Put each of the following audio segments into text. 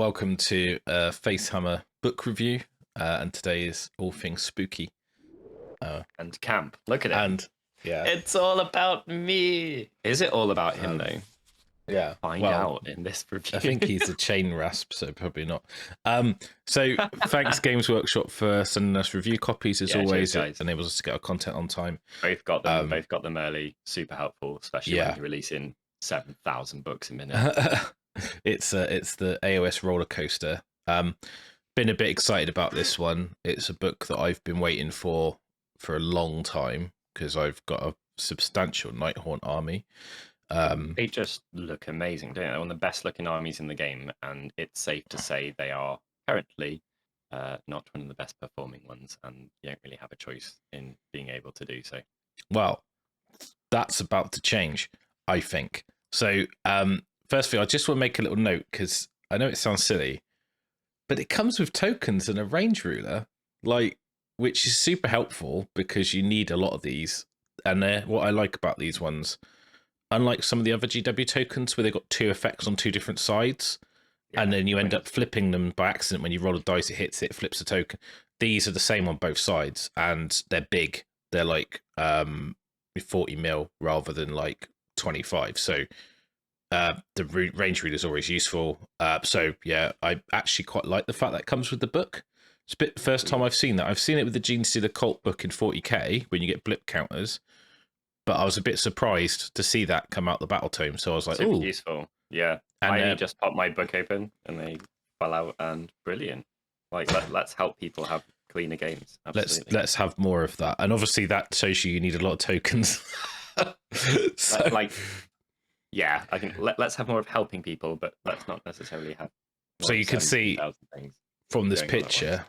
welcome to FACEHAMMER book review, and today is all things spooky. And camp. Look at it. And yeah, it's all about me. Is it all about him though? Yeah, Find out in this review. I think he's a chain rasp, so probably not. So thanks Games Workshop for sending us review copies as always. It enables us to get our content on time. Both got them. Both got them early. Super helpful, especially when you're releasing 7,000 books a minute. It's the AOS roller coaster. Been a bit excited about this one. It's a book that I've been waiting for a long time because I've got a substantial Nighthaunt army. They just look amazing, don't they? They're one of the best looking armies in the game, and it's safe to say they are currently not one of the best performing ones, and you don't really have a choice in being able to do so. Well, that's about to change, I think. So firstly, I just want to make a little note because I know it sounds silly, but it comes with tokens and a range ruler, which is super helpful because you need a lot of these. And what I like about these ones, unlike some of the other GW tokens where they've got two effects on two different sides, and then you end up flipping them by accident when you roll a dice, it hits it, flips a token. These are the same on both sides, and they're big. They're like 40 mil rather than like 25. So the range reader is always useful. So yeah, I actually quite like the fact that it comes with the book. It's a bit the first time I've seen that. I've seen it with the Gene Stealer Cult book in 40k when you get blip counters. But I was a bit surprised to see that come out the Battletome. So I was like, oh, useful. Yeah. And I just popped my book open and they fell out, and brilliant. Like, let's help people have cleaner games. Absolutely. Let's have more of that. And obviously that shows you need a lot of tokens. So, yeah, I think let's have more of helping people, but let's not necessarily have. So you can see from this picture,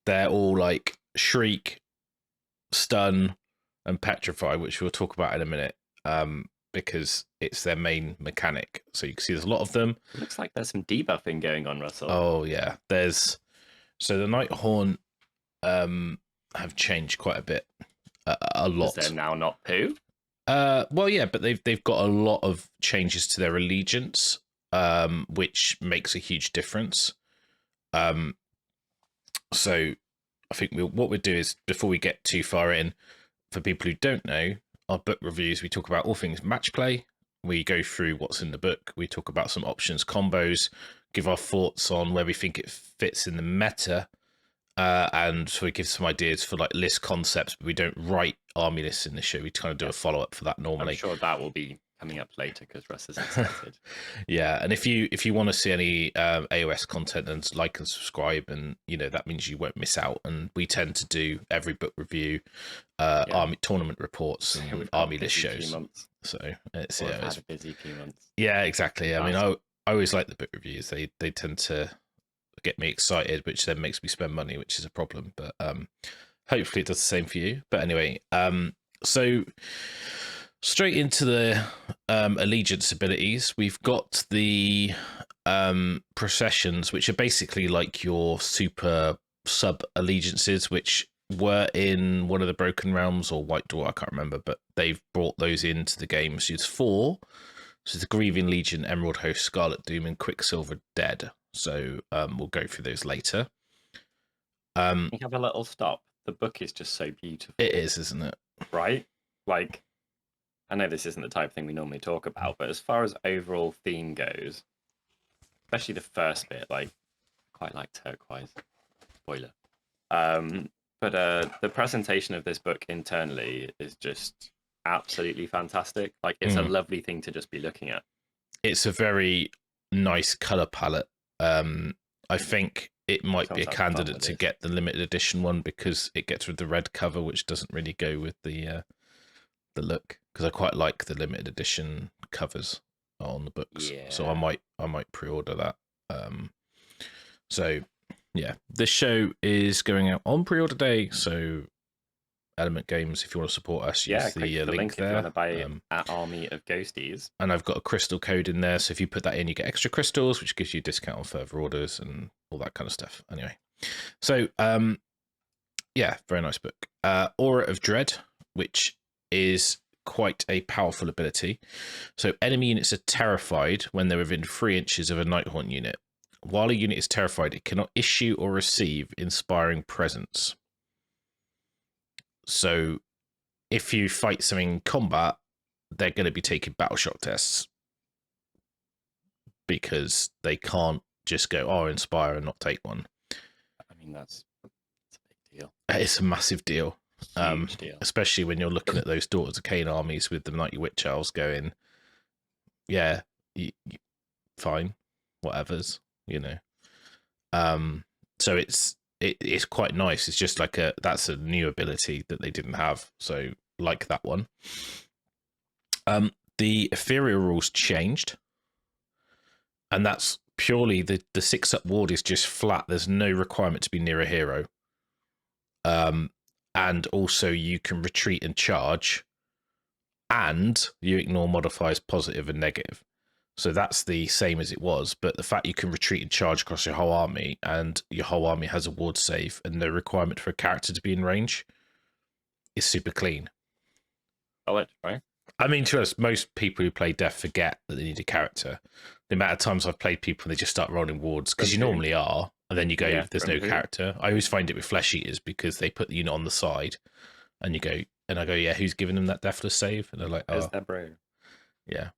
they're all like Shriek, Stun, and Petrify, which we'll talk about in a minute, because it's their main mechanic. So you can see there's a lot of them. It looks like there's some debuffing going on, Russell. Oh yeah, so the Nighthaunt have changed quite a bit, a lot. Is there now not poo? Well, yeah, but they've got a lot of changes to their allegiance, which makes a huge difference. So I think what we'll do is, before we get too far in, for people who don't know, our book reviews, we talk about all things match play. We go through what's in the book. We talk about some options, combos, give our thoughts on where we think it fits in the meta, and so we give some ideas for like list concepts, but we don't write army lists in the show. We kind of do a follow-up for that normally. I'm sure that will be coming up later because Russ is excited. Yeah, and if you want to see any AOS content, then like and subscribe, and that means you won't miss out. And we tend to do every book review, army tournament reports, and army list shows. So it's had a busy few months. Yeah, exactly. I mean, I always like the book reviews. They tend to get me excited, which then makes me spend money, which is a problem. But hopefully it does the same for you. But anyway, so straight into the allegiance abilities, we've got the processions, which are basically like your super sub allegiances, which were in one of the Broken Realms or White Dwarf, I can't remember, but they've brought those into the game. So it's 4. So it's the Grieving Legion, Emerald Host, Scarlet Doom, and Quicksilver Dead. So we'll go through those later. You have a little stop. The book is just so beautiful. It is, isn't it? Right? Like, I know this isn't the type of thing we normally talk about, but as far as overall theme goes, especially the first bit, like, quite like turquoise. Spoiler. But the presentation of this book internally is just absolutely fantastic. Like, it's a lovely thing to just be looking at. It's a very nice color palette. I think it might be a candidate to get the limited edition one because it gets rid of the red cover, which doesn't really go with the look. Because I quite like the limited edition covers on the books, so I might pre-order that. So yeah, this show is going out on pre-order day, so Element Games, if you want to support us, use the link there. If you want to buy at Army of Ghosties. And I've got a crystal code in there, so if you put that in, you get extra crystals, which gives you a discount on further orders and all that kind of stuff. Anyway, so yeah, very nice book. Aura of Dread, which is quite a powerful ability. So enemy units are terrified when they're within 3 inches of a Nighthaunt unit. while a unit is terrified, it cannot issue or receive inspiring presence. So if you fight something in combat, they're going to be taking battle shock tests because they can't just go, oh, inspire and not take one. I mean, that's a big deal. It's a massive deal. Huge deal. Especially when you're looking at those Daughters of Cain armies with the Mighty Witch Elves going, yeah, fine, whatever's, you know. So it's quite nice. It's just like that's a new ability that they didn't have. So like that one. The ethereal rules changed, and that's purely the 6-up ward is just flat. There's no requirement to be near a hero. And also you can retreat and charge, and you ignore modifiers positive and negative. So that's the same as it was, but the fact you can retreat and charge across your whole army, and your whole army has a ward save and no requirement for a character to be in range, is super clean. Solid, right? I mean, to us, most people who play Death forget that they need a character. The amount of times I've played people and they just start rolling wards, because you normally are, and then you go, Yeah, there's no character. I always find it with Flesh Eaters because they put the unit on the side, and you go, and I go, yeah, who's giving them that Deathless save? And they're like, oh, that bro? Yeah.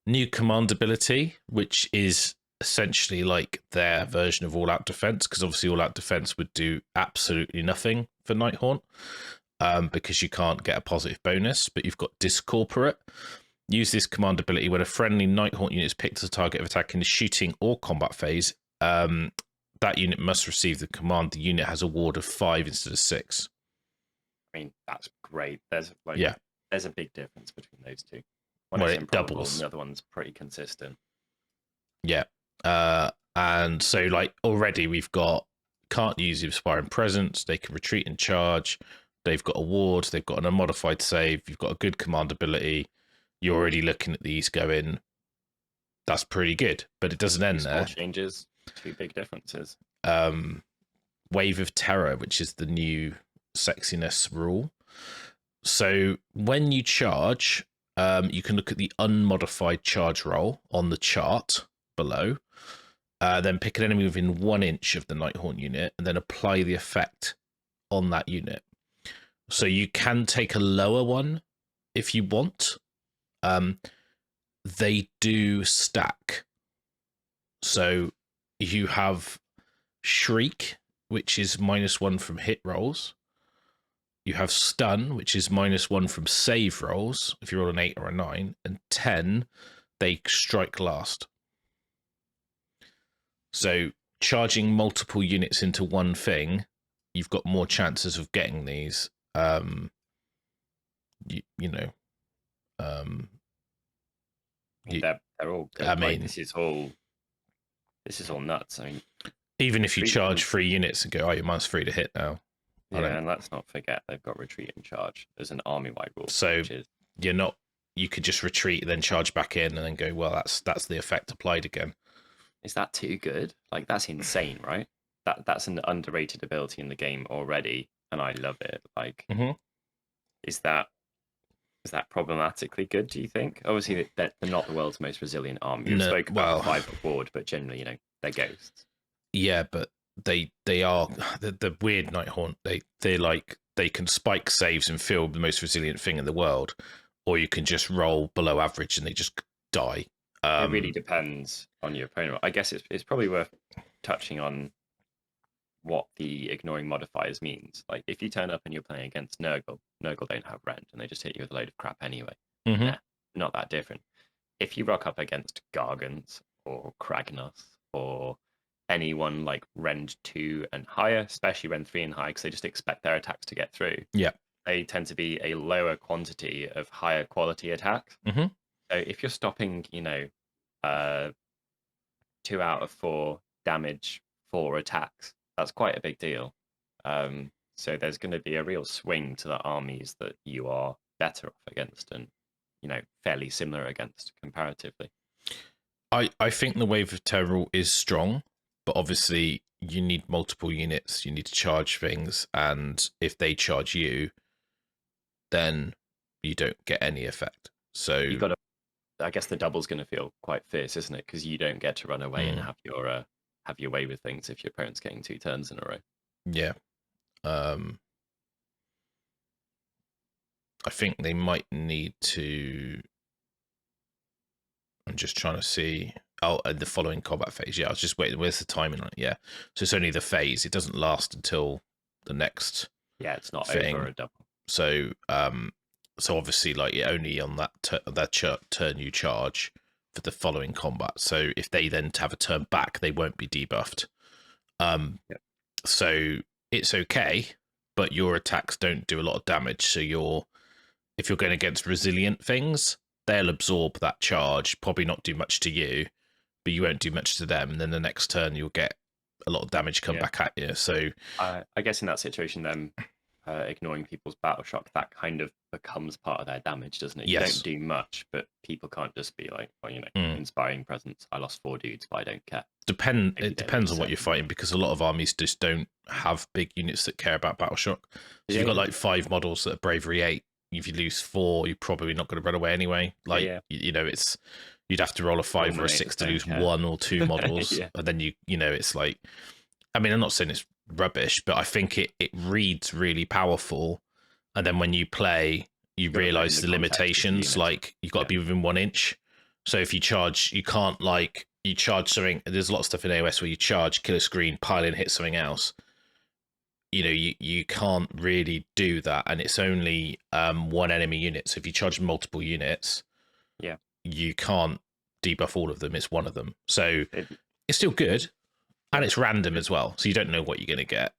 New command ability, which is essentially like their version of All Out Defense, because obviously All Out Defense would do absolutely nothing for Nighthaunt, because you can't get a positive bonus, but you've got Discorporate. Use this command ability when a friendly Nighthaunt unit is picked as a target of attack in the shooting or combat phase. That unit must receive the command. The unit has a ward of 5 instead of 6. I mean, that's great. There's a big difference between those two. One is it doubles. The other one's pretty consistent. Yeah. And so like already we've got can't use inspiring presence. They can retreat and charge. They've got a ward. They've got an unmodified save. You've got a good command ability. You're already looking at these going, that's pretty good. But it doesn't end there. Changes, 2 big differences. Wave of Terror, which is the new sexiness rule. So when you charge, you can look at the unmodified charge roll on the chart below. Then pick an enemy within 1 inch of the Nighthaunt unit and then apply the effect on that unit. So you can take a lower one if you want. They do stack. So you have Shriek, which is -1 from hit rolls. You have Stun, which is -1 from save rolls, if you roll an 8 or a 9. And 10, they strike last. So charging multiple units into one thing, you've got more chances of getting these. They're all good. I mean, this is all nuts. I mean, even if you charge 3 units and go, oh, your mine's 3 to hit now. Yeah, and let's not forget they've got retreat and charge as an army-wide rule. So you could just retreat, then charge back in, and then go, well, that's the effect applied again. Is that too good? Like, that's insane, right? That's an underrated ability in the game already, and I love it. Like, is that problematically good, do you think? Obviously, they're not the world's most resilient army. You spoke about 5-up ward, but generally, they're ghosts. Yeah, but they are the weird Nighthaunt. They can spike saves and feel the most resilient thing in the world, or you can just roll below average and they just die. It really depends on your opponent. I guess it's probably worth touching on what the ignoring modifiers means. Like, if you turn up and you're playing against Nurgle don't have rend, and they just hit you with a load of crap anyway. Nah, not that different. If you rock up against Gargants or Kragnos or anyone like rend 2 and higher, especially rend 3 and higher, because they just expect their attacks to get through. Yeah, they tend to be a lower quantity of higher quality attacks. So if you're stopping, 2 out of 4 damage 4 attacks, that's quite a big deal. So there's going to be a real swing to the armies that you are better off against and, fairly similar against comparatively. I think the Wave of Terror is strong, but obviously you need multiple units. You need to charge things, and if they charge you, then you don't get any effect. So you've got to I guess the double's going to feel quite fierce, isn't it? Because you don't get to run away and have your way with things if your opponent's getting 2 turns in a row. Yeah. I think they might need to. I'm just trying to see. Oh, the following combat phase. Yeah, I was just waiting. Where's the timing on it? Yeah. So it's only the phase. It doesn't last until the next. Yeah, it's not thing. over a double. So, so obviously, like only on that turn you charge for the following combat. So if they then have a turn back, they won't be debuffed. So it's okay, but your attacks don't do a lot of damage. So if you're going against resilient things, they'll absorb that charge, probably not do much to you, but you won't do much to them. And then the next turn, you'll get a lot of damage come back at you. So I guess in that situation, then ignoring people's battle shock, that kind of becomes part of their damage, doesn't it? You don't do much, but people can't just be like, well, inspiring presence. I lost 4 dudes, but I don't care. It depends on what you're fighting, because a lot of armies just don't have big units that care about battle shock. So you've got like 5 models that are bravery 8. If you lose 4, you're probably not going to run away anyway. Like it's you'd have to roll a 5 or a 6 to lose 1 or 2 models, and then it's like, I mean, I'm not saying it's rubbish, but I think it reads really powerful, and then when you play, you realize the limitations. Like you've got to be within 1 inch. So if you charge, you can't you charge something. There's a lot of stuff in AOS where you charge, kill a screen, pile in, hit something else. You can't really do that, and it's only 1 enemy unit. So if you charge multiple units, you can't debuff all of them. It's one of them. So it's still good, and it's random as well. So you don't know what you're going to get.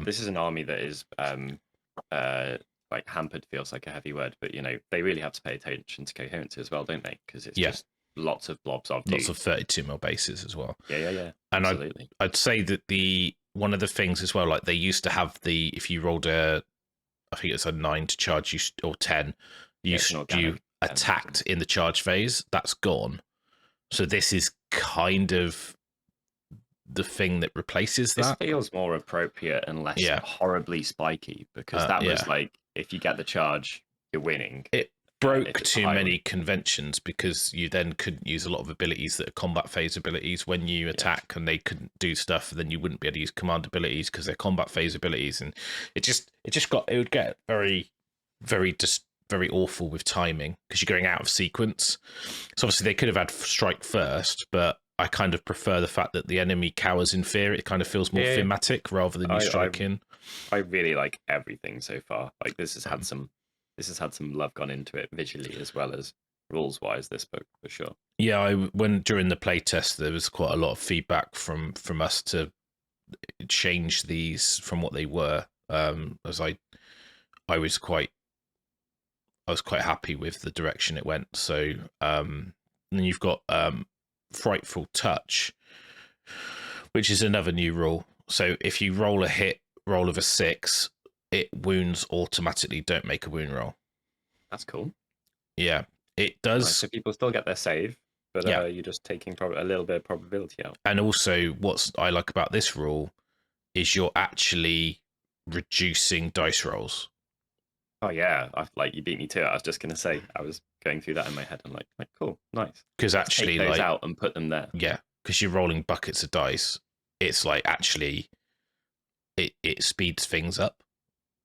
This is an army that is like hampered. Feels like a heavy word, but they really have to pay attention to coherency as well, don't they? Because it's just lots of blobs of lots of 32 mil bases as well. Yeah. And absolutely. I'd say that one of the things as well, like they used to have if you rolled I think it's a 9 to charge you, or 10, you attacked in the charge phase. That's gone. So this is kind of the thing that replaces that. This feels more appropriate and less horribly spiky, because that was like, if you get the charge, you're winning. It broke too many conventions, because you then couldn't use a lot of abilities that are combat phase abilities when you attack, and they couldn't do stuff. And then you wouldn't be able to use command abilities because they're combat phase abilities, and it would get very, very very awful with timing, because you're going out of sequence. So obviously they could have had strike first, but I kind of prefer the fact that the enemy cowers in fear. It kind of feels more thematic rather than you strike in. I really like everything so far. Like this has had some love gone into it visually as well as rules wise. This book for sure. Yeah, when during the playtest there was quite a lot of feedback from us to change these from what they were. As I was quite happy with the direction it went. So then you've got Frightful Touch, which is another new rule. So if you roll a hit roll of a 6, it wounds automatically. Don't make a wound roll. That's cool. Yeah, it does. Right, so people still get their save, but you're just taking a little bit of probability out. And also, what I like about this rule is you're actually reducing dice rolls. Oh yeah, you beat me to it. I was just gonna say, I was going through that in my head. I'm like cool, nice. Because actually, take those out and put them there. Yeah, because you're rolling buckets of dice. It's like actually, it speeds things up.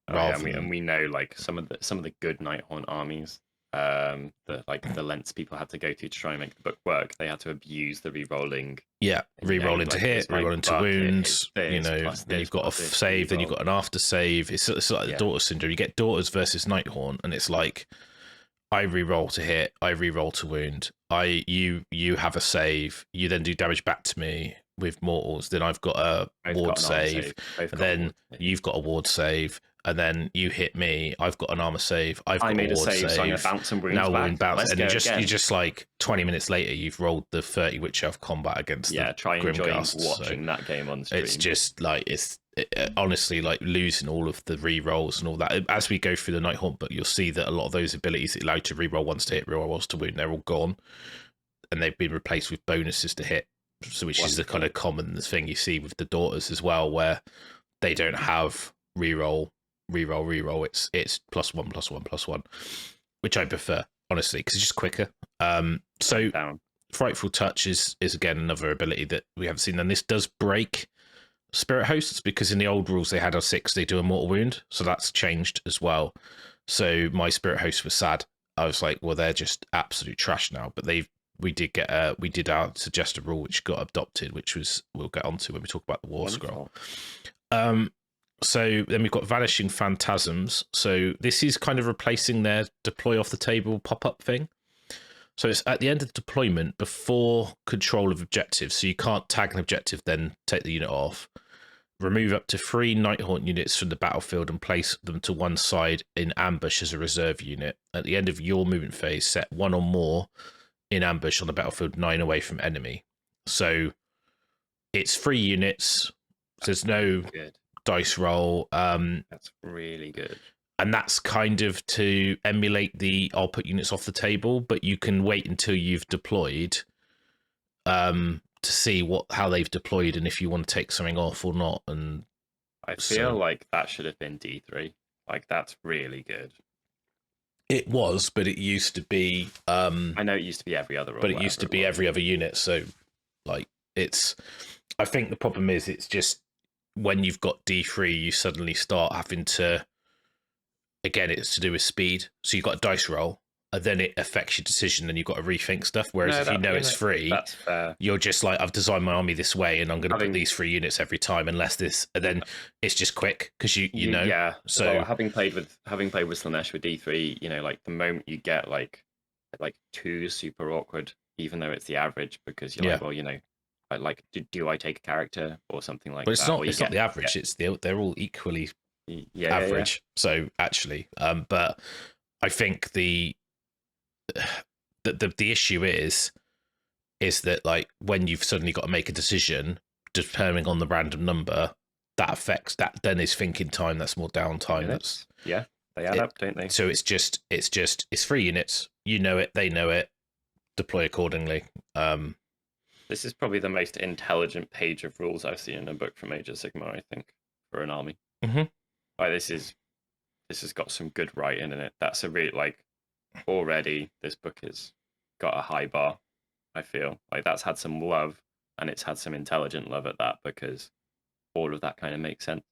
And we know like some of the good Nighthaunt armies, the lengths people had to go through to try and make the book work. They had to abuse the re-rolling. Yeah, re-roll into hit, re-roll into wounds. Then you've got a save, then you've got an after save. It's like the daughter syndrome. You get daughters versus Nighthaunt, and it's like I re-roll to hit, I re-roll to wound. You have a save. You then do damage back to me with mortals. Then I've got a ward save. And then you've got a ward save. And then you hit me. I've got an armor save. I've got a ward save. So I'm gonna bounce and wounds now back. Wound bounce, and you're just like 20 minutes later, you've rolled the 30 Witch Elf combat against the Grimghast. Watching that game on stream. It's just like honestly like losing all of the re-rolls and all that. As we go through the Nighthaunt book, you'll see that a lot of those abilities that allow you to re-roll once to hit, re-roll once to wound, they're all gone, and they've been replaced with bonuses to hit. So which is the kind of common thing you see with the daughters as well, where they don't have re-roll. It's +1/+1/+1, which I prefer. honestly, because it's just quicker. So Down. Frightful Touch is again another ability that we haven't seen, and this does break Spirit Hosts, because in the old rules they had a 6, they do a mortal wound, so that's changed as well. So my Spirit Host was sad. I was like, well, they're just absolute trash now. But we did suggest a rule which got adopted, which was we'll get onto when we talk about the War Scroll. So then we've got Vanishing Phantasms. So this is kind of replacing their deploy off the table pop-up thing. So it's at the end of the deployment before control of objectives. So you can't tag an objective, then take the unit off. Remove up to 3 Nighthaunt units from the battlefield and place them to one side in ambush as a reserve unit. At the end of your movement phase, set 1 or more in ambush on the battlefield 9 away from enemy. So it's 3 units. There's no dice roll. That's really good. And that's kind of to emulate the I'll put units off the table, but you can wait until you've deployed to see how they've deployed and if you want to take something off or not. And I feel like that should have been D3. Like, that's really good. It was, but it used to be. I know it used to be every other. But it used to be every other unit. So, like, it's. I think the problem is it's just when you've got D3, you suddenly start having to. Again, it's to do with speed. So you've got a dice roll, and then it affects your decision, and you've got to rethink stuff. Whereas if you know it's free, that's fair. You're just like, I've designed my army this way, and I'm going to put these 3 units every time, unless this, and then it's just quick because you know. Yeah. So well, having played with Slaanesh with D3, you know, like the moment you get like 2 super awkward, even though it's the average, because you're like, well, you know, like do I take a character or something like that? But it's not the average. It's they're all equally average. Yeah. So actually, but I think the issue is that like when you've suddenly got to make a decision depending on the random number, that affects that. Then is thinking time. That's more downtime. That's they add up, don't they? So it's 3 units. You know it. They know it. Deploy accordingly. This is probably the most intelligent page of rules I've seen in a book from Age of Sigmar, I think, for an army. Mm-hmm. Like this has got some good writing in it. That's a really already this book has got a high bar. I feel like that's had some love, and it's had some intelligent love at that, because all of that kind of makes sense.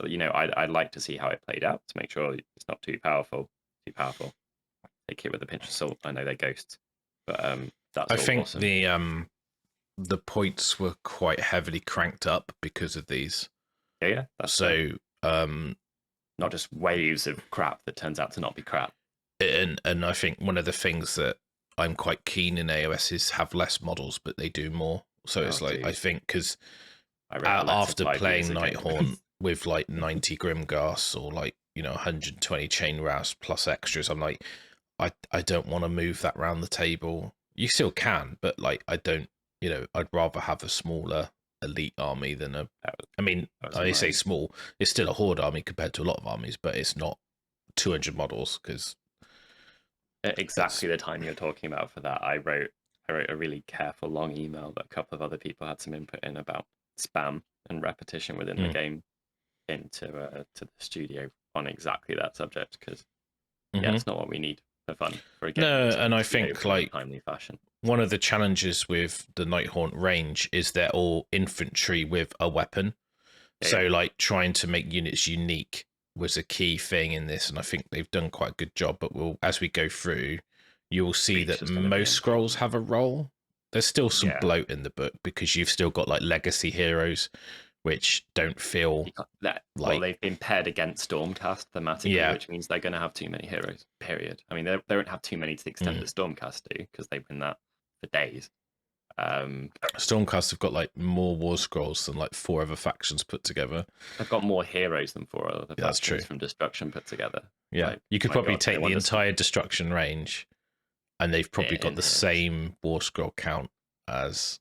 You know, I'd like to see how it played out to make sure it's not too powerful. Take it with a pinch of salt. I know they're ghosts, but that's. I think awesome. The points were quite heavily cranked up because of these. Yeah. So. Not just waves of crap that turns out to not be crap. And I think one of the things that I'm quite keen in AOS is have less models, but they do more. So it's like, I think, because after playing Nighthaunt with like 90 Grimghast or like, you know, 120 Chain Rasp plus extras, I'm like, I don't want to move that round the table. You still can, but like, I don't, you know, I'd rather have a smaller elite army than I say small, it's still a horde army compared to a lot of armies, but it's not 200 models, because exactly the time you're talking about for that, I wrote a really careful long email that a couple of other people had some input in about spam and repetition within the game into to the studio on exactly that subject, because it's not what we need for fun for a game. No, and I think like timely fashion. One of the challenges with the Nighthaunt range is they're all infantry with a weapon. So like trying to make units unique was a key thing in this, and I think they've done quite a good job. But as we go through, you will see that most scrolls have a role. There's still some bloat in the book because you've still got like legacy heroes, which don't feel well, they've been paired against Stormcast thematically, which means they're going to have too many heroes. Period. I mean, they don't have too many to the extent that Stormcast do, because they win that for days. Stormcast have got like more war scrolls than like 4 other factions put together. They've got more heroes than 4 other factions that's true. From Destruction put together. Yeah, like, you could probably take the entire Destruction range, and they've probably got the same war scroll count as.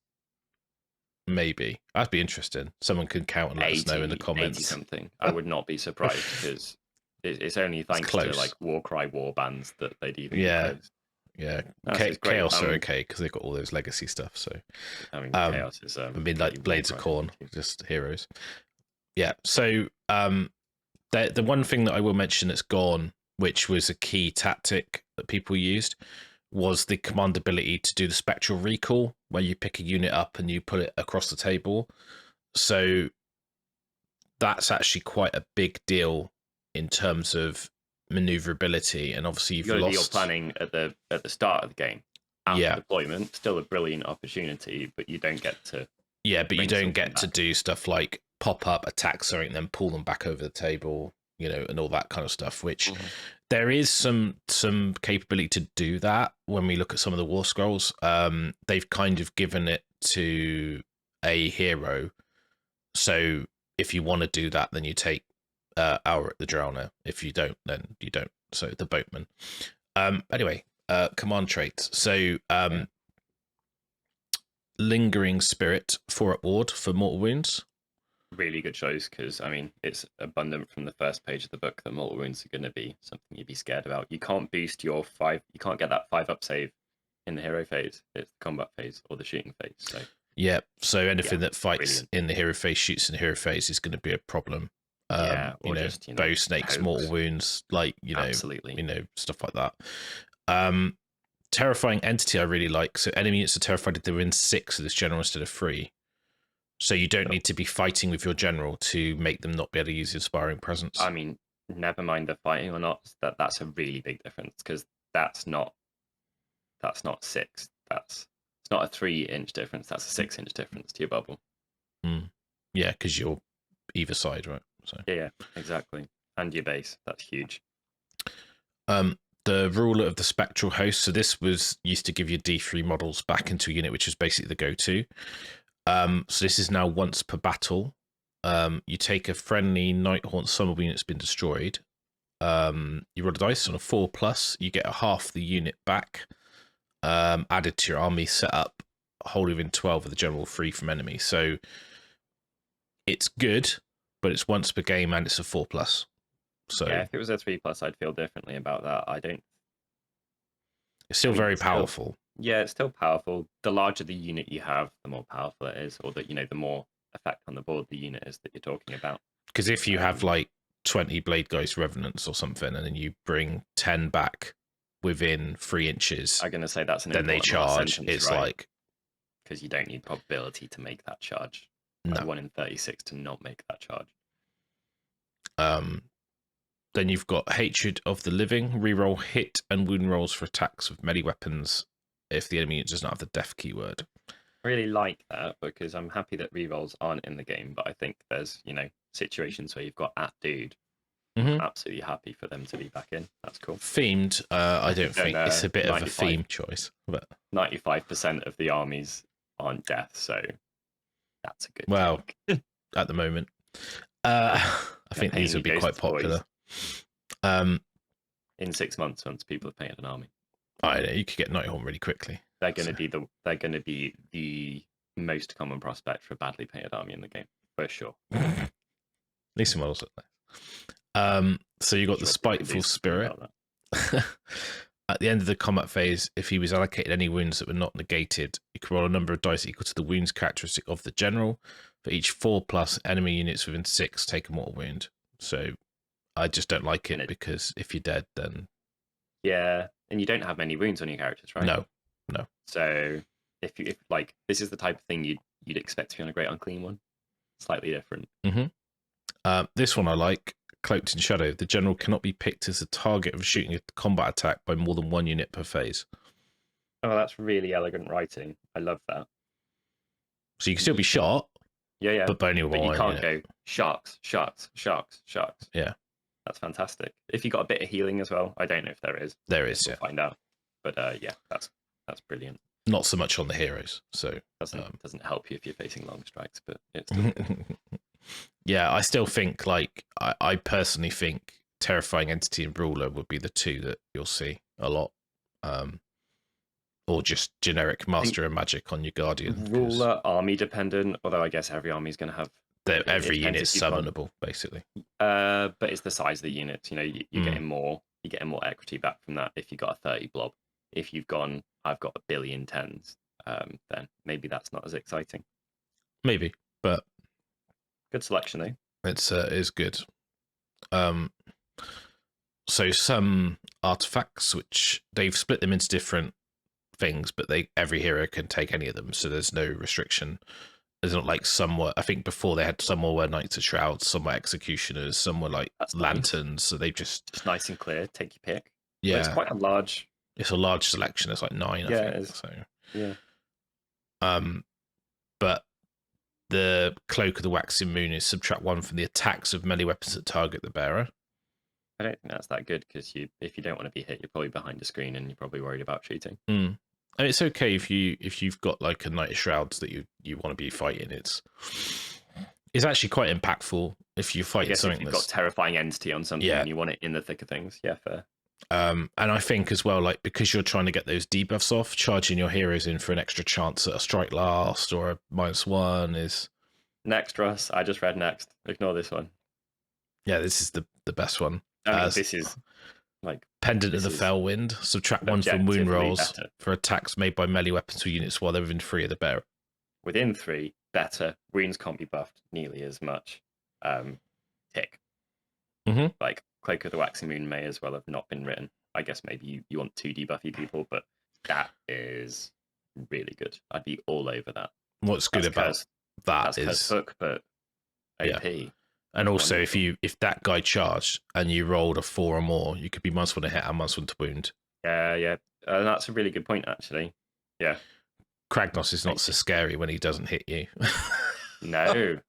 Maybe that'd be interesting. Someone could count and let us know in the comments. 80 something. I would not be surprised, because it's only thanks to like Warcry war bands that they'd even. Yeah. Chaos are okay because they've got all those legacy stuff. So I mean, Chaos is. I mean, like Blades of Khorne, just heroes. Yeah. So the one thing that I will mention that's gone which was a key tactic that people used, was the command ability to do the spectral recall, where you pick a unit up and you put it across the table. So that's actually quite a big deal in terms of maneuverability, and obviously you've lost. You're planning at the start of the game. After Yeah. deployment, still a brilliant opportunity, but you don't get to. Yeah, but you don't get to back. do stuff like pop up, attack something, then pull them back over the table, you know, and all that kind of stuff. Which there is some capability to do that when we look at some of the war scrolls. They've kind of given it to a hero, so if you want to do that, then you take Aura the Drowner. If you don't, then you don't. So the boatman. Anyway, command traits. So Lingering Spirit, 4 up ward for mortal wounds. Really good choice, because I mean it's abundant from the first page of the book that mortal wounds are going to be something you'd be scared about. You can't boost your 5. You can't get that 5 up save in the hero phase. It's the combat phase or the shooting phase. So yeah, so anything that fights in the hero phase, shoots in the hero phase, is going to be a problem. Or you know, just bow snakes, mortal wounds, like absolutely, stuff like that. Terrifying entity I really like. So enemy units are terrified if they're in 6 of this general instead of 3. So you don't need to be fighting with your general to make them not be able to use Inspiring Presence. I mean, never mind the fighting or not. That's a really big difference, because that's not 6. It's not a 3-inch difference. That's a 6-inch difference to your bubble. Yeah, because you're either side, right? So yeah, exactly. And your base, that's huge. The ruler of the spectral host. So this used to give you D3 models back into a unit, which is basically the go-to. So this is now once per battle. You take a friendly NIGHTHAUNT summoner unit that's been destroyed. You roll a dice on a 4+. You get a half the unit back added to your army setup, wholly within 12 of the general free from enemy. So it's good, but it's once per game and it's a 4+. So yeah, if it was a 3+, I'd feel differently about that. I don't. It's still very powerful. Yeah, it's still powerful. The larger the unit you have, the more powerful it is, or the more effect on the board the unit is that you're talking about. Because if you have like 20 Blade Geist Revenants or something, and then you bring 10 back within 3 inches, I'm gonna say that's an then they charge. Sentence, it's right? like, because you don't need probability to make that charge. No. 1 in 36 to not make that charge. Then you've got Hatred of the Living. Reroll hit and wound rolls for attacks with melee weapons if the enemy does not have the death keyword. I really like that, because I'm happy that rerolls aren't in the game, but I think there's situations where you've got dude. I'm absolutely happy for them to be back in. That's cool. Themed, I don't think it's a bit of a theme choice, but 95% of the armies aren't death, so that's a good. Well, at the moment, I think these would be quite popular. In 6 months, once people have painted an army, I know you could get NIGHTHAUNT really quickly. They're going to be the most common prospect for a badly painted army in the game, for sure. At least some models at that. So you got the Spiteful Spirit. At the end of the combat phase, if he was allocated any wounds that were not negated, you could roll a number of dice equal to the wounds characteristic of the general. For each 4+ enemy units within 6 take a mortal wound. So I just don't like it, because if you're dead, then yeah, and you don't have many wounds on your characters, right? No. So if this is the type of thing you'd expect to be on a Great Unclean one, slightly different. This one I like. Cloaked in Shadow. The general cannot be picked as the target of shooting a combat attack by more than 1 unit per phase. Oh, that's really elegant writing. I love that. So you can still be shot. Yeah. But only but you can't go sharks. Yeah. That's fantastic. If you got a bit of healing as well, I don't know if there is. There is, we'll find out. But yeah, that's brilliant. Not so much on the heroes, so doesn't help you if you're facing long strikes, but it's yeah, I still think I personally think Terrifying Entity and Ruler would be the 2 that you'll see a lot. Or just generic Master of Magic on your Guardian. Ruler army dependent, although I guess every army is going to have every unit's summonable, basically. But it's the size of the units. You're getting more equity back from that if you got a 30 blob. If you've gone, I've got 1 billion 10s, then maybe that's not as exciting. Maybe, but good selection though. It's is good. so some artifacts, which they've split them into different things, but every hero can take any of them, so there's no restriction. There's not like some were, I think before they had some were Knights of Shrouds, some were Executioners, some were like Lanterns, nice. So they just nice and clear, take your pick. Yeah. But it's quite a large... It's a large selection, it's like 9, I think. It is. So. Yeah. But the Cloak of the Waxing Moon is subtract 1 from the attacks of melee weapons that target the bearer. I don't think that's that good, because if you don't want to be hit, you're probably behind a screen and you're probably worried about shooting. And it's okay if you've got like a Knight of Shrouds that you want to be fighting. It's actually quite impactful if you fight something. If you've got terrifying entity on something and you want it in the thick of things, yeah, fair. And I think as well, like because you're trying to get those debuffs off, charging your heroes in for an extra chance at a strike last or a -1 is next. Russ, I just read next. Ignore this one. Yeah, this is the best one. This is like Pendant of the Fell Wind. Subtract 1 from wound rolls for attacks made by melee weapons or units while they're within 3 of the bearer. Within 3, better. Wounds can't be buffed nearly as much. Tick. Like Cloak of the Waxing Moon may as well have not been written. I guess maybe you want 2 debuffy people, but that is really good. I'd be all over that. What's good about that is hook, but OP. Yeah. And also, if that guy charged and you rolled a 4 or more, you could be -1 to hit and -1 to wound. Yeah. That's a really good point, actually. Yeah. Kragnos is not so scary when he doesn't hit you. No,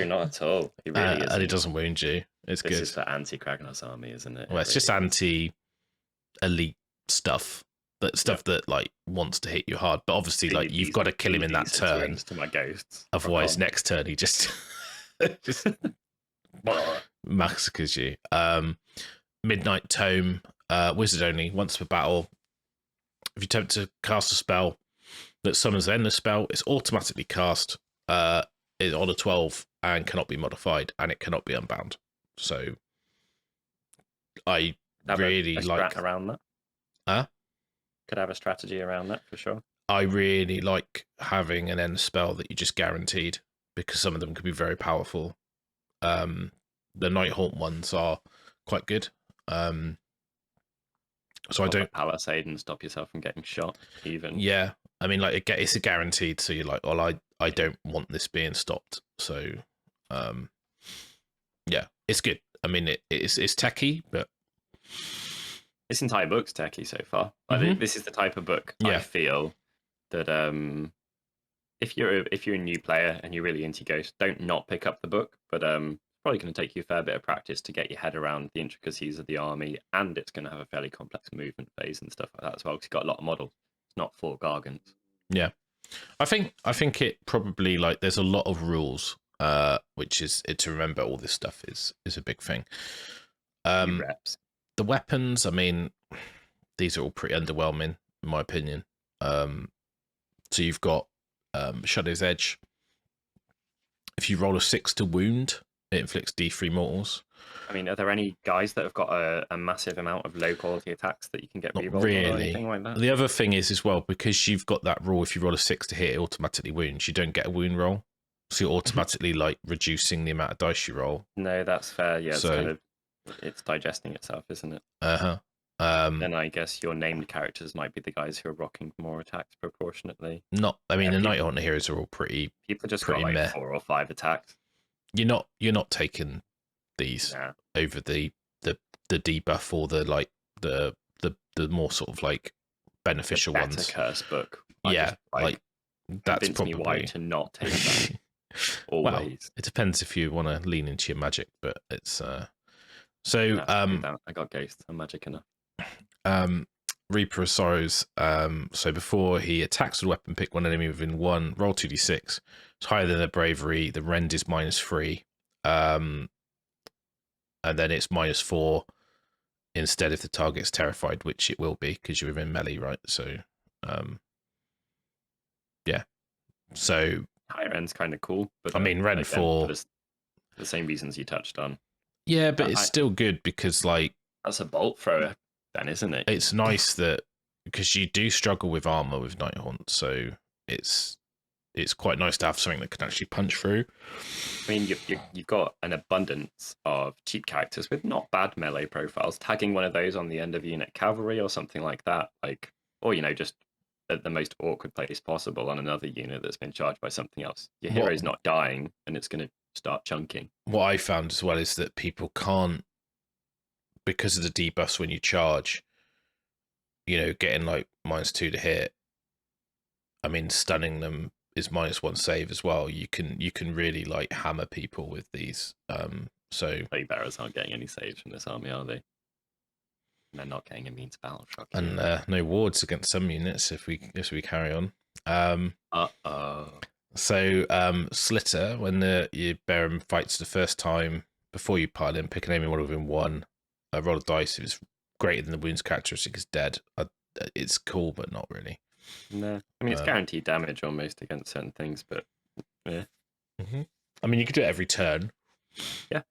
not at all. He really is. And he doesn't wound you. It's good. This is the anti-Kragnos army, isn't it? Well, it's just anti-elite stuff. That like wants to hit you hard, but obviously, like you've got to kill him in that turn. To my ghosts. Otherwise, next turn he just massacres you. Midnight Tome, wizard only, once per battle. If you attempt to cast a spell that summons the endless spell, it's automatically cast is on a 12 and cannot be modified, and it cannot be unbound. So I really like around that. Huh? Could have a strategy around that for sure. I really like having an end spell that you just guaranteed, because some of them can be very powerful. The Nighthaunt ones are quite good. So I don't palisade and stop yourself from getting shot. Even I mean, like it's a guaranteed. So you're like, well, I don't want this being stopped. So yeah, it's good. I mean, it's techie, but this entire book's techie so far. I think this is the type of book I feel that if you're a new player and you're really into Ghost, don't not pick up the book. But probably going to take you a fair bit of practice to get your head around the intricacies of the army, and it's going to have a fairly complex movement phase and stuff like that as well, because you've got a lot of models. It's not 4 gargants. Yeah, I think it probably, like, there's a lot of rules, which is to remember all this stuff is a big thing. Reps. The weapons, I mean, these are all pretty underwhelming in my opinion. So you've got Shadow's Edge. If you roll a 6 to wound, it inflicts D3 mortals. I mean, are there any guys that have got a massive amount of low quality attacks that you can get rerolled really. or anything like that? The other thing is as well, because you've got that rule, if you roll a 6 to hit, it automatically wounds. You don't get a wound roll, so you're automatically like reducing the amount of dice you roll. No, that's fair. Yeah, it's digesting itself, isn't it? Then I guess your named characters might be the guys who are rocking more attacks proportionately. The Nighthaunt heroes are all pretty. People just pretty got like 4 or 5 attacks. You're not taking these over the debuff or the more sort of like beneficial ones. Curse book. That's probably why to not take that. Always. Well, it depends if you want to lean into your magic, but it's I got Ghost and magic enough. Reaper of Sorrows. So before he attacks with a weapon, pick one enemy within 1, roll 2d6. It's higher than their bravery. The rend is -3. And then it's -4 instead if the target's terrified, which it will be because you're within melee, right? So yeah. So higher end's kind of cool, but I mean, rend 4 for the same reasons you touched on. Yeah, but it's still good because like that's a bolt thrower then, isn't it? It's nice that because you do struggle with armor with Nighthaunt, so it's it's quite nice to have something that can actually punch through. I mean, you've got an abundance of cheap characters with not bad melee profiles. Tagging one of those on the end of unit cavalry or something like that, like, or just at the most awkward place possible on another unit that's been charged by something else. Your hero's not dying, and it's going to start chunking. What I found as well is that people can't, because of the debuffs when you charge, getting like -2 to hit. I mean, stunning them is -1 save as well. You can really like hammer people with these. So plague bearers aren't getting any saves from this army, are they? They're not getting immune to battle shock. And no wards against some units if we carry on. So Slitter, when your Baron fights the first time, before you pile in, pick an enemy model within 1. Roll a dice. If it's greater than the wounds characteristic is dead. It's cool, but not really. No, I mean it's guaranteed damage almost against certain things, but yeah. I mean, you could do it every turn. Yeah,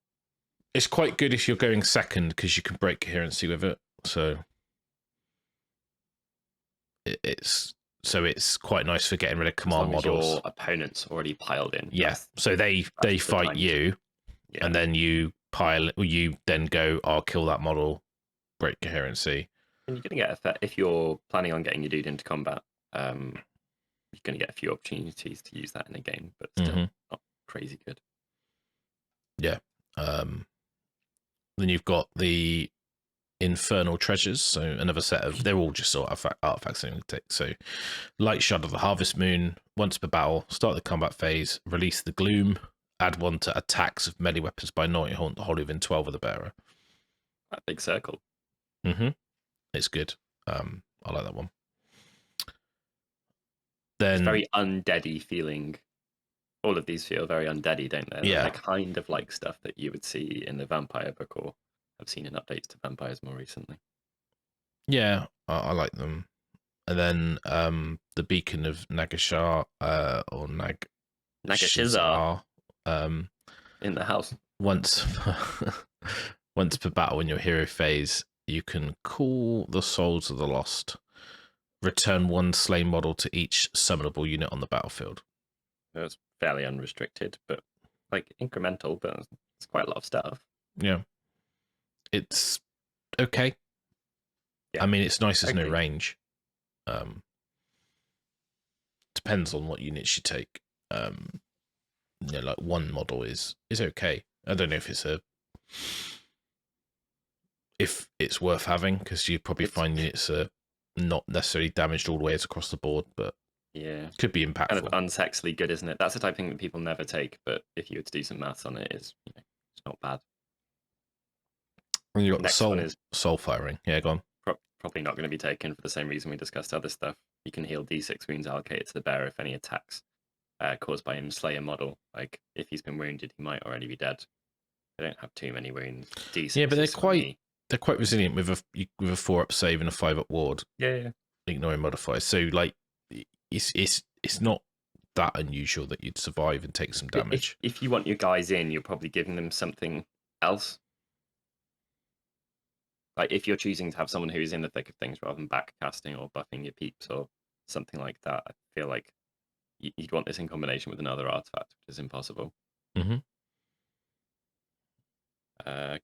it's quite good if you're going second because you can break coherency with it. So it's quite nice for getting rid of command models. Your opponent's already piled in. Yeah, so they fight you, and then you pile. You then go, I'll kill that model, break coherency. And you're going to get if you're planning on getting your dude into combat. You're going to get a few opportunities to use that in a game, but still not crazy good. Yeah. Then you've got the Infernal Treasures, so another set of, they're all just sort of artifacts. So Light Shard of the Harvest Moon, once per battle, start the combat phase, release the Gloom, add 1 to attacks of melee weapons by night wholly within 12 of the bearer. That big circle. It's good. I like that one. Then it's very undeady feeling. All of these feel very undeady, don't they? Yeah. They're kind of like stuff that you would see in the vampire book, or I've seen in updates to vampires more recently. Yeah, I like them. And then the Beacon of Nagashar, or Nagashizar. In the house. Once per battle in your hero phase, you can call the Souls of the Lost. Return 1 slain model to each summonable unit on the battlefield. It's fairly unrestricted, but like incremental, but it's quite a lot of stuff. Yeah. It's okay. Yeah. I mean, it's nice there's no range. Depends on what units you take. Like 1 model is okay. I don't know if it's worth having, because you probably find units are not necessarily damaged all the way across the board, but yeah, could be impactful. Kind of unsexily good, isn't it? That's the type of thing that people never take, but if you were to do some maths on it, it's not bad. And you got the soul firing. Yeah, go on. Probably not going to be taken for the same reason we discussed other stuff. You can heal D6 wounds allocated to the bearer if any attacks caused by him slay a model. Like if he's been wounded, he might already be dead. They don't have too many wounds. D6. Yeah, but they're quite resilient with a 4-up save and a 5-up ward. Yeah. Ignoring modifiers. So like it's not that unusual that you'd survive and take some damage. If you want your guys in, you're probably giving them something else. Like if you're choosing to have someone who's in the thick of things rather than backcasting or buffing your peeps or something like that, I feel like you'd want this in combination with another artifact, which is impossible.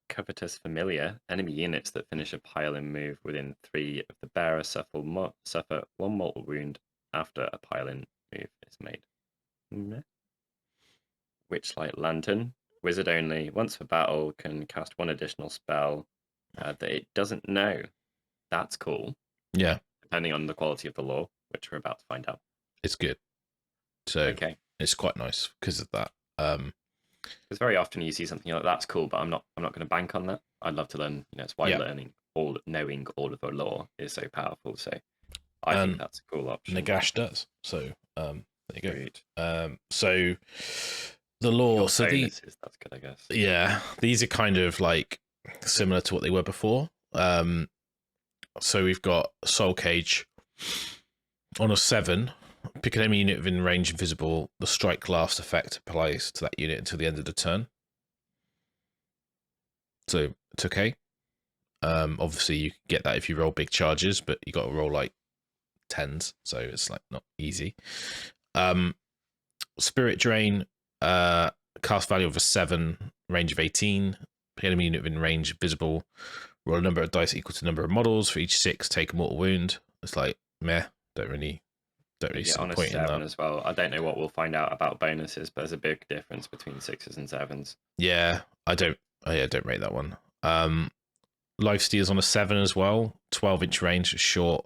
Covetous Familiar. Enemy units that finish a pile-in move within 3 of the bearer suffer 1 mortal wound after a pile-in move is made. Witchlight Lantern. Wizard only. Once per battle, can cast 1 additional spell that it doesn't know. That's cool. Yeah. Depending on the quality of the lore, which we're about to find out. It's good. So it's quite nice because of that. Because very often you see something like that's cool, but I'm not going to bank on that. I'd love to learn. It's why knowing all of the lore is so powerful. So I think that's a cool option. Nagash does. So there you go. Great. So the lore. So that's good, I guess. Yeah, these are kind of like similar to what they were before. So we've got Soul Cage on a 7. Pick an enemy unit within range invisible. The strike last effect applies to that unit until the end of the turn. So it's okay. Obviously you can get that if you roll big charges, but you got to roll like 10s, so it's like not easy. Spirit Drain, cast value of a 7, range of 18. Pick enemy unit within range visible. Roll a number of dice equal to the number of models. For each 6, take a mortal wound. It's like, meh, don't really see on the a point in 7 that. as well. I don't know what we'll find out about bonuses, but there's a big difference between 6s and 7s. Yeah, I don't rate that one. Lifesteal's on a 7 as well. 12-inch range, short.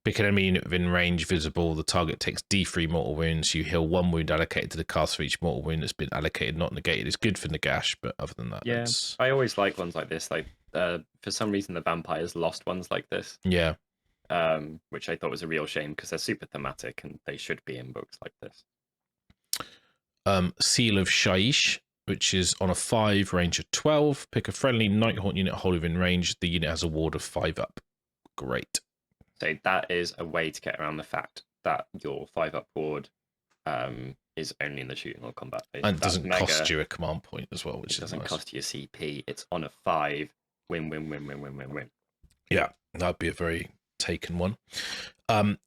Pick an enemy unit within range visible. The target takes D3 mortal wounds. You heal 1 wound allocated to the cast for each mortal wound that's been allocated, not negated. It's good for Nagash, but other than that, Yeah, I always like ones like this. Like, for some reason, the vampires lost ones like this. Yeah. Which I thought was a real shame because they're super thematic and they should be in books like this. Seal of Shaiish, which is on a 5, range of 12. Pick a friendly Nighthaunt unit wholly within range. The unit has a ward of 5 up. Great. So that is a way to get around the fact that your 5-up ward is only in the shooting or combat phase. And it doesn't cost you a command point as well, which doesn't nice. cost you a CP. It's on a 5. Win. Yeah, that'd be a very taken one.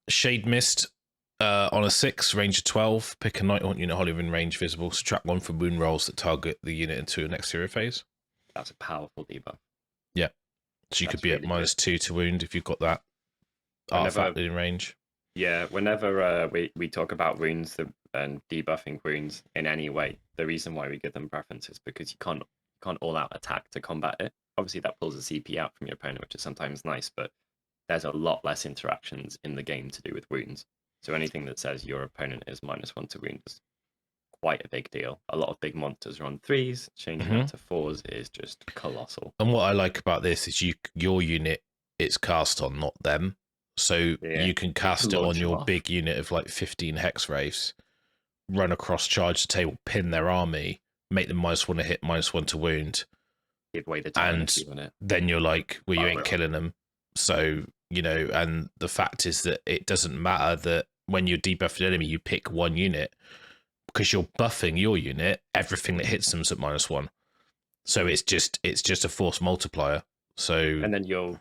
Shade Mist on a 6, range of 12. Pick a Nighthaunt unit wholly within range visible. Subtract 1 from wound rolls that target the unit into an exterior phase. That's a powerful debuff. Yeah. So you could be at -2 to wound if you've got that artifact in range. Yeah, whenever we talk about wounds and debuffing wounds in any way, the reason why we give them preference is because you can't all out attack to combat it. Obviously, that pulls a CP out from your opponent, which is sometimes nice, but there's a lot less interactions in the game to do with wounds. So anything that says your opponent is -1 to wound is quite a big deal. A lot of big monsters are on 3s. Changing that to 4s is just colossal. And what I like about this is your unit, it's cast on, not them. So you can cast it on your big unit of like 15 hex wraiths, run across, charge the table, pin their army, make them -1 to hit, -1 to wound. Give away the time, and then you're like, well, you ain't killing them. So, you know, and the fact is that it doesn't matter that when you're debuffing an enemy, you pick one unit because you're buffing your unit. Everything that hits them is at -1. So it's just a force multiplier. So and then you've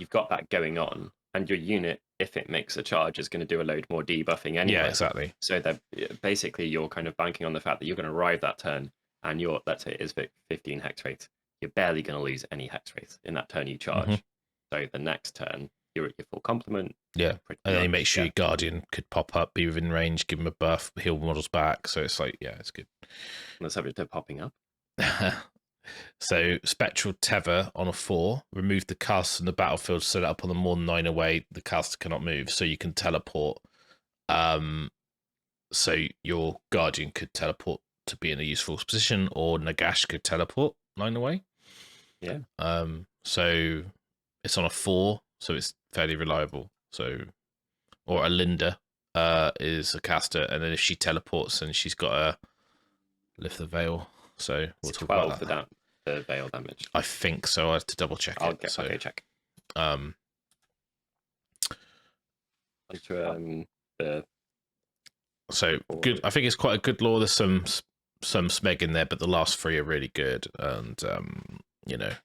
got that going on, and your unit, if it makes a charge, is going to do a load more debuffing anyway. Yeah, exactly. So that basically you're kind of banking on the fact that you're going to arrive that turn, and let's say it is 15 hex rates. You're barely going to lose any hex rates in that turn you charge. So the next turn, you're at your full complement. Yeah, and then you make sure your Guardian could pop up, be within range, give him a buff, heal models back. So it's like, yeah, it's good. On the subject of popping up. So Spectral Tether on a 4. Remove the cast from the battlefield, set it up on the more than 9 away. The caster cannot move, so you can teleport. So your Guardian could teleport to be in a useful position, or Nagash could teleport 9 away. Yeah. So it's on a 4, so it's fairly reliable. So, or Alinda is a caster, and then if she teleports, and she's got to lift the veil. So we'll talk about that. The veil damage. I think so. I have to double check I'll it. go check. So good. I think it's quite a good lore. There's some smeg in there, but the last 3 are really good. And you know,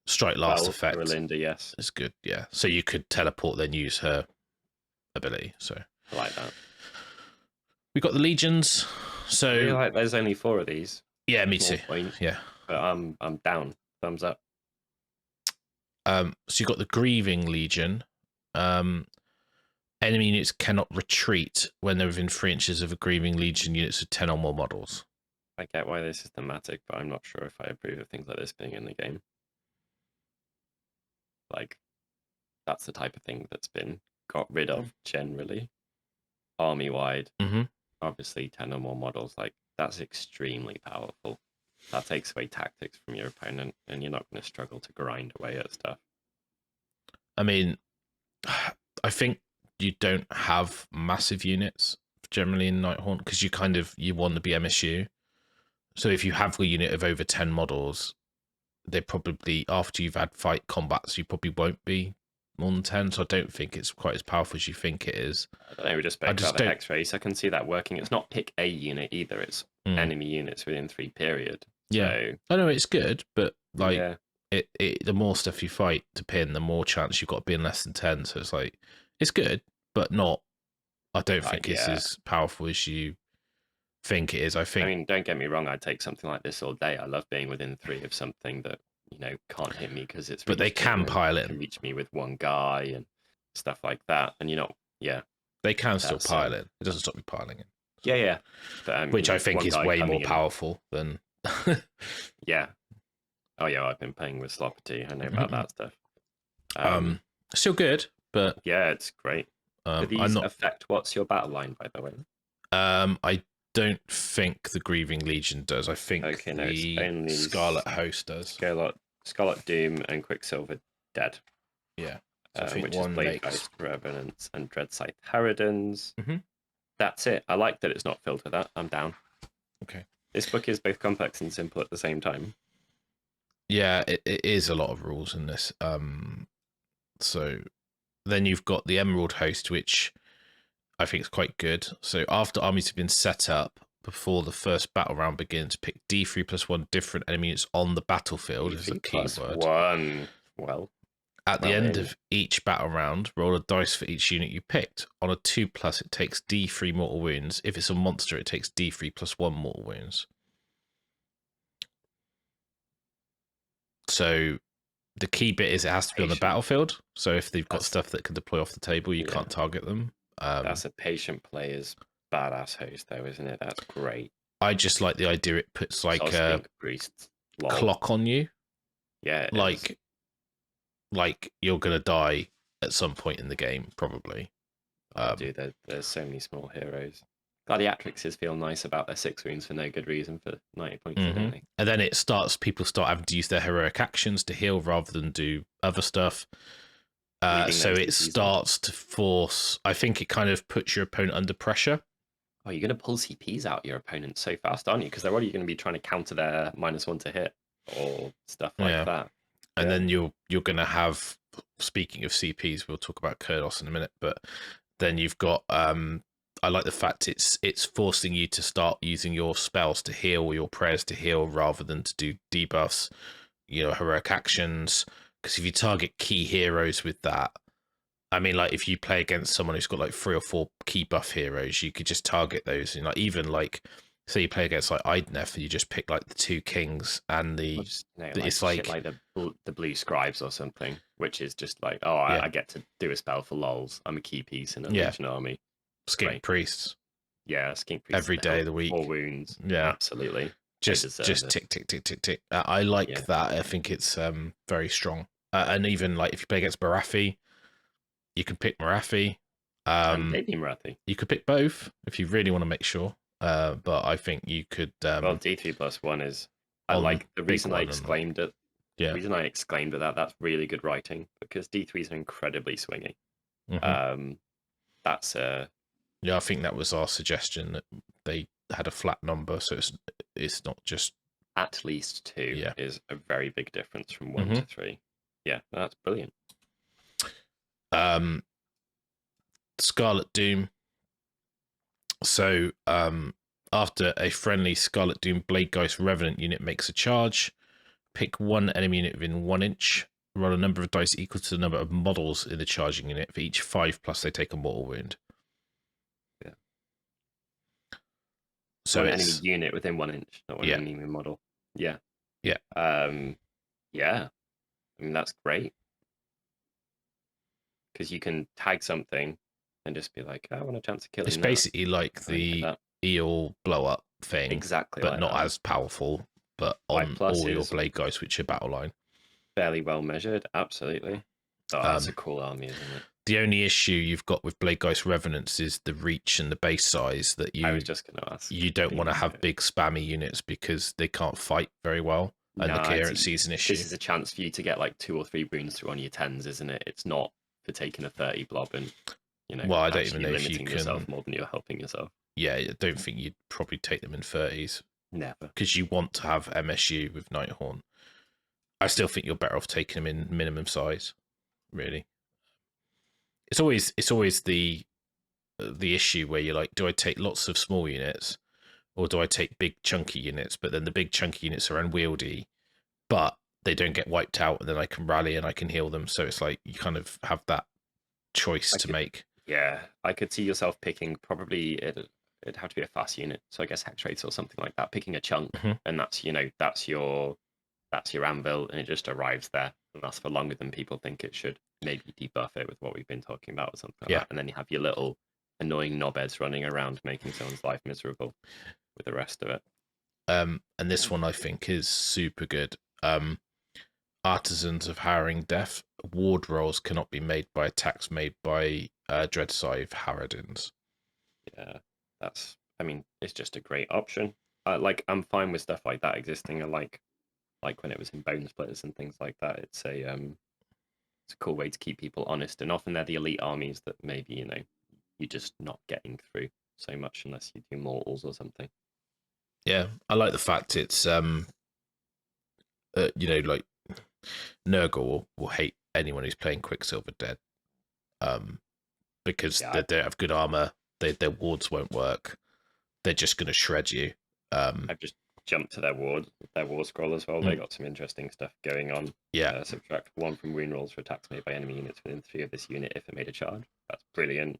strike last effect. Alinda, yes, it's good. Yeah. So you could teleport, then use her ability. So I like that. We got the legions. So there's only 4 of these. Yeah, me too. Yeah, but I'm down. Thumbs up. So you got the Grieving Legion. Enemy units cannot retreat when they're within 3 inches of a Grieving Legion units with 10 or more models. I get why this is thematic, but I'm not sure if I approve of things like this being in the game. Like, that's the type of thing that's been got rid of generally, army-wide. Obviously, 10 or more models, like, that's extremely powerful. That takes away tactics from your opponent, and you're not going to struggle to grind away at stuff. I mean, I think you don't have massive units generally in Nighthaunt because you want to be MSU. So if you have a unit of over 10 models, they probably, after you've had fight combats, you probably won't be more than 10. So I don't think it's quite as powerful as you think it is. I don't know, we just spoke about the hex race. I can see that working. It's not pick a unit either. It's enemy units within 3 period. Yeah. So, I know it's good, but like the more stuff you fight to pin, the more chance you've got to be in less than 10. So it's like, it's good, but not, I don't think it's as powerful as you think it is. I think. I mean, don't get me wrong. I'd take something like this all day. I love being within 3 of something that can't hit me because it's. But really they can pile in. Can reach me with one guy and stuff like that. And yeah. They can still pile in. It doesn't stop you piling in. So. Yeah. But, which I think is way more powerful than. Yeah. Oh yeah, I've been playing with Sloppity. I know about that stuff. Still good, but yeah, it's great. Do these affect what's your battle line, by the way? I don't think the Grieving Legion does. I think the Scarlet Host does. Scarlet Doom and Quicksilver dead. Yeah. So which is Blade Ghost Revenants and Dreadscythe Harridans. That's it. I like that it's not filled with that. I'm down. Okay. This book is both complex and simple at the same time. Yeah, it is a lot of rules in this. So then you've got the Emerald Host, which I think is quite good. So after armies have been set up, before the first battle round begins, pick D3+1 different enemy units on the battlefield is a keyword. Well, at the end of each battle round, roll a dice for each unit you picked. On a 2+, it takes D3 mortal wounds. If it's a monster, it takes D3+1 mortal wounds. So the key bit is it has to be on the battlefield. So if they've got stuff that can deploy off the table, you can't target them. That's a patient player's badass host, though, isn't it? That's great. I just like the idea it puts like a clock on you. Yeah, like you're gonna die at some point in the game, probably. Dude, there's so many small heroes. Gladiatrixes feel nice about their 6 wounds for no good reason for 90 points, don't they? And then people start having to use their heroic actions to heal rather than do other stuff. So it starts to force. I think it kind of puts your opponent under pressure. Oh, you're going to pull CPs out your opponent so fast, aren't you? Because they're already going to be trying to counter their -1 to hit or stuff like that. And then you're going to have. Speaking of CPs, we'll talk about Kurdos in a minute, but then you've got. I like the fact it's forcing you to start using your spells to heal or your prayers to heal rather than to do debuffs, heroic actions. Because if you target key heroes with that, I mean, like if you play against someone who's got like 3 or 4 key buff heroes, you could just target those. And like even like say you play against like Idnef, and you just pick like the 2 kings and it's like the blue scribes or something, which is just like I get to do a spell for lols. I'm a key piece in a Legion army. Skink priests. Yeah, skink priests every day of the week. 4 wounds. Yeah, absolutely. Just tick, tick, tick, tick, tick. I like that. I think it's very strong. And even like if you play against Marathi, you can pick Marathi. Maybe Marathi. You could pick both if you really want to make sure. But I think you could. Well, D3+1 is. I like the reason I exclaimed it. Yeah. The reason I exclaimed at that's really good writing because D3s are incredibly swingy. That's a. Yeah, I think that was our suggestion that they had a flat number, so it's not just at least 2 is a very big difference from 1 to 3. Yeah, that's brilliant. Scarlet Doom. So after a friendly Scarlet Doom Blade Geist Revenant unit makes a charge, pick 1 enemy unit within 1 inch. Roll a number of dice equal to the number of models in the charging unit. For each 5+, they take a mortal wound. Yeah. So one enemy unit within 1 inch, not one enemy model. Yeah. Yeah. Yeah. I mean, that's great. Because you can tag something and just be like, I want a chance of killing. It's basically like the eel blow up thing. Exactly. But not as powerful, but on all your blade guys, which are battle line. Fairly well measured, absolutely. Oh, that's a cool army, isn't it? The only issue you've got with Blade Geist Revenants is the reach and the base size that I was just going to ask. You don't want to have big spammy units because they can't fight very well. And the coherency is an issue. This is a chance for you to get like 2 or 3 wounds through on your 10s, isn't it? It's not for taking a 30 blob and, well, I don't even know if you can. Yourself more than you're helping yourself. Yeah, I don't think you'd probably take them in 30s. Never. Because you want to have MSU with Nighthaunt. I still think you're better off taking them in minimum size, really. It's always the issue where you're like, do I take lots of small units or do I take big chunky units? But then the big chunky units are unwieldy, but they don't get wiped out, and then I can rally and I can heal them. So it's like you kind of have that choice to make. Yeah, I could see yourself picking probably it'd have to be a fast unit. So I guess hex rates or something like that. Picking a chunk, Mhm. and that's that's your anvil, and it just arrives there and lasts for longer than people think it should. Maybe debuff it with what we've been talking about or something like that. And then you have your little annoying knobheads running around making someone's life miserable with the rest of it. And this one I think is super good. Artisans of Harrowing Death. Ward rolls cannot be made by attacks made by Dreadscythe Harridans. Yeah, I mean, it's just a great option. I'm fine with stuff like that existing. I like when it was in Bone Splitters and things like that. It's a cool way to keep people honest, and often they're the elite armies that maybe you're just not getting through so much unless you do mortals or something. Yeah, I like the fact it's like Nurgle will hate anyone who's playing Quicksilver Dead, because they don't have good armor. Their wards won't work. They're just going to shred you. I've just jumped to their war scroll as well. They got some interesting stuff going on. Yeah. Subtract 1 from wound rolls for attacks made by enemy units within 3 of this unit if it made a charge. That's brilliant.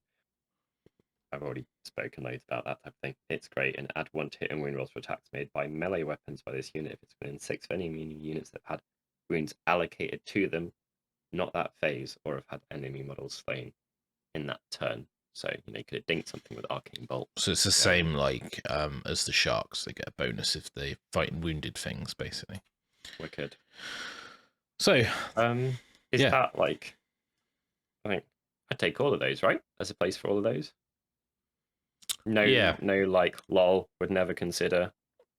I've already spoken loads about that type of thing. It's great. And add 1 to hit and wound rolls for attacks made by melee weapons by this unit if it's within 6 of any units that have had wounds allocated to them, not that phase, or have had enemy models slain in that turn. So, you could have dinked something with Arcane Bolt. So it's the same as the Sharks. They get a bonus if they fight wounded things, basically. Wicked. So, is that I think I'd take all of those, right? As a place for all of those. No, lol, would never consider.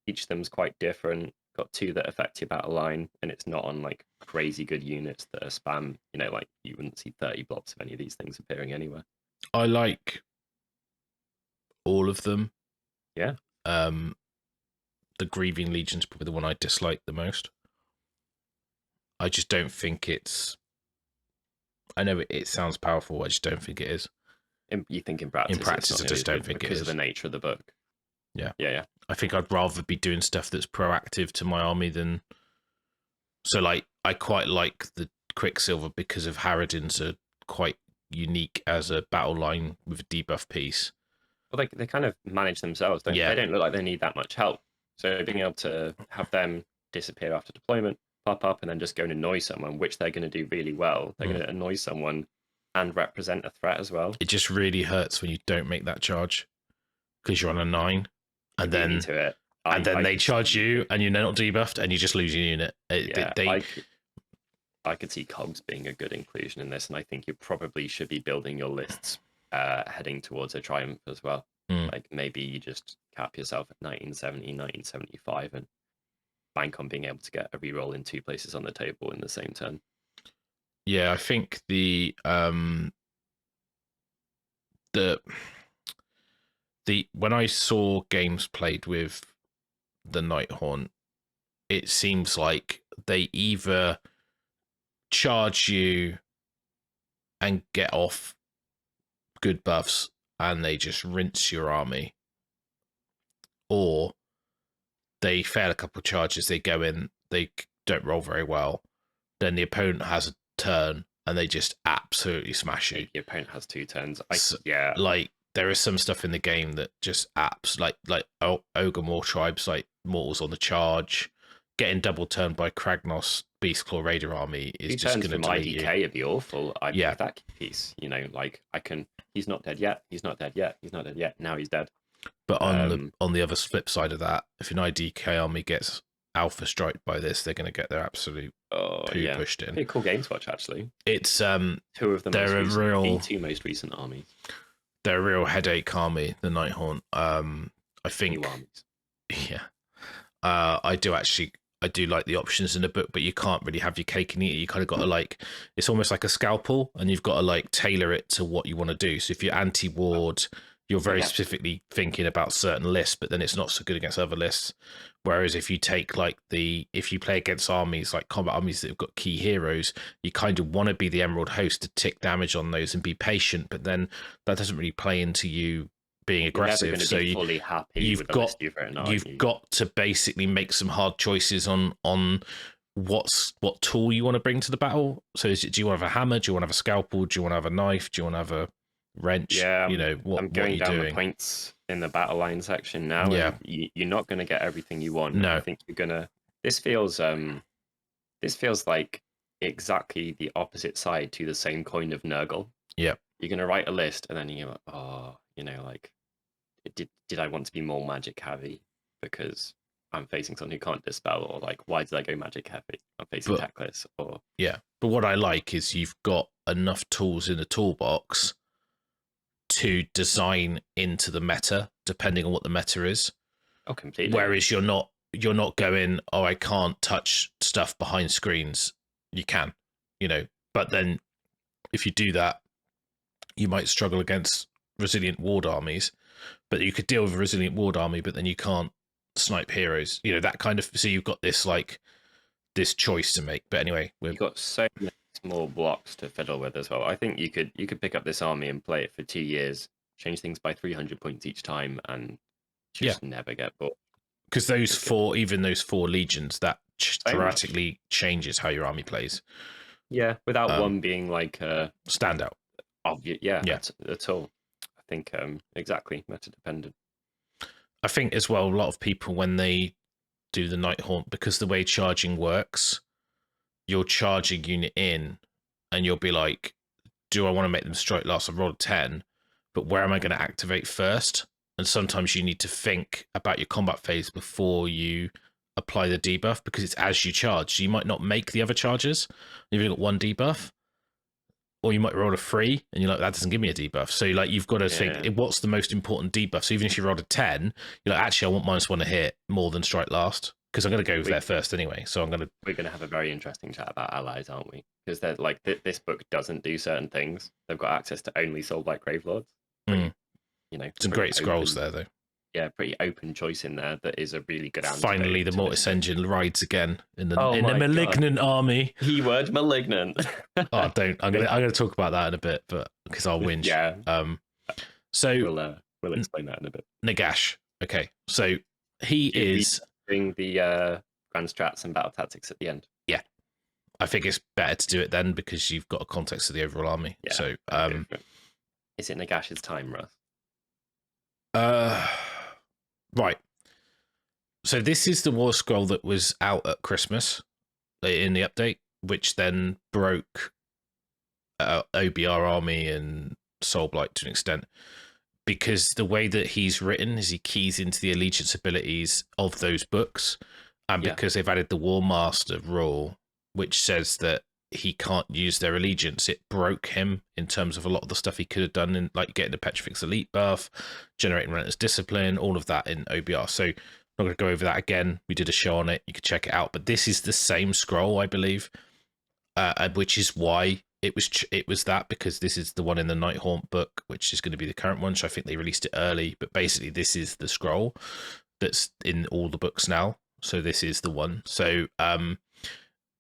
Each of them's quite different. Got 2 that affect your battle line, and it's not on crazy good units that are spam. You wouldn't see 30 blobs of any of these things appearing anywhere. I like all of them. Yeah. The Grieving Legion's probably the one I dislike the most. I just don't think it's... I know it sounds powerful, I just don't think it is. You think in practice? In practice, I just don't think it is. Because of the nature of the book. Yeah. Yeah. I think I'd rather be doing stuff that's proactive to my army than... So, I quite like the Quicksilver because of Harridans are quite unique as a battle line with a debuff piece. Well, they kind of manage themselves, don't they? They don't look like they need that much help. So being able to have them disappear after deployment, pop up, and then just go and annoy someone, which they're going to do really well. They're going to annoy someone and represent a threat as well. It just really hurts when you don't make that charge because you're on a 9, and then they charge you, and you're not debuffed, and you just lose your unit. I could see cogs being a good inclusion in this, and I think you probably should be building your lists heading towards a triumph as well. Maybe you just cap yourself at 1970, 1975, and bank on being able to get a reroll in 2 places on the table in the same turn. Yeah, I think the when I saw games played with the Nighthaunt, it seems like they either charge you and get off good buffs and they just rinse your army, or they fail a couple of charges, they go in, they don't roll very well, then the opponent has a turn and they just absolutely smash you. Your opponent has 2 turns. There is some stuff in the game that just apps like Ogre War Tribes, like Mortals on the Charge, getting double turned by Kragnos Beastclaw Raider army is just going to delete you. IDK would be awful. I'd pick that piece. He's not dead yet. He's not dead yet. He's not dead yet. Now he's dead. But on the other flip side of that, if an IDK army gets alpha striked by this, they're going to get their absolute poo pushed in. Pretty cool game to watch, actually. It's 2 of them. They're the 2 most recent armies. They're a real headache army, the Nighthaunt. I think. New armies. Yeah. I do like the options in the book, but you can't really have your cake and eat it. You kind of got to it's almost like a scalpel, and you've got to tailor it to what you want to do. So if you're anti-ward, you're very specifically thinking about certain lists, but then it's not so good against other lists. Whereas if you take if you play against armies like combat armies that have got key heroes, you kind of want to be the Emerald Host to tick damage on those and be patient, but then that doesn't really play into you being aggressive. So you've got to basically make some hard choices on what tool you want to bring to the battle. So do you want to have a hammer? Do you want to have a scalpel? Do you want to have a knife? Do you want to have a wrench? Yeah, what I'm going what down doing? the points in the battle line section now. Yeah. And you're not going to get everything you want. No. I think you're gonna. This feels like exactly the opposite side to the same coin of Nurgle. Yeah. You're gonna write a list, and then you're like, oh, like, did I want to be more magic heavy because I'm facing someone who can't dispel, or like, why did I go magic heavy? I'm facing Teclis, or yeah. But what I like is you've got enough tools in the toolbox to design into the meta, depending on what the meta is. Oh, completely. Whereas you're not going, oh, I can't touch stuff behind screens. You can, but then if you do that, you might struggle against resilient ward armies, but you could deal with a resilient ward army, but then you can't snipe heroes, that kind of, so you've got this choice to make. But anyway, you've got so many small blocks to fiddle with as well. I think you could pick up this army and play it for 2 years, change things by 300 points each time, and just never get bored. Because those four legions, that dramatically changes how your army plays. Yeah, without one being like a standout. Obvious, yeah. At all. I think exactly meta dependent. I think as well, a lot of people when they do the Nighthaunt, because the way charging works, you'll charge a unit in, and you'll be like, "Do I want to make them strike last? I've rolled a 10, but where am I going to activate first?" And sometimes you need to think about your combat phase before you apply the debuff, because it's as you charge. So you might not make the other charges. You've only got one debuff, or you might roll a 3 and you're like, that doesn't give me a debuff. So like you've got to think, what's the most important debuff? So even if you rolled a 10, you're like, actually, I want -1 to hit more than strike last, because I'm going to go there first anyway. So we're going to have a very interesting chat about allies, aren't we? Because they're like, this book doesn't do certain things. They've got access to only Soulblight Gravelords. Some great scrolls there, though. Yeah, pretty open choice in there. That is a really good answer. Finally, the Mortis engine rides again in the malignant army. Keyword malignant. Oh, don't! I'm gonna talk about that in a bit, but because I'll whinge. Yeah. So we'll explain that in a bit. Nagash. Okay, so he is doing the grand strats and battle tactics at the end. Yeah, I think it's better to do it then because you've got a context of the overall army. Yeah, so is it Nagash's time, Russ? Right. So this is the war scroll that was out at Christmas in the update, which then broke OBR army and Soulblight to an extent, because the way that he's written is he keys into the allegiance abilities of those books, and because they've added the War Master rule, which says that he can't use their allegiance, it broke him in terms of a lot of the stuff he could have done, in like getting the Petrifix Elite buff, generating Relentless Discipline, all of that in OBR. So I'm not going to go over that again. We did a show on it. You could check it out. But this is the same scroll, I believe, which is why it was that, because this is the one in the Nighthaunt book, which is going to be the current one. So I think they released it early. But basically, this is the scroll that's in all the books now. So this is the one. So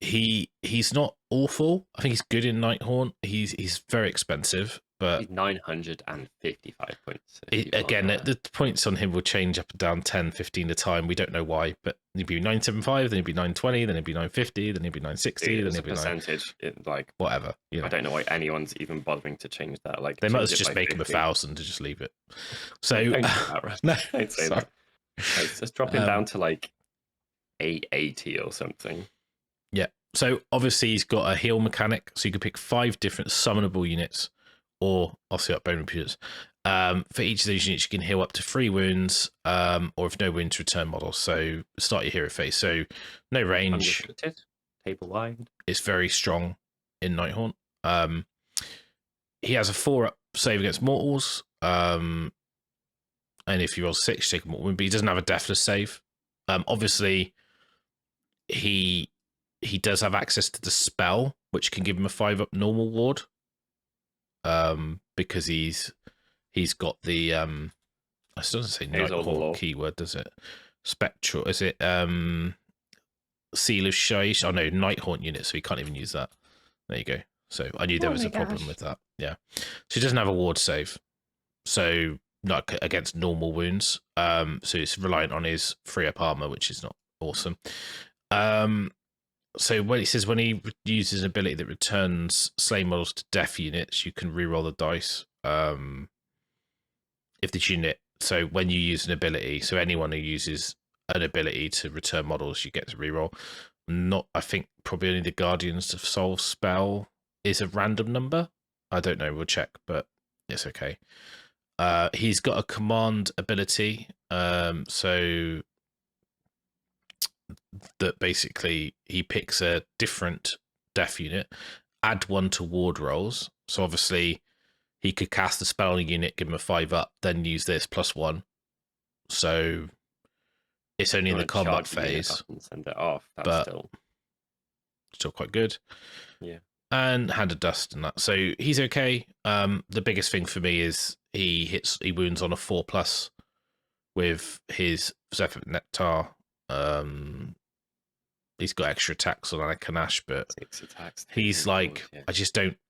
he's not awful. I think he's good in Nighthaunt. He's very expensive, but he's 955 points. Again, the points on him will change up and down 10, 15 at a time. We don't know why, but he'd be 975, then he'd be 920, then he'd be 950, then he'd be 960, then he'd be percentage. Like whatever. I don't know why anyone's even bothering to change that. Like they must just make him 1,000 to just leave it. So don't say that. It's just dropping down to like 880 or something. Yeah. So obviously he's got a heal mechanic, so you can pick 5 different summonable units, or Ossiot Bone Reputers. For each of those units, you can heal up to 3 wounds, or if no wounds, return models. So start your hero phase. So no range. Table wide. It's very strong in Nighthaunt. He has a 4-up save against mortals. And if you roll 6, you take a mortal wound, but he doesn't have a deathless save. Obviously, he does have access to the spell, which can give him a 5-up normal ward. Because he's got the I still doesn't say Nighthaunt keyword, does it? Spectral, is it Seal of Shaish? Oh no, Nighthaunt unit, so he can't even use that. There you go. So I knew there was a problem with that. Yeah. So he doesn't have a ward save. So not against normal wounds. So it's reliant on his 3-up armor, which is not awesome. So when he says when he uses an ability that returns slain models to death units, you can reroll the dice. If the unit So when you use an ability, so anyone who uses an ability to return models, you get to reroll. Not, I think probably only the Guardians of Soul spell is a random number. I don't know. We'll check, but it's okay. He's got a command ability, so that basically he picks a different death unit, add 1 to ward rolls. So obviously he could cast a spell on a unit, give him a 5-up, then use this +1. So it's only in the combat phase, and send it off. That's but still quite good. Yeah. And Hand of Dust and that. So he's okay. The biggest thing for me is he wounds on a 4+ with his Zephyr Nectar. He's got extra attacks on Anakanash, but 6 attacks. he's like, yeah.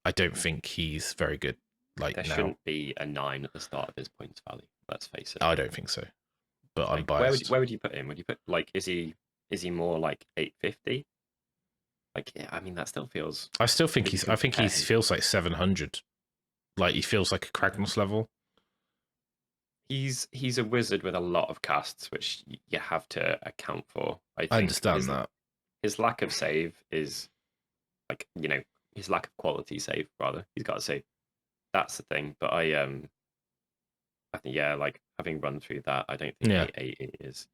I don't think he's very good. Like there shouldn't be a 9 at the start of his points value. Let's face it. I don't think so, but like, I'm biased. Where would you put him? Would you put like is he more like 850? Like, yeah, I mean that still feels. I still think he's. I think he feels like 700. Like he feels like a Kragnos level. He's a wizard with a lot of casts, which you have to account for. I understand that. His lack of save is like, you know, his lack of quality save rather. He's got to save. That's the thing. But I think, yeah, like having run through that, I don't think 880 is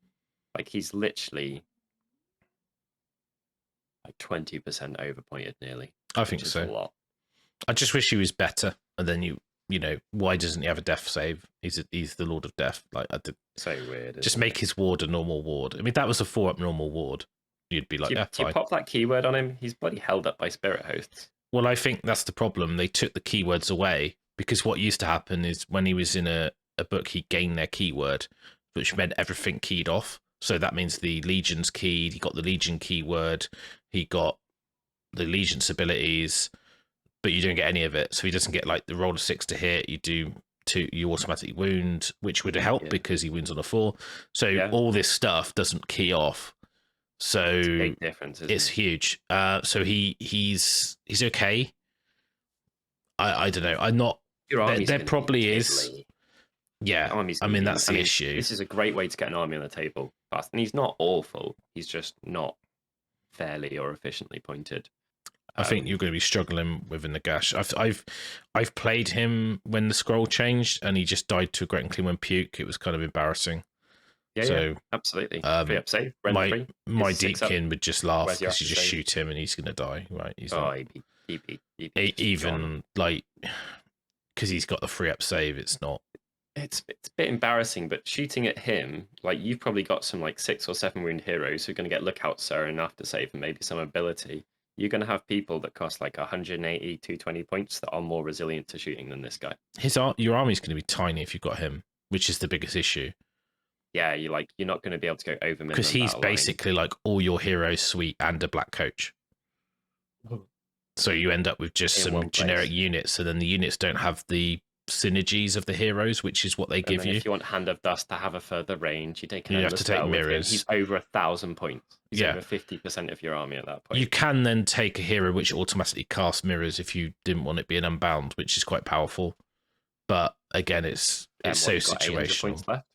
like he's literally like 20% overpointed nearly. I think so. A lot. I just wish he was better. And then you know, why doesn't he have a death save? He's the Lord of Death. Like I did. So weird. Just make his ward a normal ward. I mean, that was a 4-up normal ward. You'd be like, do you pop that keyword on him? He's bloody held up by spirit hosts. Well, I think that's the problem. They took the keywords away because what used to happen is when he was in a book, he gained their keyword, which meant everything keyed off. So that means the Legion's keyed. He got the Legion keyword. He got the Legion's abilities, but you don't get any of it. So he doesn't get like the roll of 6 to hit. You do 2, you automatically wound, which would help because he wounds on a 4. So all this stuff doesn't key off. So it's a big difference. It's huge. So he's okay. I don't know. I'm not. There probably is. Yeah, I mean that's the issue. This is a great way to get an army on the table fast, and he's not awful. He's just not fairly or efficiently pointed. I think you're going to be struggling with Nagash. I've played him when the scroll changed, and he just died to a Great and Clean One puke. It was kind of embarrassing. Yeah, absolutely. Free up save. My Deepkin would just laugh because you just shoot him and he's going to die. Right? He's even like because he's got the free up save. It's not. It's a bit embarrassing, but shooting at him, like you've probably got some like 6 or 7 wound heroes who are going to get Lookout Sir and after save and maybe some ability. You're going to have people that cost like 180, 220 points that are more resilient to shooting than this guy. Your army's going to be tiny if you've got him, which is the biggest issue. Yeah, you're not going to be able to go over because he's basically like all your heroes suite and a black coach. So you end up with just some generic units, and then the units don't have the synergies of the heroes, which is what they give you. If you want Hand of Dust to have a further range, you have to take mirrors. He's over 1,000 points. He's over 50% of your army at that point. You can then take a hero which automatically casts mirrors if you didn't want it being unbound, which is quite powerful. But again, it's so situational. Left?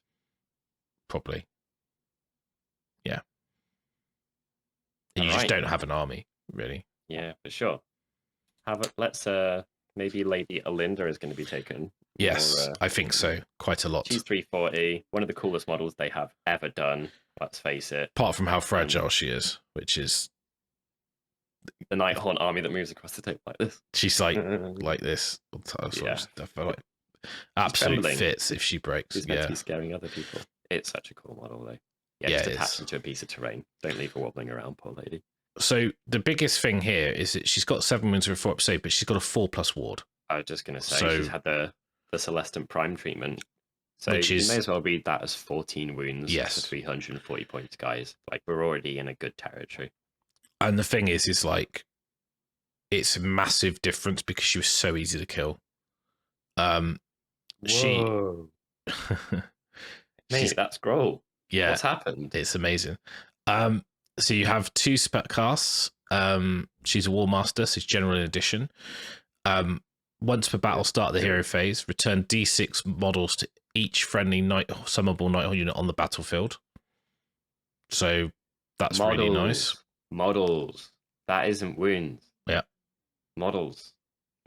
Probably. Yeah. And you just don't have an army, really. Yeah, for sure. Let's maybe Lady Alinda is going to be taken. Yes, I think so. Quite a lot. She's 340. One of the coolest models they have ever done. Let's face it. Apart from how fragile she is, which is the Nighthaunt army that moves across the table like this. She's like this. Yeah, I feel like absolute fits if she breaks. She's meant to be scaring other people. It's such a cool model, though. Yeah, just attach her to a piece of terrain. Don't leave her wobbling around, poor lady. So the biggest thing here is that she's got 7 wounds with a 4-up save, but she's got a 4+ ward. I was just going to say she's had the Celestant Prime treatment, so you may as well read that as 14 wounds for 340 points, guys. Like we're already in a good territory. And the thing is like it's a massive difference because she was so easy to kill. Whoa. Mate, that scroll. Yeah, what's happened? It's amazing. So you have 2 spec casts. She's a War Master, so she's general in addition. Once per battle, start the hero phase. Return D6 models to each friendly summonable Nighthaunt unit on the battlefield. So that's really nice. Models. That isn't wounds. Yeah. Models.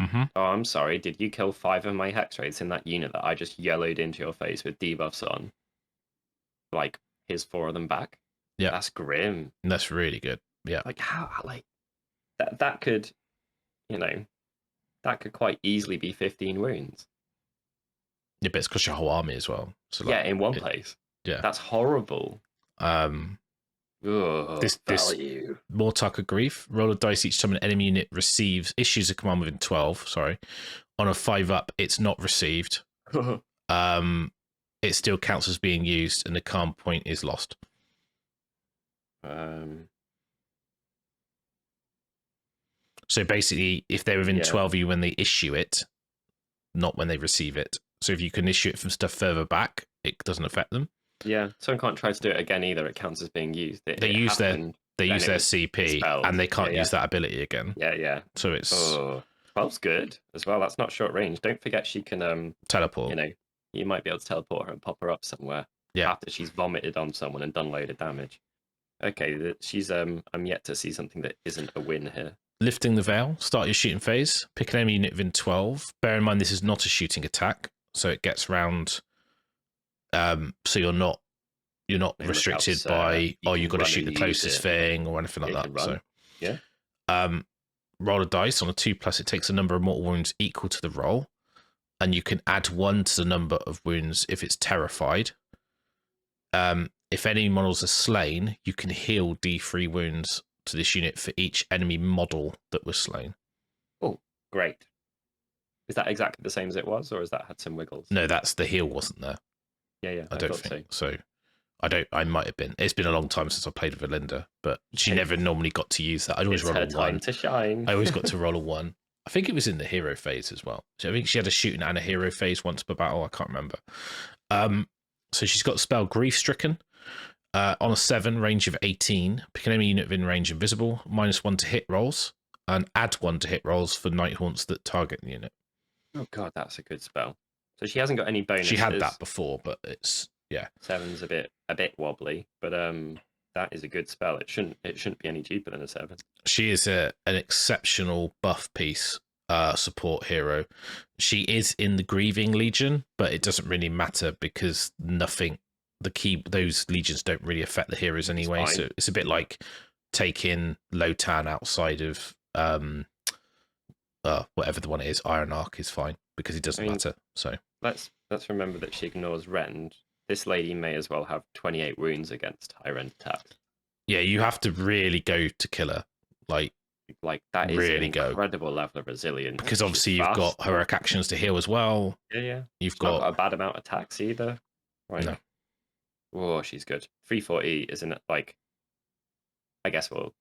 Mm-hmm. Oh, I'm sorry. Did you kill 5 of my hex rates in that unit that I just yellowed into your face with debuffs on? Like, here's 4 of them back. Yeah. That's grim. That's really good. Yeah. Like, how, like, that could, you know, that could quite easily be 15 wounds. Yeah, but it's because your whole army as well. So like, yeah, in one place. Yeah. That's horrible. This value. Mortark of Grief. Roll a dice each time an enemy unit issues a command within 12. Sorry. On a 5-up, it's not received. It still counts as being used, and the command point is lost. So basically, if they're within 12 of you when they issue it, not when they receive it. So if you can issue it from stuff further back, it doesn't affect them. Yeah, someone can't try to do it again either. It counts as being used. They use their CP, spelled. and they can't use that ability again. Yeah. So it's 12's good as well. That's not short range. Don't forget she can teleport. You know, you might be able to teleport her and pop her up somewhere. Yeah. After she's vomited on someone and done load of damage. Okay, she's I'm yet to see something that isn't a win here. Lifting the Veil. Start your shooting phase. Pick an enemy unit within 12. Bear in mind this is not a shooting attack, so it gets round. So you're not restricted by you've got to shoot the closest thing or anything like that. So yeah. Roll a dice. On a 2+, it takes a number of mortal wounds equal to the roll, and you can add 1 to the number of wounds if it's terrified. If any models are slain, you can heal D3 wounds to this unit for each enemy model that was slain. Oh, great. Is that exactly the same as it was, or has that had some wiggles? No, that's the heal wasn't there. Yeah. I don't think so. I might have been. It's been a long time since I played with Linda, but she never normally got to use that. I'd always roll a 1. Time to shine. I always got to roll a 1. I think it was in the hero phase as well. So I think she had a shooting and a hero phase once per battle. I can't remember. So she's got the spell Grief Stricken. On a 7, range of 18, pick an enemy unit within range invisible, -1 to hit rolls, and add 1 to hit rolls for night haunts that target the unit. Oh god, that's a good spell. So she hasn't got any bonuses. She had that before, but it's 7's a bit wobbly, but that is a good spell. It shouldn't be any cheaper than a 7. She is an exceptional buff piece support hero. She is in the Grieving Legion, but it doesn't really matter because those legions don't really affect the heroes anyway. So it's a bit like taking Lotan outside of whatever the one is. Iron Arc is fine because it doesn't matter. So let's remember that she ignores rend. This lady may as well have 28 wounds against high rend attacks. Yeah, you have to really go to kill her. Like that is really an incredible level of resilience. Because obviously you've got heroic actions to heal as well. Yeah. You've got not a bad amount of attacks either. Right. No. Oh, she's good. 340 isn't it? Like, I guess we'll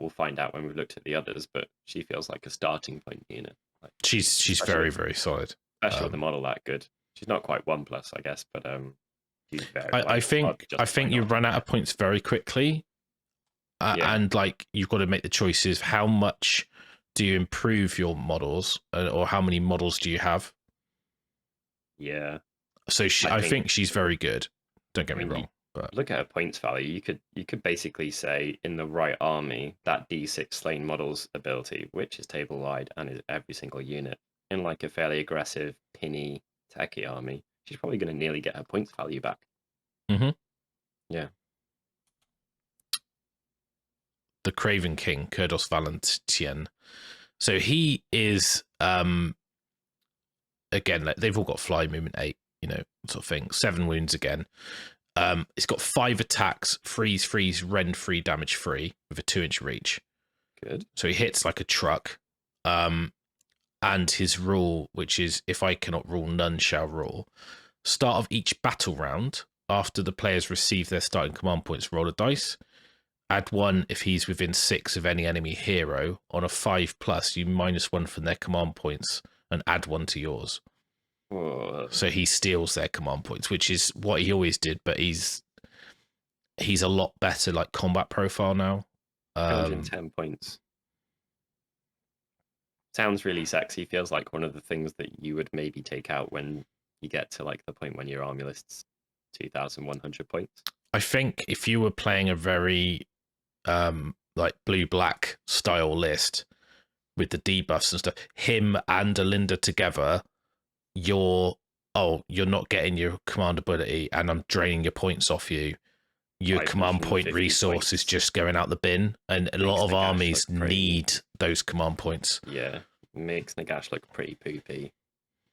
find out when we've looked at the others, but she feels like a starting point unit. Like, she's very, very solid. Especially with the model that good. She's not quite 1+, I guess, but she's very. I think you run out of points very quickly, and like you've got to make the choices. How much do you improve your models, or how many models do you have? Yeah. So I think she's very good. Don't get me wrong. But look at her points value. You could basically say in the right army that D6 slain models ability, which is table wide and is every single unit, in like a fairly aggressive pinny techie army, she's probably going to nearly get her points value back. Mm-hmm. Yeah. The Craven King, Kurdos Valentien. So he is again, like, they've all got fly movement 8. Sort of thing. 7 wounds again. It's got 5 attacks, freeze, rend free, damage free, with a 2-inch reach. Good. So he hits like a truck. And his rule, which is if I cannot rule, none shall rule. Start of each battle round, after the players receive their starting command points, roll a dice. Add 1 if he's within 6 of any enemy hero. On a 5+, you -1 from their command points and add 1 to yours. So he steals their command points, which is what he always did, but he's a lot better like combat profile now. 110 points. sounds really sexy. Feels like one of the things that you would maybe take out when you get to like the point when your army list's 2,100 points. I think if you were playing a very like blue-black style list with the debuffs and stuff, him and Alinda together, you're not getting your command ability, and I'm draining your points off you. Your command point 550 resource points. is just going out the bin, and a lot of Nagash armies look pretty- need those command points. Yeah, makes Nagash look pretty poopy,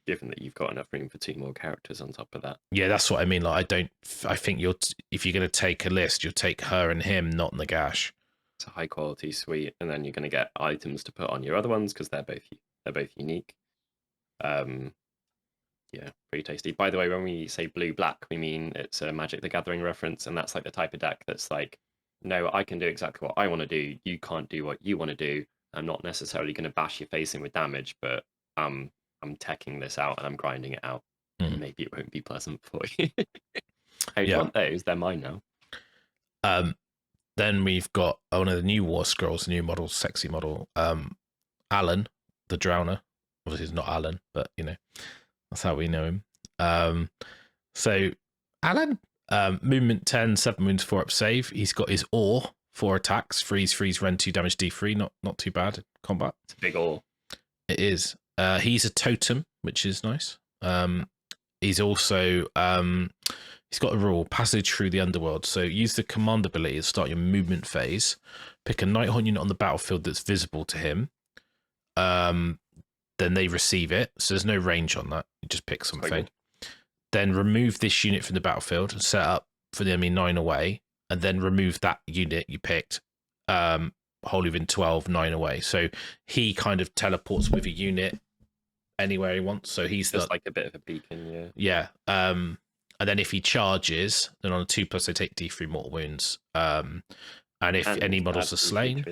given that you've got enough room for 2 more characters on top of that. Yeah, that's what I mean. Like, I think if you're going to take a list, you'll take her and him, not Nagash. It's a high quality suite, and then you're going to get items to put on your other ones because they're both unique. Yeah, pretty tasty. By the way, when we say blue black, we mean it's a Magic the Gathering reference, and that's like the type of deck that's like, no, I can do exactly what I want to do. You can't do what you want to do. I'm not necessarily going to bash your face in with damage, but I'm teching this out and I'm grinding it out. Maybe it won't be pleasant for you. How do you want those? They're mine now. Then we've got one of the new War Scrolls, new model, sexy model. Alan, the Drowner. Obviously, it's not Alan, but you know, that's how we know him. So Alan, movement 10, 7 wounds, 4 up save. He's got his Ore, 4 attacks, freeze, rend 2 damage, D3. Not too bad in combat. It's a big Ore. It is. He's a totem, which is nice. He's also he's got a rule: passage through the underworld. So use the command ability to start your movement phase. Pick a Nighthaunt unit on the battlefield that's visible to him. Then they receive it. So there's no range on that. You just pick something. Then remove this unit from the battlefield and set up for the enemy 9 away. And then remove that unit you picked. Wholly within 12, 9 away. So he kind of teleports with a unit anywhere he wants. So he's just like a bit of a beacon, yeah. Yeah. And then if he charges, then on a 2+, they take D3 mortal wounds. And if any models are slain,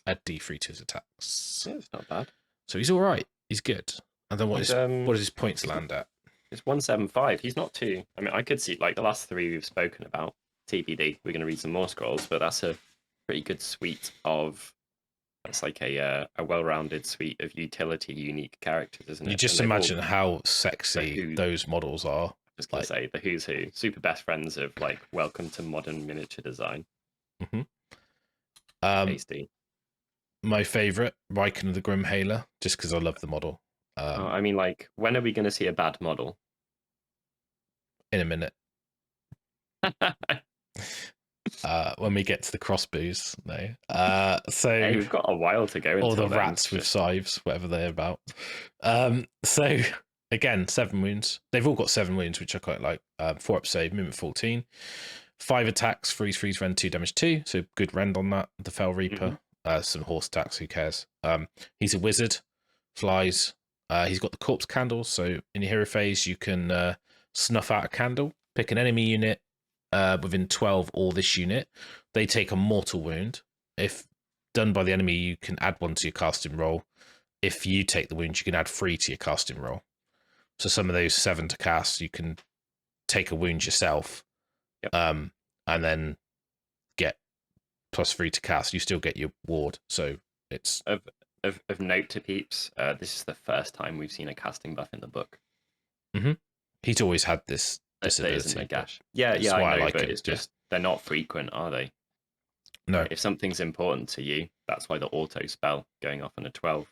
add D3 to his attacks. Yeah, it's not bad. So he's all right. He's good. And then what does his points land at? It's 175. He's not too. I mean, I could see like the last 3 we've spoken about. TBD. We're going to read some more scrolls, but that's a pretty good suite of. That's like a well-rounded suite of utility, unique characters, isn't it? You just imagine how sexy those models are. Just gonna say the who's who, super best friends of like welcome to modern miniature design. Tasty. My favorite, Riken of the Grim Hailer, just because I love the model. I mean, like, when are we going to see a bad model? In a minute. When we get to the crossbows, no. So hey, we've got a while to go. Or the rats with scythes, whatever they're about. So again, 7 wounds. They've all got 7 wounds, which I quite like. 4 up save, movement 14, 5 attacks, freeze, rend 2 damage 2. So good rend on that. The Fell Reaper. Some horse attacks. Who cares? He's a wizard. Flies. He's got the corpse candles. So in your hero phase, you can snuff out a candle. Pick an enemy unit. Within 12 or this unit, they take a mortal wound. If done by the enemy, you can add 1 to your casting roll. If you take the wound, you can add 3 to your casting roll. So some of those 7 to cast, you can take a wound yourself, and then get +3 to cast. You still get your ward. So it's of note to peeps. This is the first time we've seen a casting buff in the book. He's always had this. Nagash. Yeah, I know, I like but it's just they're not frequent, are they? No. If something's important to you, that's why the auto spell going off on a 12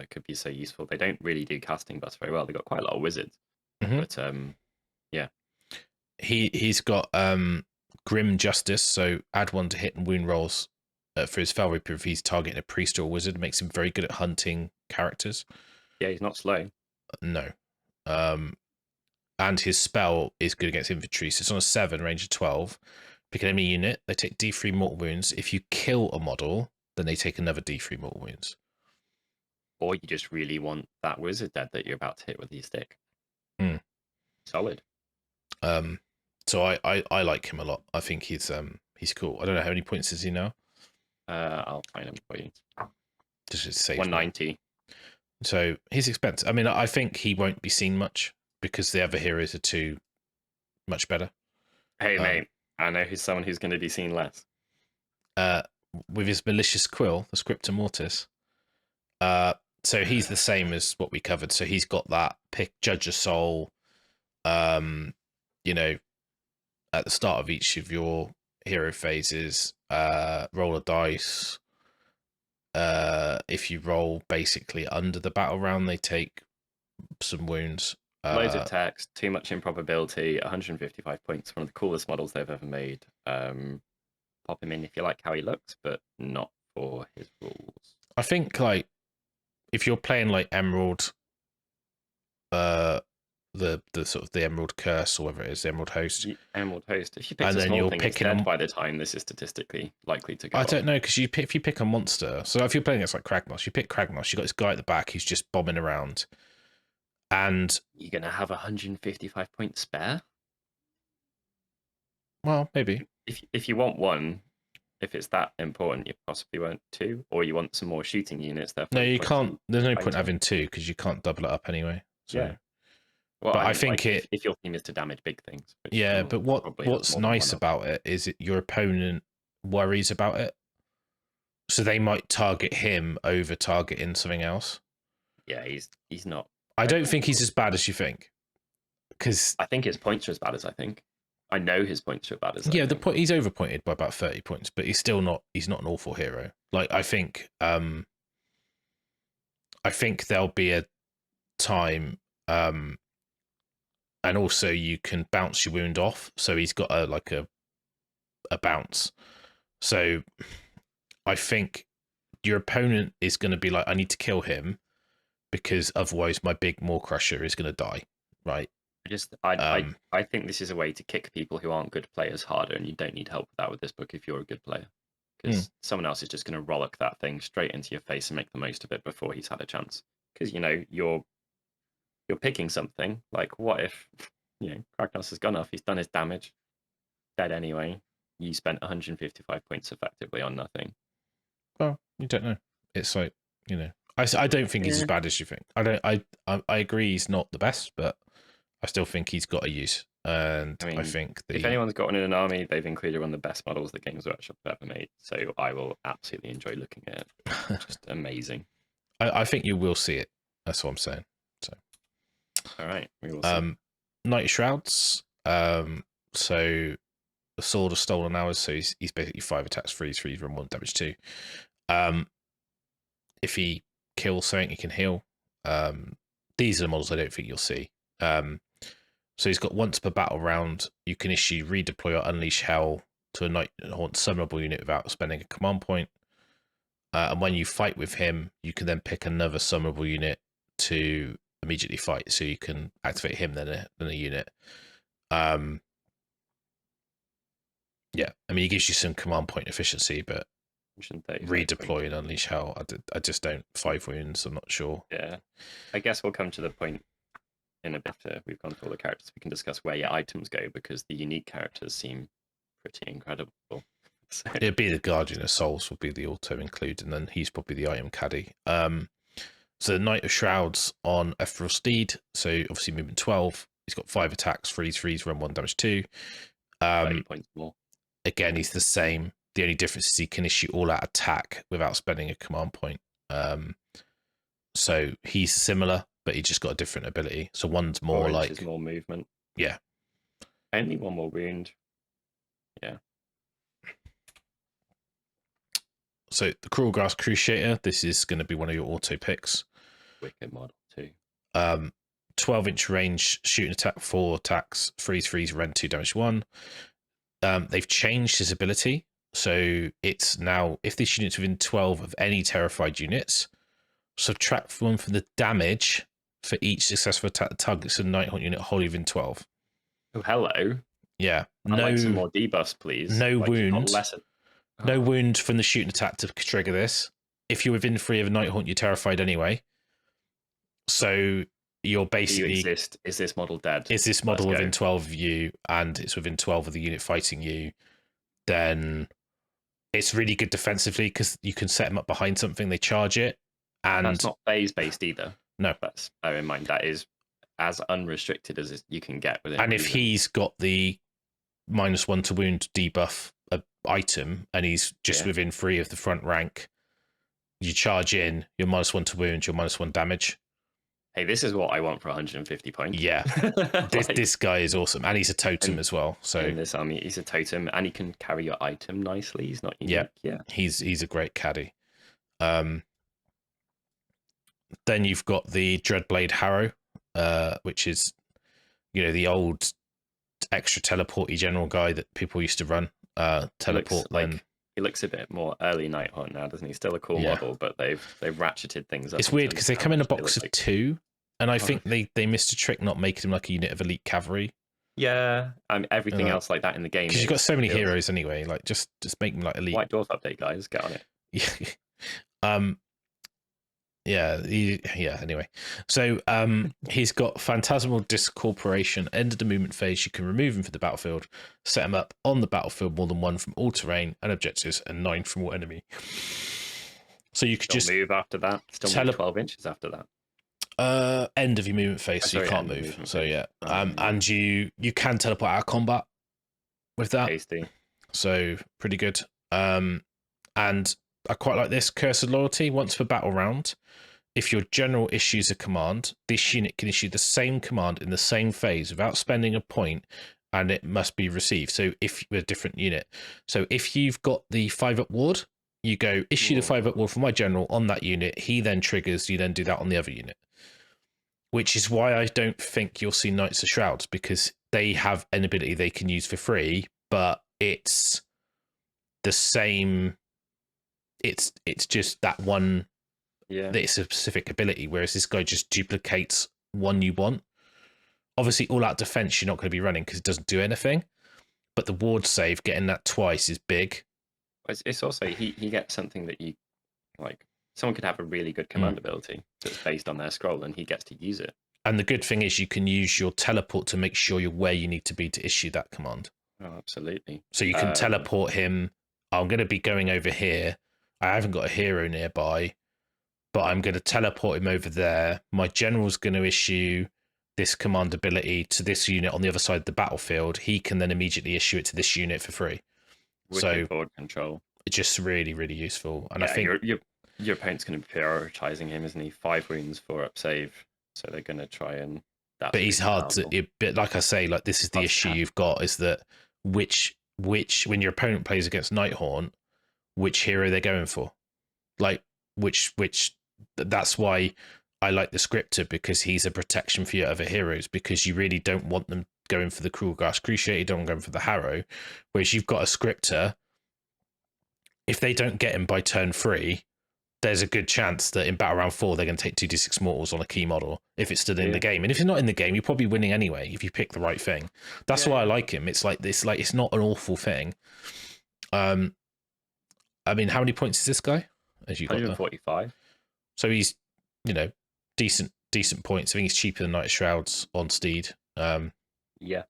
could be so useful. They don't really do casting buffs very well. They've got quite a lot of wizards, but yeah. He's got Grim Justice, so add 1 to hit and wound rolls for his Fell Reaper if he's targeting a priest or a wizard. It makes him very good at hunting characters. Yeah, he's not slow. No. And his spell is good against infantry. So it's on a 7, range of 12. Pick an enemy unit. They take D3 mortal wounds. If you kill a model, then they take another D3 mortal wounds. Or you just really want that wizard dead that you're about to hit with your stick. Solid. So I like him a lot. I think he's cool. I don't know how many points is he now. I'll find him for you. Just say 190. So he's expensive. I mean, I think he won't be seen much, because the other heroes are too much better. Hey, mate, I know who's someone who's going to be seen less. With his malicious quill, the Scripta Mortis, So he's the same as what we covered. So he's got that pick, judge a soul. You know, at the start of each of your hero phases, roll a dice. If you roll basically under the battle round, they take some wounds. Loads of text, too much improbability, 155 points, one of the coolest models they've ever made. Pop him in if you like how he looks, but not for his rules. I think like if you're playing like Emerald, the sort of the Emerald Curse or whatever it is, the Emerald Host. Emerald Host. If you pick and a then small you're thing, picking it's dead by the time this is statistically likely to go. I don't know, because if you pick a monster, so if you're playing against like Kragnos, you pick Kragnos, you got this guy at the back who's just bombing around, and you're gonna have 155 points spare. Well, maybe if you want one, if it's that important, you possibly want two, or you want some more shooting units. No, you can't. There's no point having two because you can't double it up anyway. So. Yeah. Well, but I think like, if your theme is to damage big things. Yeah, but what's nice about it is your opponent worries about it, so they might target him over targeting something else. Yeah, he's not. I don't think he's as bad as you think, because I think his points are as bad as I think. I know his points are as bad as. Yeah, he's overpointed by about 30 points, but he's still not. He's not an awful hero. Like I think there'll be a time. And also you can bounce your wound off, so he's got a bounce. So I think your opponent is going to be like, I need to kill him because otherwise my big Maw Crusher is going to die, right? I think this is a way to kick people who aren't good players harder, and you don't need help with that with this book if you're a good player, because someone else is just going to rollock that thing straight into your face and make the most of it before he's had a chance. Because you're picking something like, what if Kragnos has gone off, he's done his damage, dead anyway. You spent 155 points effectively on nothing. Well, you don't know. It's like I don't think he's as bad as you think. I agree he's not the best, but I still think he's got a use. And I think if anyone's got one in an army, they've included one of the best models that Games Workshop have ever made. So I will absolutely enjoy looking at it. Just amazing. I think you will see it. That's what I'm saying. So, all right, we will see. Night Shrouds. So the Sword of Stolen Hours. So he's basically 5 attacks, freeze, run 1, damage 2. If he kills something, he can heal. These are the models I don't think you'll see. So he's got once per battle round, you can issue redeploy or unleash hell to a Nighthaunt summonable unit without spending a command point. And when you fight with him, you can then pick another summonable unit to immediately fight. So you can activate him then a unit. Yeah, I mean, he gives you some command point efficiency, but redeploy and unleash hell, I just don't. 5 wounds, I'm not sure. Yeah, I guess we'll come to the point in a bit after we've gone through all the characters. We can discuss where your items go, because the unique characters seem pretty incredible. So. It'd be the Guardian of Souls would be the auto include, and then he's probably the item caddy. So the Knight of Shrouds on Referral Steed, so obviously movement 12. He's got 5 attacks, freeze, run 1, damage 2. 30 points more. Again, he's the same. The only difference is he can issue all-out attack without spending a command point. So he's similar, but he just got a different ability. So one's more like more movement. Yeah. Only 1 more wound. Yeah. So the Cruel Grass Cruciator, this is going to be one of your auto picks. Wicked model too. 12-inch range, shooting attack, 4 attacks, freeze, rend 2, damage 1. They've changed his ability. So it's now, if this unit's within 12 of any terrified units, subtract 1 from the damage for each successful attack that targets a Nighthaunt unit wholly within 12. Oh, hello. Yeah. I'd like some more debuffs, please. No wound. No wound from the shooting attack to trigger this. If you're within 3 of a Nighthaunt, you're terrified anyway. So you're basically... Is this model dead? Is this model within 12 of you, and it's within 12 of the unit fighting you, then it's really good defensively because you can set them up behind something, they charge it. And that's not phase-based either. No. That's, bear in mind, that is as unrestricted as you can get within. And if he's got the -1 to wound debuff item, and he's just within 3 of the front rank, you charge in, you're -1 to wound, you're -1 damage. Hey, this is what I want for 150 points. Yeah, this guy is awesome, and he's a totem as well. So in this army, he's a totem, and he can carry your item nicely. He's not unique. Yeah, he's a great caddy. Then you've got the Dreadblade Harrow, which is, you know, the old extra teleporty general guy that people used to run. Teleport. He looks a bit more early Nighthaunt now, doesn't he? Still a cool model, but they've ratcheted things up. It's weird because they come in a box of 2, and I think they missed a trick not making him like a unit of elite cavalry. Yeah, and everything else like that in the game. Because you've got so many heroes anyway. Like just make them like elite. White Dwarf update, guys, get on it. Anyway, so he's got Phantasmal Discorporation. End of the movement phase, you can remove him from the battlefield, set him up on the battlefield more than 1 from all terrain and objectives, and 9 from all enemy. So you could just move after that. Still move 12 inches after that. End of your movement phase, so you can't move. So yeah, and you can teleport out of combat with that. Tasty. So pretty good. And I quite like this Cursed Loyalty. Once per battle round, if your general issues a command, this unit can issue the same command in the same phase without spending a point, and it must be received. So if you're a different unit, so if you've got the 5-up ward, you go issue the 5-up ward for my general on that unit. He then triggers. You then do that on the other unit, which is why I don't think you'll see Knights of Shrouds, because they have an ability they can use for free, but it's the same. It's just that one. Yeah, it's a specific ability, whereas this guy just duplicates one you want. Obviously, all out defense you're not going to be running because it doesn't do anything, but the ward save, getting that twice, is big. It's also he gets something that you like. Someone could have a really good command ability that's based on their scroll, and he gets to use it. And the good thing is you can use your teleport to make sure you're where you need to be to issue that command. Oh, absolutely. So you can teleport him. I'm going to be going over here. I haven't got a hero nearby, but I'm going to teleport him over there. My general's going to issue this command ability to this unit on the other side of the battlefield. He can then immediately issue it to this unit for free. Wicked board control. It's just really, really useful. And yeah, I think your opponent's going to be prioritizing him, isn't he? 5 wounds, 4-up save. So they're going to try and. But he's hard to. But like I say, like this is the issue you've got, is that which when your opponent plays against Nighthaunt, which hero they're going for, like which. That's why I like the scripter, because he's a protection for your other heroes, because you really don't want them going for the Cruel Grass Cruciator, you don't want them going for the Harrow, whereas you've got a scripter. If they don't get him by turn 3, there's a good chance that in battle round 4 they're going to take 2d6 mortals on a key model if it's still in the game. And if you're not in the game, you're probably winning anyway if you pick the right thing. That's why I like him. It's like this, like it's not an awful thing. I mean, how many points is this guy? As you got 145. So he's, you know, decent points. I think he's cheaper than Knight of Shrouds on Steed. Yeah.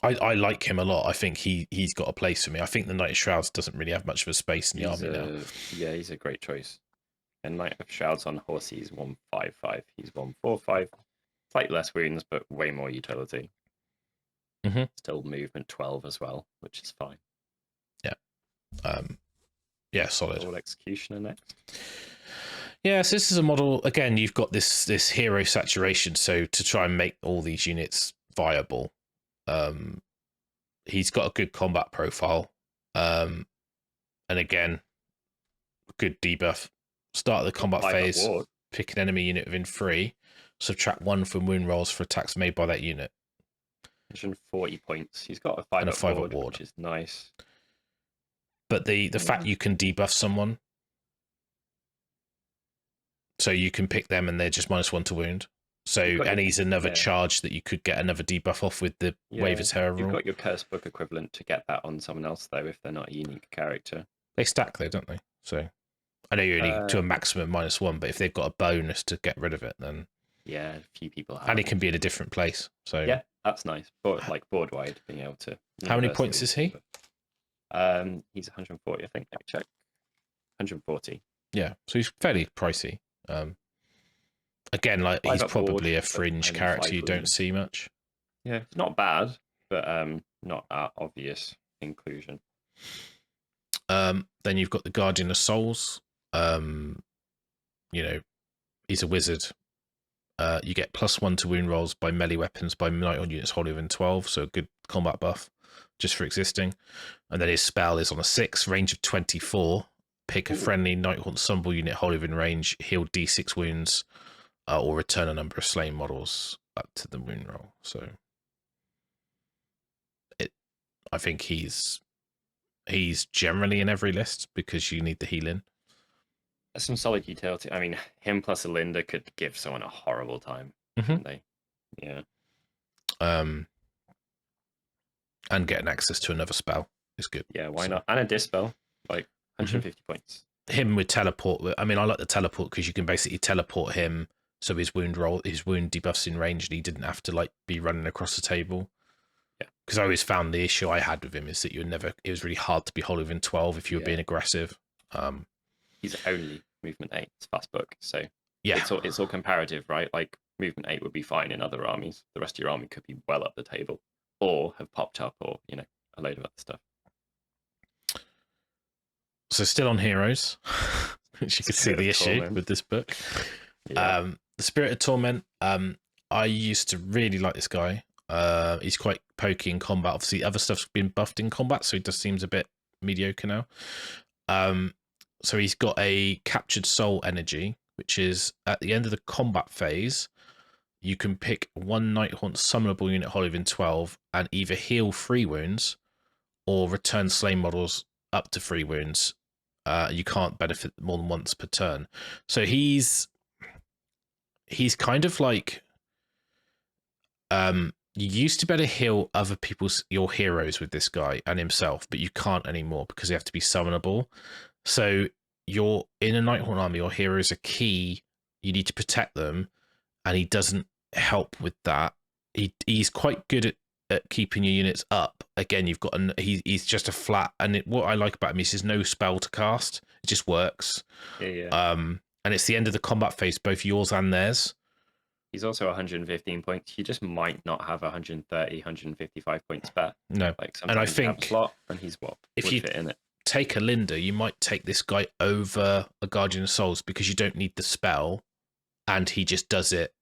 I like him a lot. I think he's got a place for me. I think the Knight of Shrouds doesn't really have much of a space in the army now. Yeah, he's a great choice. And Knight of Shrouds on Horsey is 155. He's 145. Slightly less wounds, but way more utility. Still movement 12 as well, which is fine. Yeah. Yeah, solid. All Executioner next. Yeah, so this is a model. Again, you've got this hero saturation. So to try and make all these units viable, he's got a good combat profile, and again, good debuff. Start the combat phase, pick an enemy unit within 3, subtract 1 from win rolls for attacks made by that unit. 140 points. He's got a 5-up ward, which is nice. But the fact you can debuff someone, so you can pick them and they're just -1 to wound. So, and he's another charge that you could get another debuff off with the Wave of Terror rule. You've got your Curse Book equivalent to get that on someone else, though, if they're not a unique character. They stack, though, don't they? So, I know you're only to a maximum -1, but if they've got a bonus to get rid of it, then... Yeah, a few people have. And it can be in a different place, so... Yeah, that's nice. But, like, board-wide, being able to... How many points is he? He's 140, I think. Let me check. 140. Yeah, so he's fairly pricey. Again, like he's probably a fringe character you don't see much. Yeah, it's not bad, but not obvious inclusion. Then you've got the Guardian of Souls. You know, he's a wizard. You get +1 to wound rolls by melee weapons by Nighthaunt units holding within 12, so a good combat buff just for existing. And then his spell is on a 6, range of 24. Pick a friendly Nighthaunt Sumble unit holding within range, heal D6 wounds, or return a number of slain models up to the wound roll. So I think he's generally in every list because you need the healing. That's some solid utility. I mean, him plus a Linda could give someone a horrible time. They, yeah. And getting access to another spell is good. Yeah, why not? And a dispel, like 150 points. Him with teleport. I mean, I like the teleport because you can basically teleport him so his wound debuffs in range, and he didn't have to like be running across the table. Yeah. Because I always found the issue I had with him is that it was really hard to be holding within 12 if you were being aggressive. He's only movement 8. It's fast book, so yeah, it's all comparative, right? Like movement 8 would be fine in other armies. The rest of your army could be well up the table, or have popped up, or a load of other stuff. So still on heroes, which you can see the issue with this book. Yeah. The Spirit of Torment. I used to really like this guy. He's quite pokey in combat. Obviously, other stuff's been buffed in combat, so he just seems a bit mediocre now. So he's got a captured soul energy, which is at the end of the combat phase, you can pick one Nighthaunt summonable unit holding within 12 and either heal 3 wounds or return slain models up to 3 wounds. You can't benefit more than once per turn. So he's kind of like you used to be able to heal other your heroes with this guy and himself, but you can't anymore because they have to be summonable. So you're in a Nighthaunt army, your heroes are key. You need to protect them, and he doesn't help with that. He's quite good at keeping your units up. Again, you've got he's just a flat. And what I like about him is there's no spell to cast. It just works. Yeah. And it's the end of the combat phase, both yours and theirs. He's also 115 points. You just might not have 130, 155 points spare. No, like and I you think have a slot, and he's if you fit in it. Take a Linda, you might take this guy over a Guardian of Souls because you don't need the spell, and he just does it.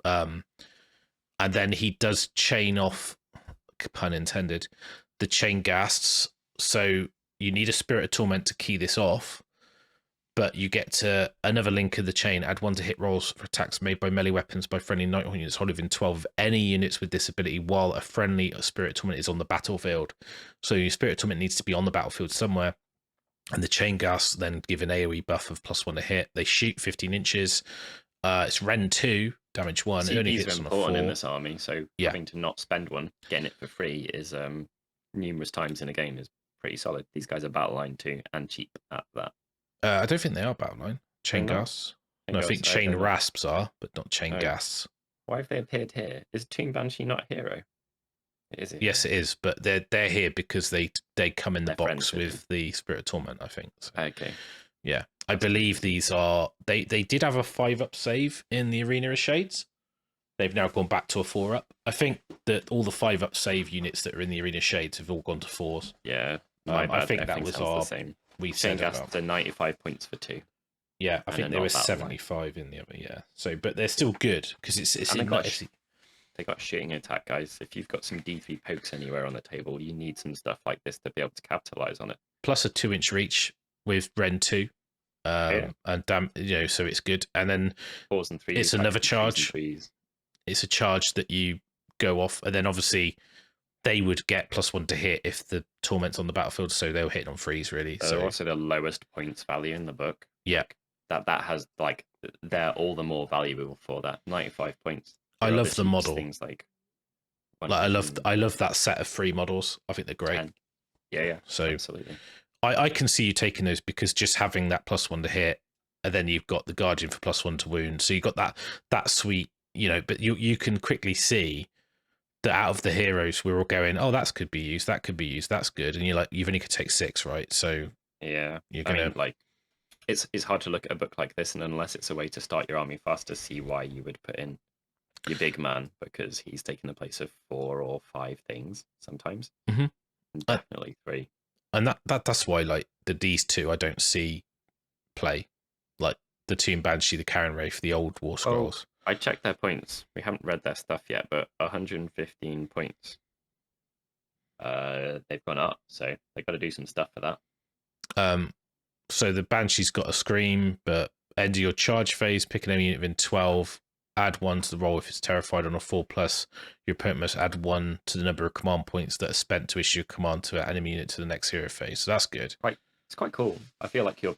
And then he does chain off, pun intended, the chain ghasts. So you need a Spirit of Torment to key this off, but you get to another link of the chain, add 1 to hit rolls for attacks made by melee weapons by friendly Nighthaunt units holding within 12 of any units with this ability while a friendly Spirit of Torment is on the battlefield. So your Spirit of Torment needs to be on the battlefield somewhere. And the chain ghasts then give an AoE buff of +1 to hit. They shoot 15 inches. It's Ren 2, damage 1. It only hits on a 4. In this army, so having to not spend one, getting it for free is numerous times in a game is pretty solid. These guys are Battleline 2 and cheap at that. I don't think they are Battleline. Chain ghasts. No, I think chain rasps are, but not chain ghasts. Why have they appeared here? Is Tomb Banshee not a hero? Is it? Yes, it is, but they're here because they come in the box with the Spirit of Torment, I think. So. Okay. Yeah. I believe these are... They did have a 5-up save in the Arena of Shades. They've now gone back to a 4-up. I think that all the 5-up save units that are in the Arena of Shades have all gone to 4s. Yeah. I think that was our... the same. We said about to 95 points for 2. Yeah, I think there was 75 in the other. Yeah, so but they're still good because it's they got shooting attack, guys. If you've got some D3 pokes anywhere on the table, you need some stuff like this to be able to capitalize on it. Plus a 2-inch reach with Ren 2, and so it's good. And then 4s and 3s. It's another charge. It's a charge that you go off, and then obviously they would get +1 to hit if the Torment's on the battlefield, so they'll hit on freeze, really. They're also the lowest points value in the book. Yeah. That has, like, they're all the more valuable for that. 95 points. I love the model. Things like I love that set of 3 models. I think they're great. 10. Yeah. So absolutely. I can see you taking those because just having that +1 to hit, and then you've got the Guardian for +1 to wound. So you've got that sweet, but you can quickly see that out of the heroes, we're all going, oh, that could be used, that could be used, that's good. And you're like, you've only could take 6, right? So yeah, you're gonna it's hard to look at a book like this, and unless it's a way to start your army fast, to see why you would put in your big man, because he's taking the place of 4 or 5 things sometimes. Mm-hmm. Definitely 3. And that's why, like, these two, I don't see play, like the Tomb Banshee, the Karen Wraith, the old War Scrolls. I checked their points. We haven't read their stuff yet, but 115 points. They've gone up, so they've got to do some stuff for that. So the Banshee's got a scream, but end of your charge phase, pick an enemy unit within 12, add 1 to the roll if it's terrified on a 4+. Your opponent must add 1 to the number of command points that are spent to issue a command to an enemy unit to the next hero phase. So that's good. It's quite cool. I feel like you're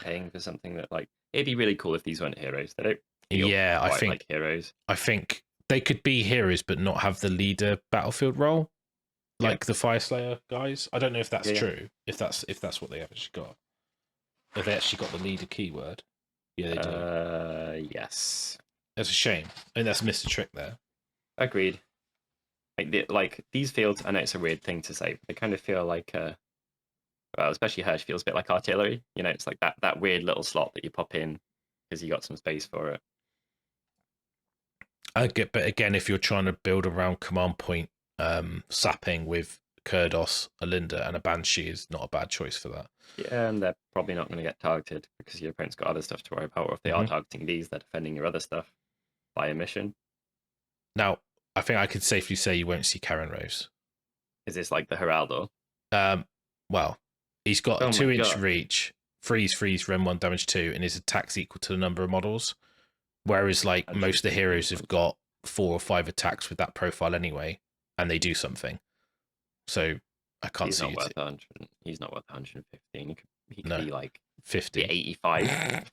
paying for something that, like, it'd be really cool if these weren't heroes. They don't feel I think like heroes. I think they could be heroes but not have the leader battlefield role, like the Fire Slayer guys. I don't know if that's true. If that's what they actually got. If they actually got the leader keyword. Yeah, they do. Yes. That's a shame. I mean, that's missed a trick there. Agreed. Like these fields, I know it's a weird thing to say, but they kind of feel like, well, especially Hirsch feels a bit like artillery. You know, it's like that weird little slot that you pop in because you got some space for it. I get, but again, if you're trying to build around command point sapping with Kurdos, a Linda, and a Banshee is not a bad choice for that. Yeah, and they're probably not going to get targeted because your opponent's got other stuff to worry about. Or if they are targeting these, they're defending your other stuff by a mission. Now, I think I could safely say you won't see Karen Rose. Is this like the Heraldo? Well, he's got a 2-inch reach, freeze, rem 1, damage 2, and his attack's equal to the number of models. Whereas, like, most of the heroes have got 4 or 5 attacks with that profile anyway, and they do something. So I can't see it. He's not worth 115. He could be like 50, 85.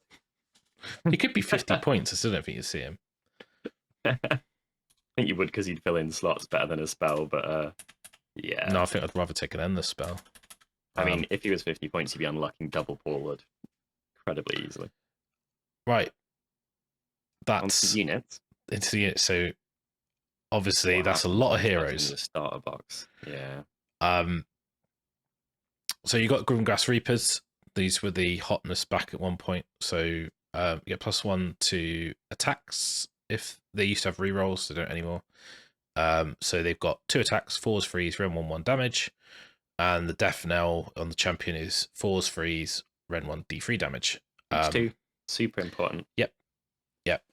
He could be 50 points. I still don't think you'd see him. I think you would because he'd fill in slots better than a spell, but yeah. No, I think I'd rather take an endless spell. I mean, if he was 50 points, he'd be unlocking double forward incredibly easily. Right. That's into units. Into the units. So obviously that's a lot of heroes. In the starter box. Yeah. So you got Grimgrass Reapers. These were the hotness back at one point. So you get +1 to attacks if they used to have rerolls. They don't anymore. So they've got 2 attacks, 4s freeze, Ren 1 damage, and the Death Knell on the champion is 4s freeze, Ren 1 D3 damage. Reach 2, super important. Yep.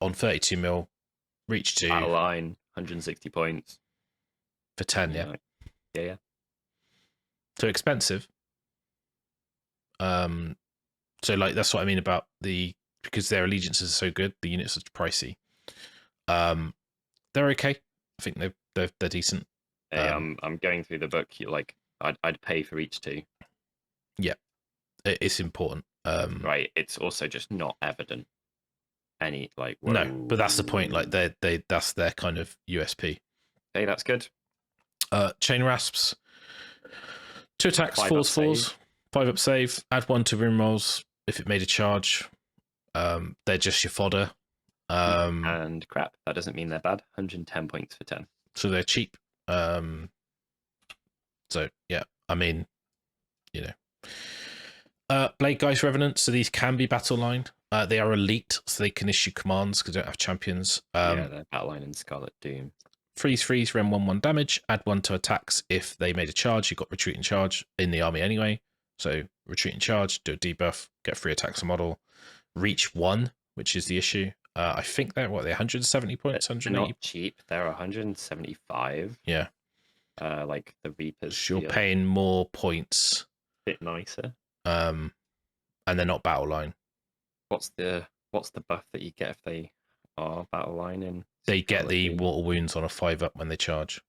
On 32 mil, reach 2. Battle line, 160 points for 10. Yeah. So expensive. So like that's what I mean about because their allegiances are so good, the units are pricey. They're okay. I think they're decent. Hey, I'm going through the book. I'd pay for each 2. Yeah, it's important. Right. It's also just not evident. No, but that's the point. Like that's their kind of USP. Hey, that's good. Chain Rasps, 2 attacks, 4s, 5 up save, add 1 to rim rolls if it made a charge. They're just your fodder. And crap, that doesn't mean they're bad. 110 points for 10. So they're cheap. So yeah, I mean, Blade Guys Revenant. So these can be battle line. They are elite, so they can issue commands because they don't have champions. They're Battleline and Scarlet Doom. Freeze, Rem 1 damage, add 1 to attacks if they made a charge. You've got retreat and charge in the army anyway. So retreat and charge, do a debuff, get 3 attacks a model. Reach 1, which is the issue. I think they're 170 points, 180. They're not cheap. They're 175. Yeah. Like the Reapers. So you're paying more points. Bit nicer. And they're not battle line. What's the buff that you get if they are battle line in? They get the mortal wounds on a 5-up when they charge.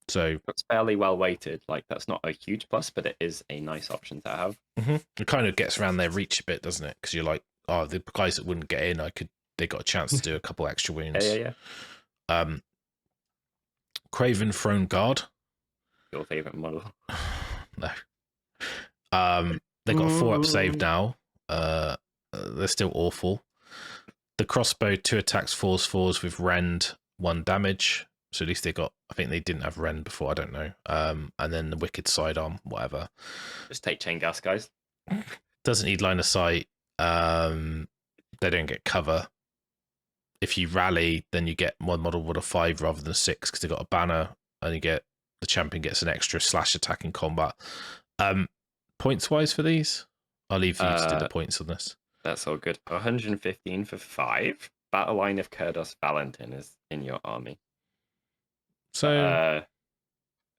So it's fairly well weighted. Like that's not a huge plus, but it is a nice option to have. It kind of gets around their reach a bit, doesn't it? Because you're like, oh, the guys that wouldn't get in, they got a chance to do a couple extra wounds. Yeah. Craven Throne Guard. Your favorite model? No. They got a 4-up save now. They're still awful. The crossbow, 2 attacks, 4s with rend, 1 damage. So at least they got. I think they didn't have rend before. I don't know. And then the wicked sidearm, whatever. Just take chain gas, guys. Doesn't need line of sight. They don't get cover. If you rally, then you get one model with a 5 rather than a 6 because they got a banner, and you get the champion gets an extra slash attack in combat. Points wise for these, I'll leave you to do the points on this. That's all good. 115 for 5. Battle line of Kurdos Valentin is in your army. So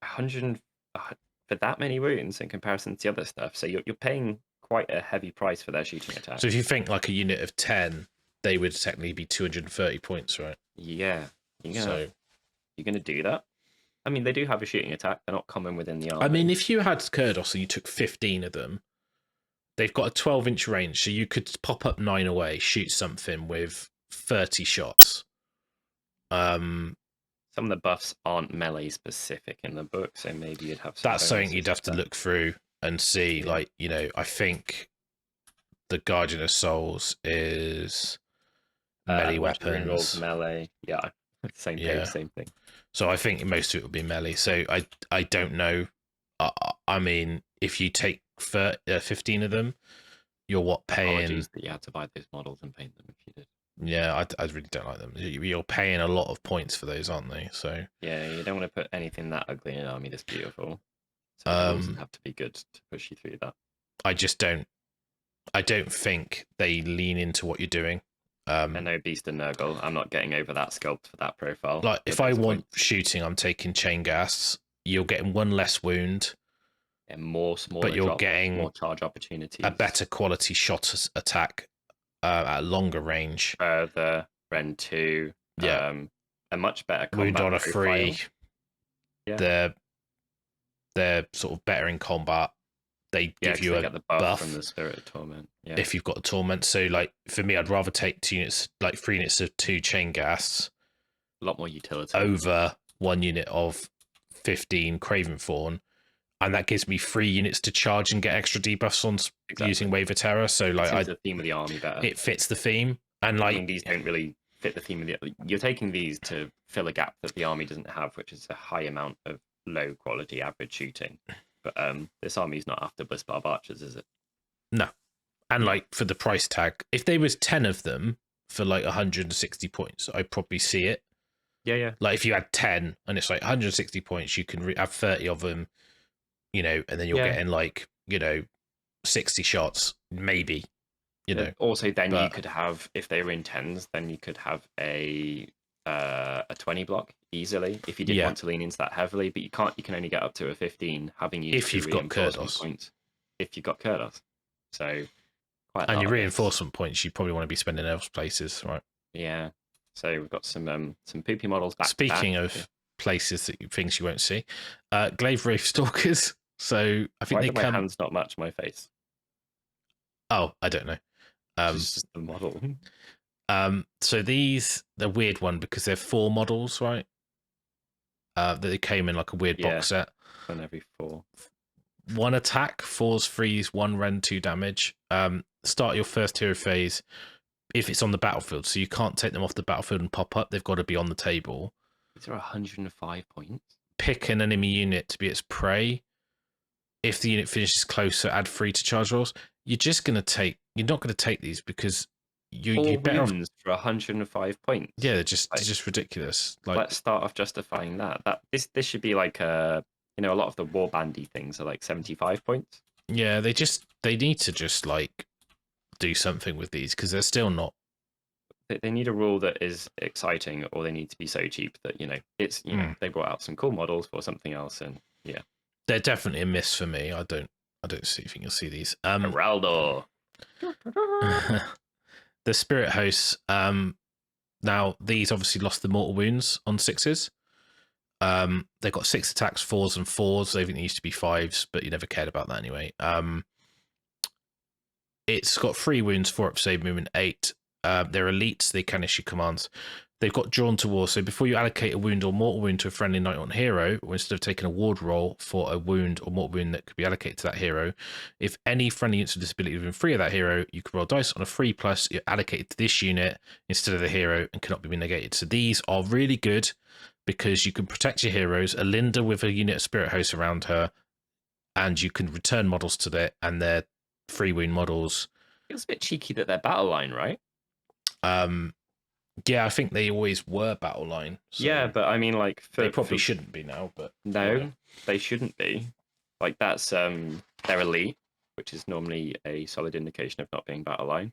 100 for that many wounds in comparison to the other stuff. So you're paying quite a heavy price for their shooting attack. So if you think like a unit of 10, they would technically be 230 points, right? Yeah. You're gonna do that? I mean, they do have a shooting attack. They're not common within the army. I mean, if you had Kurdos and you took 15 of them, they've got a 12-inch range, so you could pop up 9 away, shoot something with 30 shots. Some of the buffs aren't melee specific in the book, so maybe you'd have. That's something you'd have to look through and see. Yeah. Like, you know, I think the Guardian of Souls is melee weapons. Melee, yeah, same thing, same thing. So I think most of it would be melee. So I don't know. I mean, if you take 15 of them, you're paying? Apologies that you had to buy those models and paint them if you did. Yeah, I really don't like them. You're paying a lot of points for those, aren't they? So yeah, you don't want to put anything that ugly in an army that's beautiful. So it doesn't have to be good to push you through that. I just don't. I don't think they lean into what you're doing. I know Beast and Nurgle. I'm not getting over that sculpt for that profile. Like, if I want shooting, I'm taking chain gas. You're getting 1 less wound. And more smaller, but you're getting more charge opportunities. A better quality shot attack at longer range. The Ren 2. Yeah. A much better combat wound on a profile. 3. Yeah. They're sort of better in combat. They give you a the buff from the Spirit of Torment. Yeah. If you've got a Torment. So, like, for me, I'd rather take 2 units, like 3 units of 2 chain gas. A lot more utility. Over 1 unit of 15 Craven Fawn. And that gives me 3 units to charge and get extra debuffs on using Wave of Terror. So, like, the theme of the army better. It fits the theme. And, like, I mean, these don't really fit the theme of the. You're taking these to fill a gap that the army doesn't have, which is a high amount of low quality average shooting. But this army's not after Bliss Barb Archers, is it? No. And, like, for the price tag, if there was 10 of them for, like, 160 points, I'd probably see it. Yeah. Like, if you had 10 and it's, like, 160 points, you can have 30 of them, you know, and then you're getting, like, you know, 60 shots, maybe, you know. Also, then you could have, if they were in 10s, then you could have a 20 block easily if you didn't want to lean into that heavily, but you can't. You can only get up to a 15 having used if you've got Kurdos points. If you've got Kurdos, so and your reinforcement points, you probably want to be spending else places, right? Yeah. So we've got some poopy models back. Speaking of places that things you won't see, Glaive Wraith Stalkers. So I think my hands not match my face. Oh, I don't know. It's just the model. So they're weird one because they're 4 models, right? They came in like a weird box set. One every 4. 1 attack, 4's freeze, 1 rend, 2 damage. Start your first hero phase if it's on the battlefield. So you can't take them off the battlefield and pop up. They've got to be on the table. These are 105 points. Pick an enemy unit to be its prey. If the unit finishes closer, add 3 to charge rolls. You're not going to take these because you're better off for 105 points. Yeah, they're just ridiculous. Like, let's start off justifying that. This should be like a lot of the war bandy things are like 75 points. Yeah, they need to just like do something with these because they're still not. They need a rule that is exciting, or they need to be so cheap that it's they brought out some cool models for something else, and they're definitely a miss for me. I don't think you'll see these. Heraldo. The Spirit Hosts. Now these obviously lost the mortal wounds on 6s. They've got 6 attacks, 4s and 4s. They think they used to be 5s, but you never cared about that anyway. It's got 3 wounds, 4 up save movement, 8. They're elites. They can issue commands. They've got drawn to war. So before you allocate a wound or mortal wound to a friendly NIGHTHAUNT hero, or instead of taking a ward roll for a wound or mortal wound that could be allocated to that hero, if any friendly units with disability within 3 of that hero, you can roll dice on a 3+, you're allocated to this unit instead of the hero and cannot be negated. So these are really good because you can protect your heroes, a Linda with a unit of Spirit Hosts around her, and you can return models to that, and they're 3 wound models. It's a bit cheeky that they're battle line, right? Yeah, I think they always were battle line. So Yeah, but I mean, like, they probably shouldn't be now. But no, yeah. they shouldn't be. Like, that's they're elite, which is normally a solid indication of not being battle line.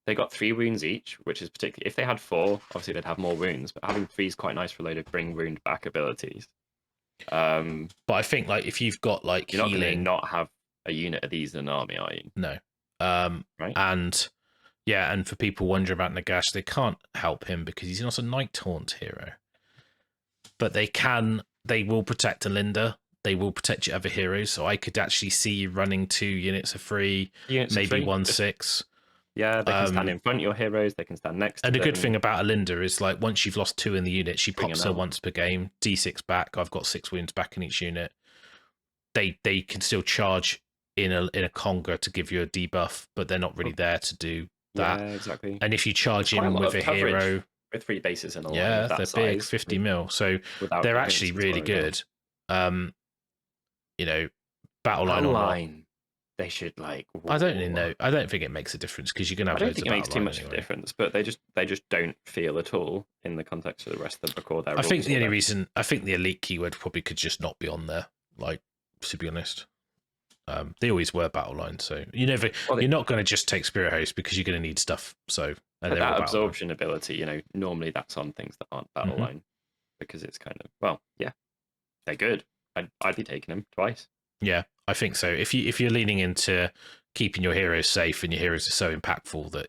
They got 3 wounds each, which is particularly, if they had 4, obviously they'd have more wounds, but having 3 is quite nice for a load of bring wound back abilities. But I think like if you've got like you're healing, not going to not have a unit of these in an army, are you? no. Right. And yeah, and for people wondering about Nagash, they can't help him because he's not a NIGHTHAUNT hero. But they will protect Alinda. They will protect your other heroes. So I could actually see you running 2 units of 3, maybe 1/6. Yeah, they can stand in front of your heroes. They can stand next to them. And the good thing about Alinda is like once you've lost 2 in the unit, she pops her once per game, D6 back. I've got 6 wounds back in each unit. They can still charge in a conga to give you a debuff, but they're not really there to do that. Yeah, exactly. And if you charge in with a hero, with 3 bases in a line, yeah, they're big, 50 mil. So they're actually really good. You know, battle line. They should like. I don't really know. I don't think it makes a difference because you're gonna have. I don't think it makes too much of a difference, but they just don't feel at all in the context of the rest of the book. I think the only reason I think the elite keyword probably could just not be on there. Like, to be honest, they always were battle line, so you never. You're not going to just take Spirit Host because you're going to need stuff. So and that absorption ability, normally that's on things that aren't battle line because it's kind of they're good. I'd be taking them twice. Yeah, I think so. If you're leaning into keeping your heroes safe and your heroes are so impactful that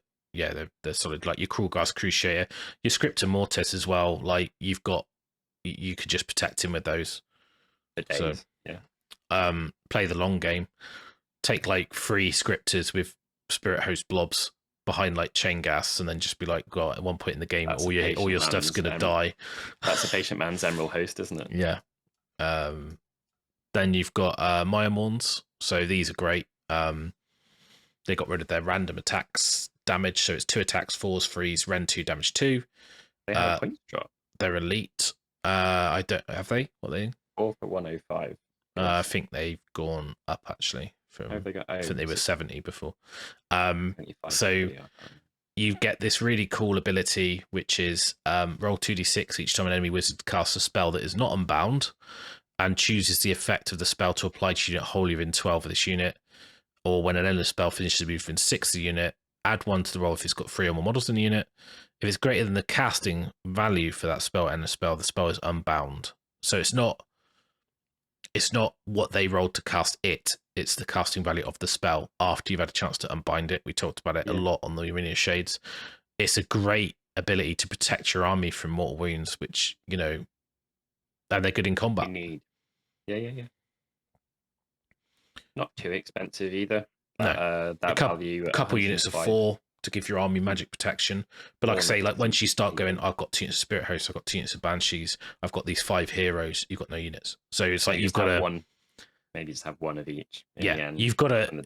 they're solid. Like your Krulgas Crusader, your Scriptor Mortis as well. Like you could just protect him with those. For days. So play the long game. Take like 3 Scriptors with Spirit Host blobs behind like chain gas, and then just be like, at one point in the game, all your stuff's gonna die. That's a patient man's Emerald Host, isn't it? Yeah. Then you've got Myamorns, so these are great. They got rid of their random attacks damage, so it's 2 attacks, 4s, 3s, Ren 2, damage 2. They have a point drop. They're elite. I don't have they? What are they? 4 for 105. I think they've gone up actually. I think they were 70 before. So you get this really cool ability, which is roll 2d6 each time an enemy wizard casts a spell that is not unbound, and chooses the effect of the spell to apply to unit wholly within 12 of this unit, or when an endless spell finishes within 6 of the unit, add 1 to the roll if it's got 3 or more models in the unit. If it's greater than the casting value for that spell and the spell is unbound. So it's not what they rolled to cast it. It's the casting value of the spell after you've had a chance to unbind it. We talked about it a lot on the Arena Shades. It's a great ability to protect your army from mortal wounds, which, and they're good in combat. You need. Yeah. Not too expensive either. No. That value. A couple units of 4 to give your army magic protection. But like I say, like once you start going, I've got 2 units of Spirit Hosts, I've got 2 units of Banshees, I've got these 5 heroes, you've got no units. So it's like you've got to maybe just have 1 of each. You've got to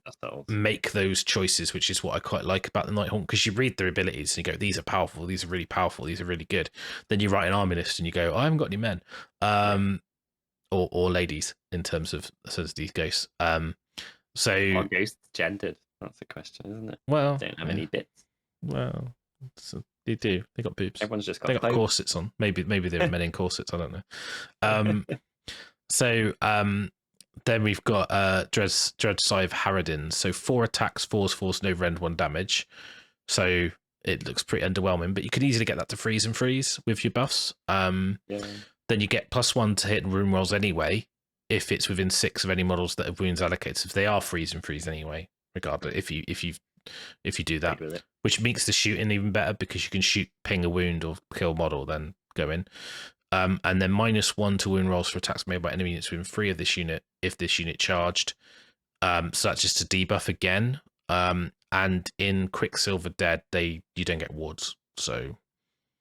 make those choices, which is what I quite like about the NIGHTHAUNT, because you read their abilities and you go, these are powerful, these are really powerful, these are really good. Then you write an army list and you go, I haven't got any men. Or ladies in terms of these ghosts. So ghosts gendered. That's the question, isn't it? Well, don't have any bits. Well, they do. They got boobs. Everyone's just got. They got corsets on. Maybe they're men in corsets. I don't know. So then we've got Dread Scythe Harridan. So 4 attacks, 4s, no rend, 1 damage. So it looks pretty underwhelming, but you could easily get that to freeze and freeze with your buffs. Then you get +1 to hit and room rolls anyway, if it's within 6 of any models that have wounds allocated. If they are freeze and freeze anyway, regardless, if you do that, which makes the shooting even better because you can shoot, ping a wound or kill model, then go in. And then -1 to wound rolls for attacks made by enemy units within 3 of this unit if this unit charged. So that's just a debuff again. And in Quicksilver Dead, you don't get wards. So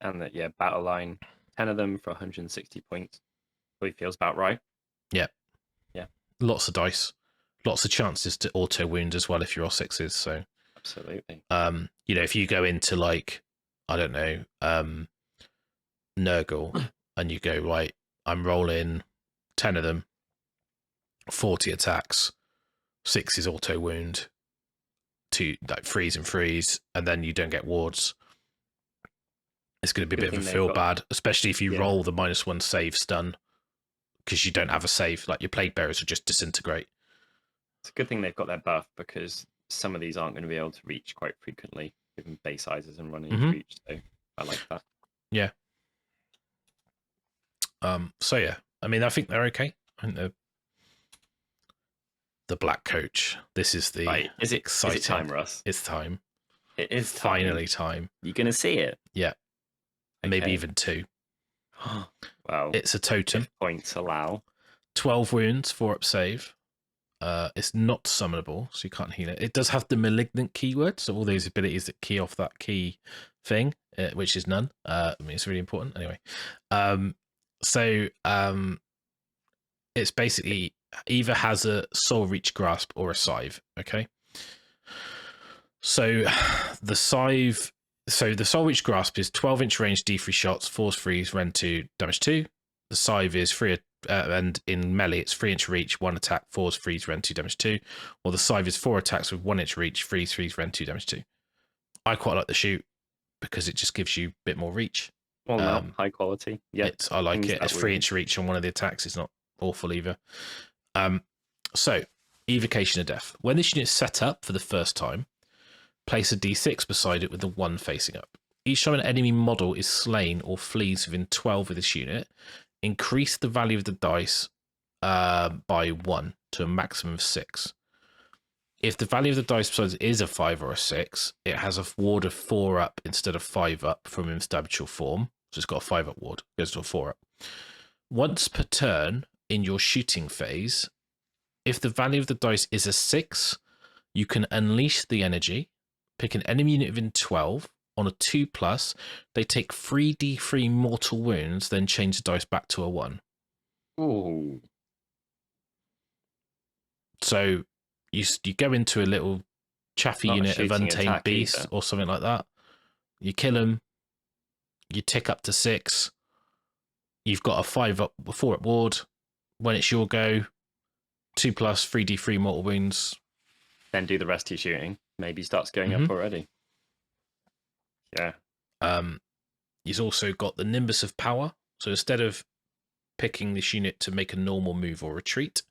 and that battle line, 10 of them for 160 points. Probably feels about right. Yeah. Lots of dice, lots of chances to auto wound as well if you're all 6s. So absolutely. If you go into like, I don't know, Nurgle, and you go, right, I'm rolling 10 of them, 40 attacks, 6 is auto wound, 2 like freeze and freeze, and then you don't get wards. It's going to be a Good bit of a thing feel they've got- bad, especially if you Yeah. roll the -1 save stun, because you don't have a save. Like your plague bearers will just disintegrate. It's a good thing they've got their buff, because some of these aren't going to be able to reach quite frequently, given base sizes and running Mhm. reach. So I like that. Yeah. So yeah, I mean, I think they're okay. I think they're the black coach. This is the Right. Is it exciting. time, Russ? It's time. It is time. Finally time. You're going to see it. Yeah. Maybe Okay. even 2. Well, It's a totem. if points allow. 12 wounds, 4 up save. It's not summonable, so you can't heal it. It does have the malignant keyword, so all those abilities that key off that key thing, which is none. I mean, it's really important anyway. It's basically either has a soul reach grasp or a scythe. Okay. So the scythe. So the soul reach grasp is 12-inch range, D3 shots, force freeze, rend 2, damage 2. The scythe is 3, and in melee it's 3-inch reach, 1 attack, force freeze, rend 2, damage 2. Or the scythe is 4 attacks with 1-inch reach, freeze, rend 2, damage 2. I quite like the shoot because it just gives you a bit more reach. Well, no, high quality. Yeah, I like things it. that It's would- 3-inch reach on one of the attacks. It's not awful either. So evocation of death. When this unit is set up for the first time, place a d6 beside it with the 1 facing up. Each time an enemy model is slain or flees within 12 of this unit, increase the value of the dice by 1 to a maximum of 6. If the value of the dice beside it is a 5 or a 6, it has a ward of 4 up instead of 5 up from instability form. So it's got a 5 up ward, goes to a 4 up. Once per turn in your shooting phase, if the value of the dice is a 6, you can unleash the energy, pick an enemy unit within 12. On a 2+, they take 3d3 mortal wounds, then change the dice back to a 1. Ooh. So you go into a little chaffy Not a unit of shooting untamed attack beast either. or something like that. You kill them, you tick up to 6. You've got a 4 up ward. When it's your go, 2+, 3d3 mortal wounds. Then do the rest of your shooting. Maybe starts going up already. Yeah. He's also got the Nimbus of Power. So instead of picking this unit to make a normal move or retreat,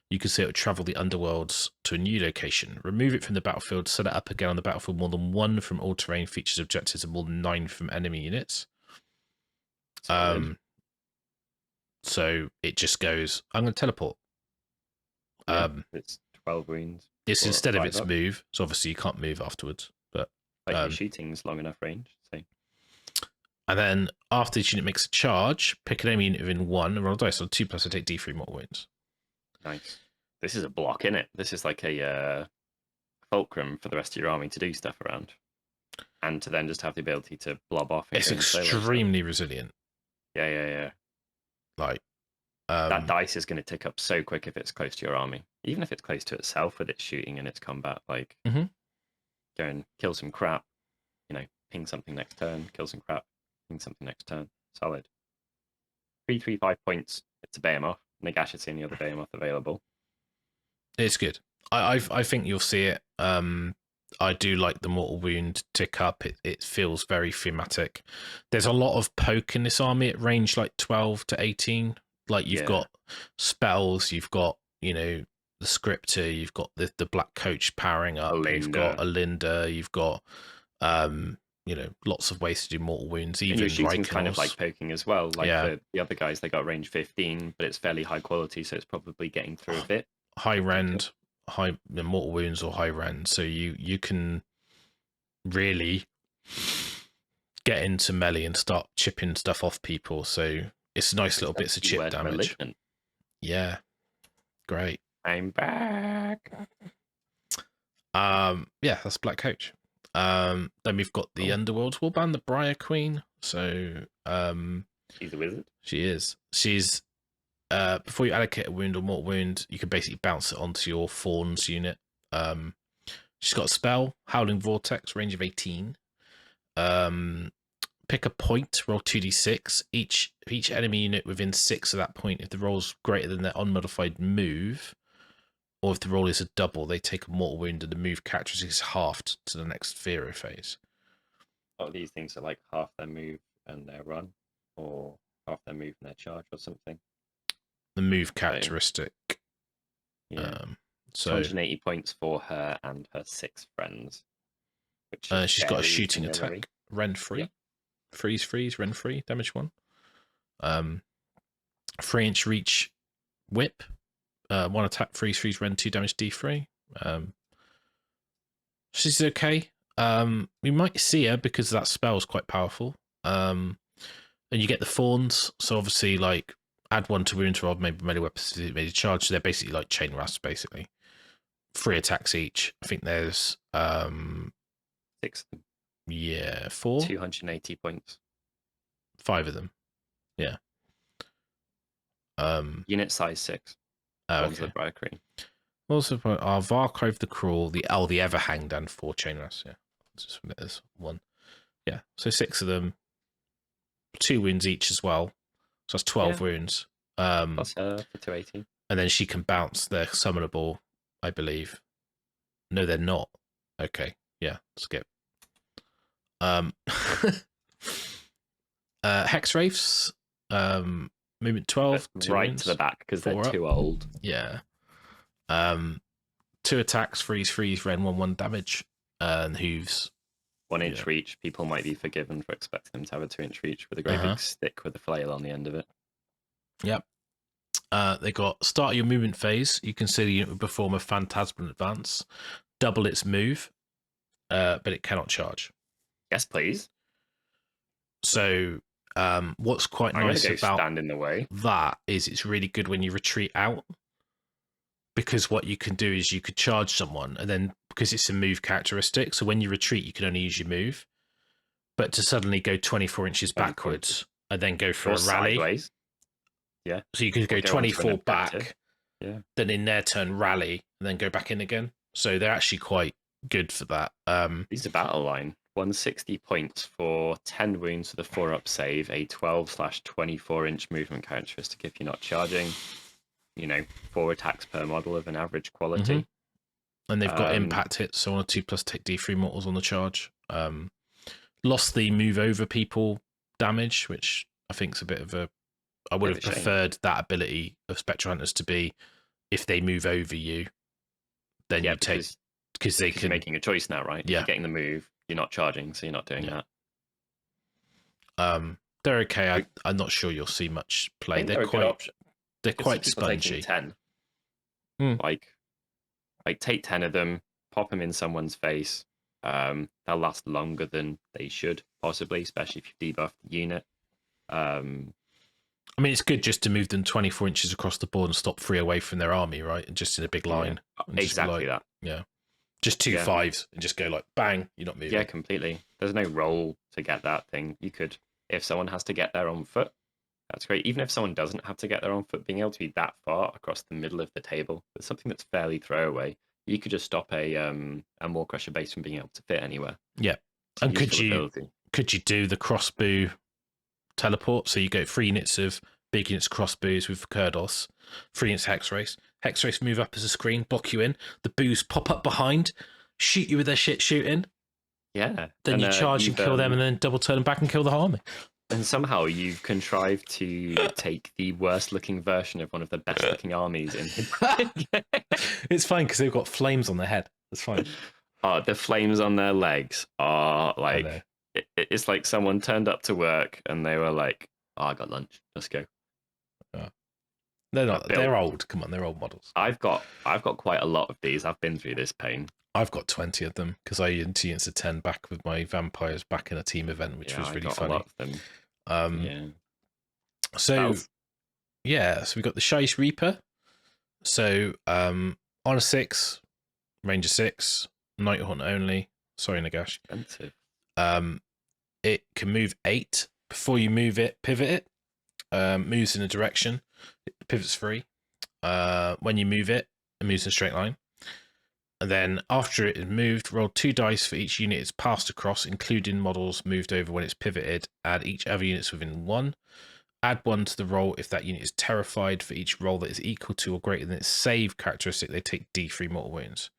you can say it would travel the underworlds to a new location, remove it from the battlefield, set it up again on the battlefield more than 1 from all terrain features, objectives, and more than 9 from enemy units. So it just goes, I'm going to teleport. It's 12 wounds. It's or instead of 5 its up. move, so obviously you can't move afterwards. But Like your shooting's long enough range. So and then after each unit makes a charge, pick an enemy unit within 1 and roll dice. On 2+, I take d3 more wounds. nice. This is a block, isn't it? This is like a fulcrum for the rest of your army to do stuff around, and to then just have the ability to blob off. It's extremely resilient. Yeah. Like that dice is going to tick up so quick if it's close to your army, even if it's close to itself with its shooting and its combat. Like, Mhm. go and kill some crap, ping something next turn, kill some crap, ping something next turn. Solid. 3/3/5 points. It's a behemoth. Nagash is the only other behemoth available. It's good. I think you'll see it. I do like the mortal wound tick up. It feels very thematic. There's a lot of poke in this army at range like 12 to 18. Like you've got spells, you've got the scripter, you've got the black coach powering up, you've got a Linda, you've got lots of ways to do mortal wounds. Even and your shooting's kind of Rykenals. like poking as well. Like the other guys, they got range 15, but it's fairly high quality, so it's probably getting through a bit. High rend, high mortal wounds or high rend, so you can really get into melee and start chipping stuff off people. So it's nice little bits of chip damage. Malignant. Yeah, great. I'm back. Yeah, that's Black Coach. Then we've got the Underworld's Warband, the Briar Queen. So she's a wizard. She is. She's before you allocate a wound or mortal wound, you can basically bounce it onto your Fawns unit. She's got a spell, Howling Vortex, range of 18. Pick a point, roll 2d6. Each enemy unit within 6 of that point, if the roll's greater than their unmodified move, or if the roll is a double, they take a mortal wound and the move characteristic is halved to the next Pharaoh phase. Oh, these things are like half their move turn they're run, or half their move and their charge or something. The move characteristic. Yeah. So 280 points for her and her 6 friends. Which she's got a fairly shooting similarly. attack. Rend free. Yep. Freeze, rend free, damage 1. 3-inch reach whip. 1 attack, freeze, rend 2, damage D3. She's okay. We might see her because that spell's quite powerful. And you get the fawns, so obviously like add 1 to wound roll, maybe melee weapons, maybe charge. So they're basically like chain rasps, basically. 3 attacks each. I think there's 6 of them. Yeah, 4. 280 points. 5 of them. Yeah. Unit size 6. One's Okay. the Briar Queen. Also, our Varkov the Cruel, the Everhanged, and 4 chain rasps. Yeah, just submit as 1. Yeah, so 6 of them, 2 wounds each as well. So that's 12 wounds. Plus her for 280. And then she can bounce. They're summonable, I believe. No, they're not. Okay, yeah, skip. Hex Wraiths, movement 12. Right wounds, to the back because they're 4 too up. old. Yeah. 2 attacks, freeze, rend 1 damage, and hooves. 1-inch reach. People might be forgiven for expecting them to have a 2-inch reach with a great big stick with a flail on the end of it. Yep. They got start your movement phase. You can see the unit will perform a phantasmal advance, double its move, but it cannot charge. Yes, please. So, what's quite nice about stand in the way. that is it's really good when you retreat out, because what you can do is you could charge someone, and then because it's a move characteristic, so when you retreat, you can only use your move. But to suddenly go 24 inches backwards and then go for a rally. Sideways. Yeah. So you could go 24 back, yeah. then in their turn rally, and then go back in again. So they're actually quite good for that. These are battle line. 160 points for 10 wounds with a 4-up save, a 12/24-inch movement characteristic if you're not charging. 4 attacks per model of an average quality. Mm-hmm. And they've got impact hits, so on a 2+ take D3 mortals on the charge. Lost the move over people damage, which I think is a bit of a... I would have preferred that ability of Spectre Hunters to be if they move over you, then you take... Because you're making a choice now, right? Yeah. You're getting the move, you're not charging, so you're not doing that. They're okay. I'm not sure you'll see much play. They're quite spongy. 10. Like take 10 of them, pop them in someone's face. They'll last longer than they should, possibly, especially if you debuff the unit. I mean, it's good just to move them 24 inches across the board and stop 3 away from their army, right? And just in a big line. Yeah, exactly that. Yeah. Just 2 5s and just go like, bang, you're not moving. Yeah, completely. There's no roll to get that thing. You could, if someone has to get there on foot, that's great. Even if someone doesn't have to get there on foot, being able to be that far across the middle of the table with something that's fairly throwaway, you could just stop a Maw Crusher base from being able to fit anywhere. Yeah. And could you do the crossbow teleport? So you go 3 units of big units crossbows with Kurdos, 3 units Hex Race. Hex Race move up as a screen, block you in. The boos pop up behind, shoot you with their shit shooting. Yeah. Then you charge and kill them, and then double turn them back and kill the army. And somehow you've contrived to take the worst looking version of one of the best looking armies in It's fine because they've got flames on their head. It's fine. The flames on their legs are like, it's like someone turned up to work and they were like, oh, I got lunch, let's go. They're not. They're old. Come on, they're old models. I've got quite a lot of these. I've been through this pain. I've got 20 of them because I into units of 10 back with my vampires back in a team event, which was really funny. A lot of them. So we got the Shai's Reaper. So on a 6, range of 6, Nighthaunt only. Sorry, Nagash. Expensive. It can move 8. Before you move it, pivot it. Moves in a direction. It pivots free. When you move it, it moves in a straight line. And then after it is moved, roll 2 dice for each unit it's passed across, including models moved over when it's pivoted. Add each other units within 1. Add 1 to the roll if that unit is terrified. For each roll that is equal to or greater than its save characteristic, they take D3 mortal wounds.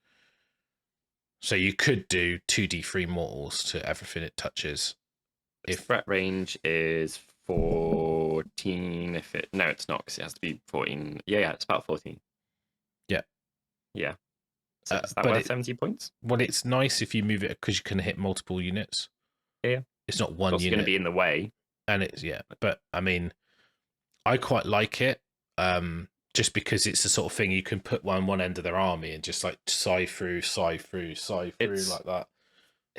So you could do 2 D3 mortals to everything it touches. Its threat range is 14. If it no, it's not because it has to be 14. Yeah, it's about 14. Yeah. Yeah. So is that but worth 70 points? Well, it's nice if you move it because you can hit multiple units. Yeah. It's not one It's unit. going to be in the way. And it's but I mean, I quite like it. Just because it's the sort of thing you can put one end of their army and just like sigh through like that.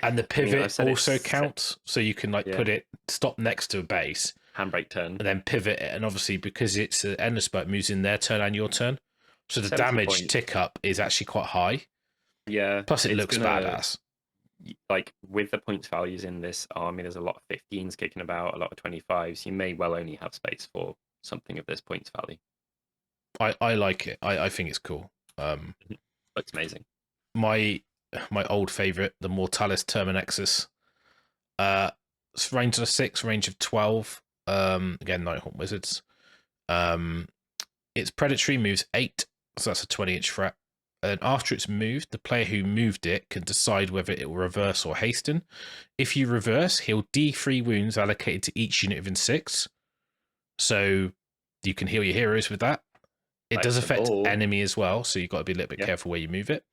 And the pivot also counts, so you can like put it stop next to a base, handbrake turn, and then pivot it. And obviously, because it's an endless spell, it moves in their turn and your turn, so the damage tick up is actually quite high. Yeah. Plus, it looks badass. Like with the points values in this army, there's a lot of 15s kicking about, a lot of 25s. You may well only have space for something of this points value. I like it. I think it's cool. Looks amazing. My old favorite, the Mortalis Terminexus. It's range of 6, range of 12. Again, Nighthaunt Wizards. Its predatory moves 8, so that's a 20-inch threat. And after it's moved, the player who moved it can decide whether it will reverse or hasten. If you reverse, heal D3 wounds allocated to each unit within 6. So you can heal your heroes with that. It does affect enemy as well, so you've got to be a little bit careful where you move it.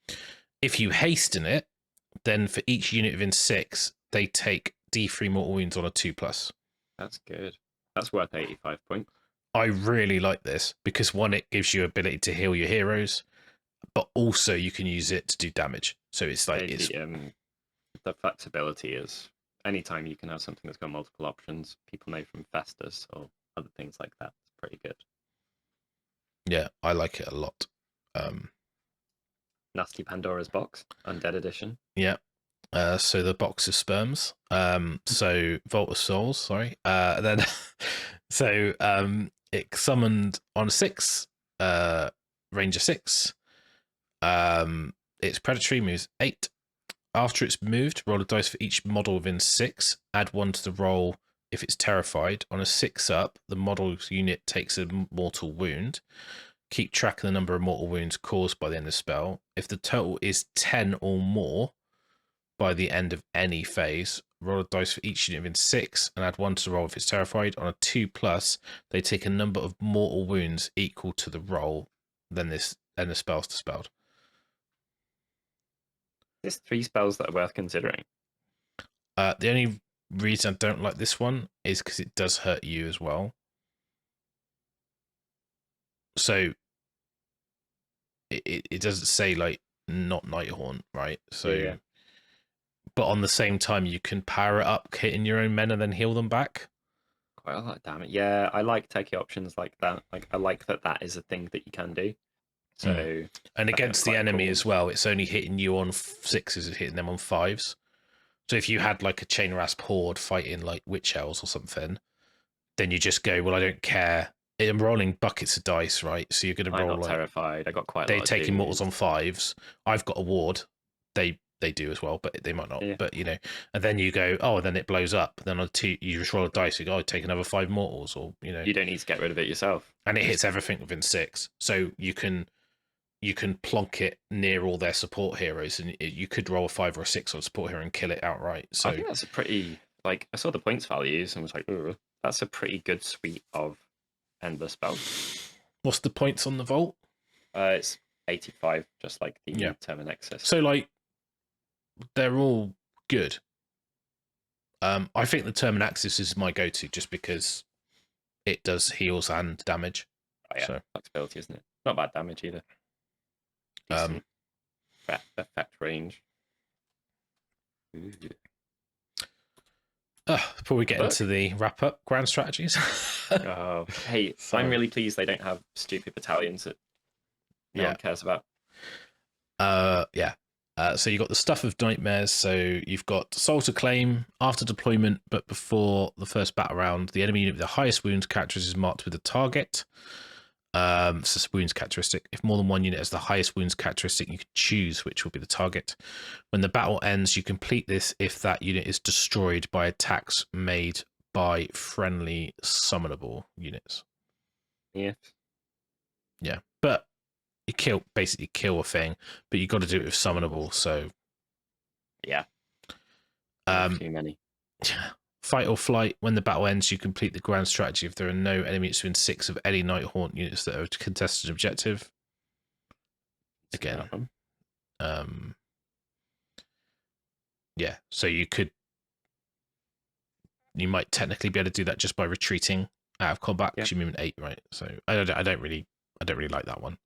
If you hasten it, then for each unit within 6, they take D3 mortal wounds on a 2+. That's good. That's worth 85 points. I really like this because one, it gives you ability to heal your heroes, but also you can use it to do damage. So it's like the flexibility is anytime you can have something that's got multiple options. People know from Festus or other things like that. It's pretty good. Yeah, I like it a lot. Nasty Pandora's Box, Undead Edition. Yeah. So the box of sperms. So Vault of Souls, sorry. Then so it summoned on a 6, range of 6. Its predatory moves 8. After it's moved, roll a dice for each model within 6. Add 1 to the roll if it's terrified. On a 6 up, the model's unit takes a mortal wound. Keep track of the number of mortal wounds caused by the end of the spell. If the total is 10 or more by the end of any phase, roll a dice for each unit within 6 and add 1 to the roll if it's terrified. On a 2+, they take a number of mortal wounds equal to the roll. Then the spell's dispelled. There's 3 spells that are worth considering. The only reason I don't like this one is because it does hurt you as well. So it doesn't say like not Nighthaunt, right? So, but on the same time, you can power it up, hitting your own men and then heal them back. Quite a lot of damage. Yeah, I like techie options like that. Like I like that is a thing that you can do. So and against the enemy as well, it's only hitting you on 6s, it's hitting them on 5s. So if you had like a chain rasp horde fighting like witch elves or something, then you just go, well, I don't care. I'm rolling buckets of dice, right? So you're going to roll. I'm not terrified. I got quite. They're taking mortals on 5s. I've got a ward. They do as well, but they might not. Yeah. But you know, and then you go, oh, and then it blows up. Then on 2, you just roll a dice. You go, oh, take another 5 mortals, or you know, you don't need to get rid of it yourself. And it hits everything within 6, so you can plonk it near all their support heroes, and you could roll a 5 or a 6 on a support hero and kill it outright. So I think that's a pretty I saw the points values and was like, ooh, that's a pretty good suite of endless spells. What's the points on the Vault? It's 85, just like the Terminexus. So like, they're all good. I think the Terminaxis is my go-to just because it does heals and damage. Oh, yeah, so flexibility, isn't it? Not bad damage either. Decent effect range. Ooh. Before we get into the wrap-up, grand strategies. Oh, hey, I'm really pleased they don't have stupid battalions that no one cares about. So you've got the Stuff of Nightmares. So you've got Soul to Claim after deployment, but before the first battle round, the enemy unit with the highest wounds characteristic is marked with a target. It's a wounds characteristic. If more than one unit has the highest wounds characteristic, you can choose which will be the target. When the battle ends, you complete this if that unit is destroyed by attacks made by friendly summonable units. Yeah. Yeah, but you basically kill a thing, but you got to do it with summonable. So yeah, too many. Fight or flight. When the battle ends, you complete the grand strategy if there are no enemy units within 6 of any Nighthaunt units that are contested objective. Again, yeah, so you might technically be able to do that just by retreating out of combat because you move in 8, right? So I don't really like that one.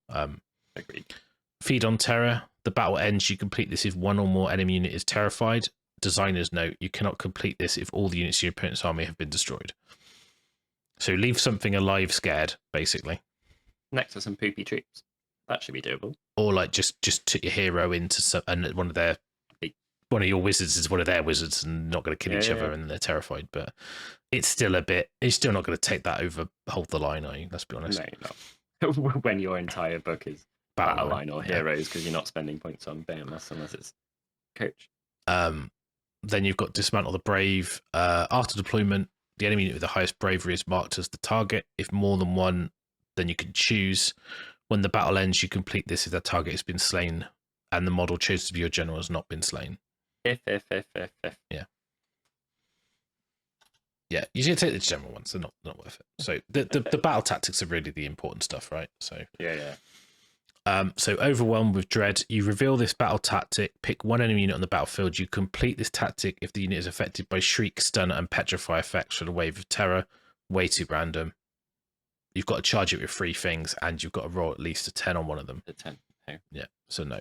Agreed. Feed on terror. The battle ends. You complete this if one or more enemy unit is terrified. Designer's note: you cannot complete this if all the units in your opponent's army have been destroyed. So leave something alive scared, basically. Next to some poopy troops. That should be doable. Or like just took your hero into and one of your wizards is one of their wizards and not going to kill each other and they're terrified. But it's still not going to take that over, hold the line, are you? Let's be honest. No, you're not. When your entire book is Battleline or Heroes because you're not spending points on BMS unless it's coach. Then you've got Dismantle the Brave. After deployment, the enemy unit with the highest bravery is marked as the target. If more than one, then you can choose. When the battle ends, you complete this if that target has been slain and the model chosen to be your general has not been slain. If. Yeah. Yeah, you should take the general ones. They're not worth it. So the battle tactics are really the important stuff, right? So yeah. So overwhelmed with dread, you reveal this battle tactic, pick one enemy unit on the battlefield. You complete this tactic if the unit is affected by shriek, stun, and petrify effects for the wave of terror. Way too random. You've got to charge it with 3 things, and you've got to roll at least a 10 on one of them. A 10. No. Yeah, so no.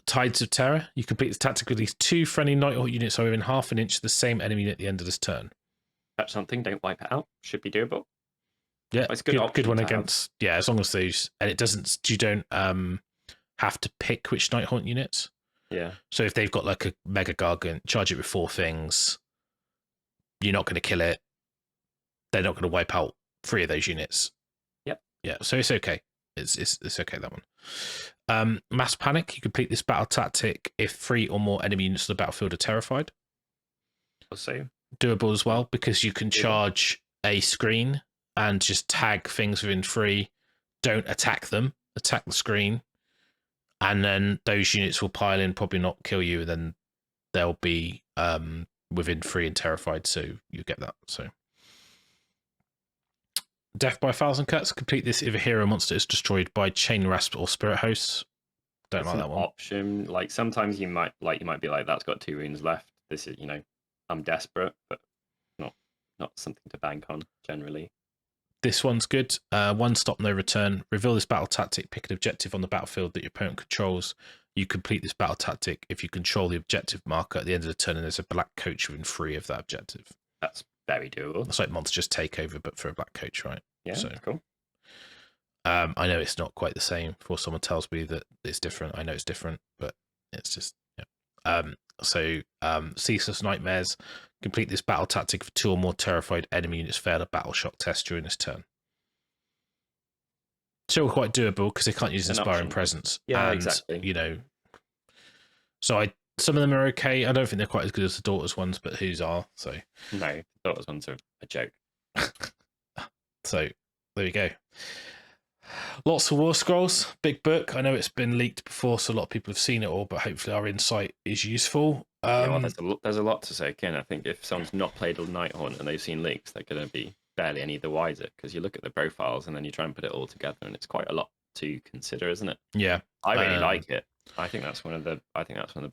Tides of Terror. You complete this tactic with at least 2 friendly Nighthaunt units are within half an inch of the same enemy unit at the end of this turn. Catch something, don't wipe it out. Should be doable. Yeah, it's good one against. Yeah, as long as those, and it doesn't. You don't have to pick which Nighthaunt units. Yeah. So if they've got like a Mega Gargant, charge it with 4 things. You're not going to kill it. They're not going to wipe out 3 of those units. Yep. Yeah. So it's okay. It's okay, that one. Mass Panic. You complete this battle tactic if 3 or more enemy units on the battlefield are terrified. Also doable as well because you can charge a screen and just tag things within 3. Don't attack them. Attack the screen, and then those units will pile in, probably not kill you, and then they'll be within 3 and terrified. So you get that. So. Death by 1,000 Cuts. Complete this if a hero monster is destroyed by Chain Rasp or Spirit Hosts. Don't like that one. Option. Like sometimes you might be like, that's got 2 wounds left. This is, I'm desperate, but not something to bank on generally. This one's good. 1 stop, no return. Reveal this battle tactic. Pick an objective on the battlefield that your opponent controls. You complete this battle tactic if you control the objective marker at the end of the turn and there's a black coach within 3 of that objective. That's very doable. It's like Monsters Takeover, but for a black coach, right? Yeah, so cool. I know it's not quite the same. Before someone tells me that it's different, I know it's different, but it's just Ceaseless Nightmares. Complete this battle tactic if 2 or more terrified enemy units fail a battle shock test during this turn. Still quite doable because they can't use Inspiring Presence. Yeah, and, exactly. So some of them are okay. I don't think they're quite as good as the Daughters ones, but whose are, so. No, the Daughters ones are a joke. So there we go. Lots of War Scrolls, big book. I know it's been leaked before, so a lot of people have seen it all, but hopefully our insight is useful. There's a lot to soak in. I think if someone's not played Nighthaunt and they've seen leaks, they're going to be barely any the wiser because you look at the profiles and then you try and put it all together, and it's quite a lot to consider, isn't it? Yeah, I really like it. I think that's one of the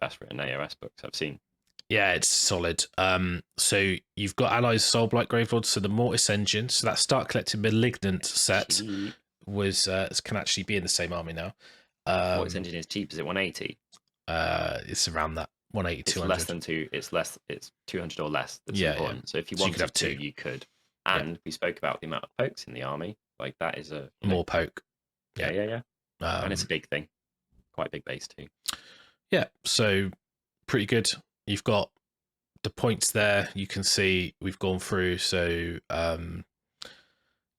best written AOS books I've seen. Yeah, it's solid. So you've got Allies Soulblight Gravelords, so the Mortis engine. So that Start Collecting Malignant set can actually be in the same army now. Mortis engine is cheap. Is it 180? It's around that 180, 200. It's less than 2. It's 200 or less. That's important. So if you wanted have to, 2. you could. And we spoke about the amount of pokes in the army. Like that is a more poke. Yeah. And it's a big thing. Quite a big base too. Yeah, so pretty good. You've got the points there. You can see we've gone through. So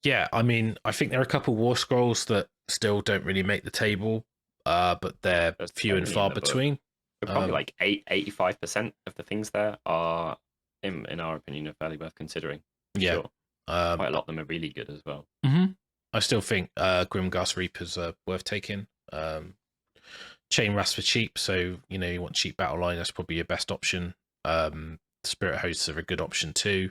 yeah, I mean, I think there are a couple War Scrolls that still don't really make the table, but they're few and far between. Probably like 85% of the things there are, in our opinion, are fairly worth considering. Yeah. Sure. Quite a lot of them are really good as well. Mm-hmm. I still think Grimghast Reapers are worth taking. Chain Rasp for cheap, so you want cheap battle line. That's probably your best option. Spirit Hosts are a good option too.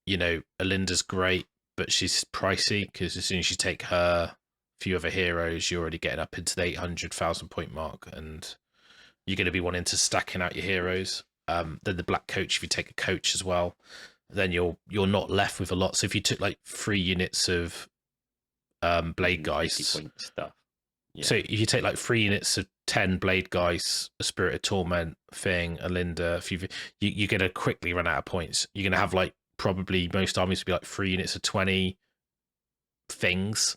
You know, Alinda's great, but she's pricey because as soon as you take her, few other heroes, you're already getting up into the 800,000 point mark, and you're going to be wanting to stacking out your heroes. Then the Black Coach, if you take a coach as well, then you're not left with a lot. So if you took like 3 units of Blade Geists, stuff. Yeah. So if you take like 3 units of 10 Blade Geists, a Spirit of Torment, Thing, Alinda, you're going to quickly run out of points. You're going to have like probably most armies will be like 3 units of 20 Things,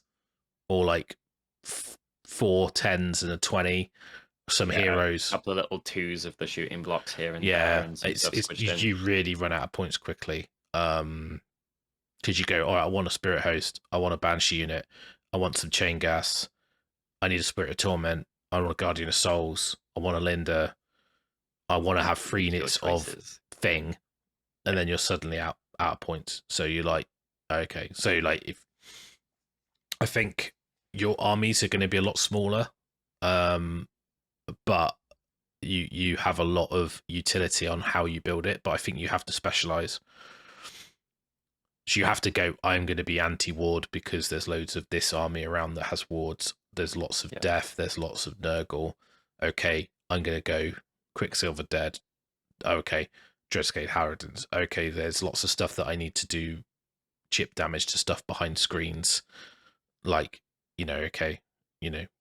or like 4 10s and a 20. Some heroes, a couple of little 2s of the shooting blocks here and there. Yeah, And you really run out of points quickly. Because you go, all right, I want a Spirit Host, I want a Banshee unit, I want some Chain Gas, I need a Spirit of Torment, I want a Guardian of Souls, I want a Linda, I want to have 3 units of Thing, and then you're suddenly out of points. So you're like, okay, so like if I think your armies are going to be a lot smaller, but you have a lot of utility on how you build it. But I think you have to specialize. So you have to go, I'm going to be anti-ward because there's loads of this army around that has wards. There's lots of death. There's lots of Nurgle. Okay, I'm going to go Quicksilver Dead. Okay, Dreadscale Harridans. Okay, there's lots of stuff that I need to do chip damage to stuff behind screens. Like, okay,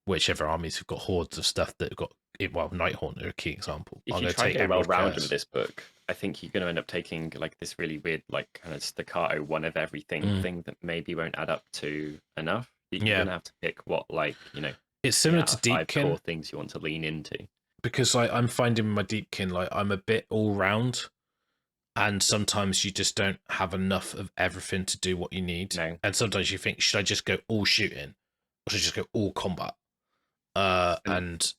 whichever armies have got hordes of stuff that have got, well, Nighthaunt are a key example. If you try to go well rounded with this book, I think you're going to end up taking like this really weird, like kind of staccato one of everything thing that maybe won't add up to enough. You're going to have to pick what, like, it's similar to Deepkin. 5 core things you want to lean into. Because I'm finding my Deepkin, like I'm a bit all round, and sometimes you just don't have enough of everything to do what you need. No. And sometimes you think, should I just go all shooting, or should I just go all combat? And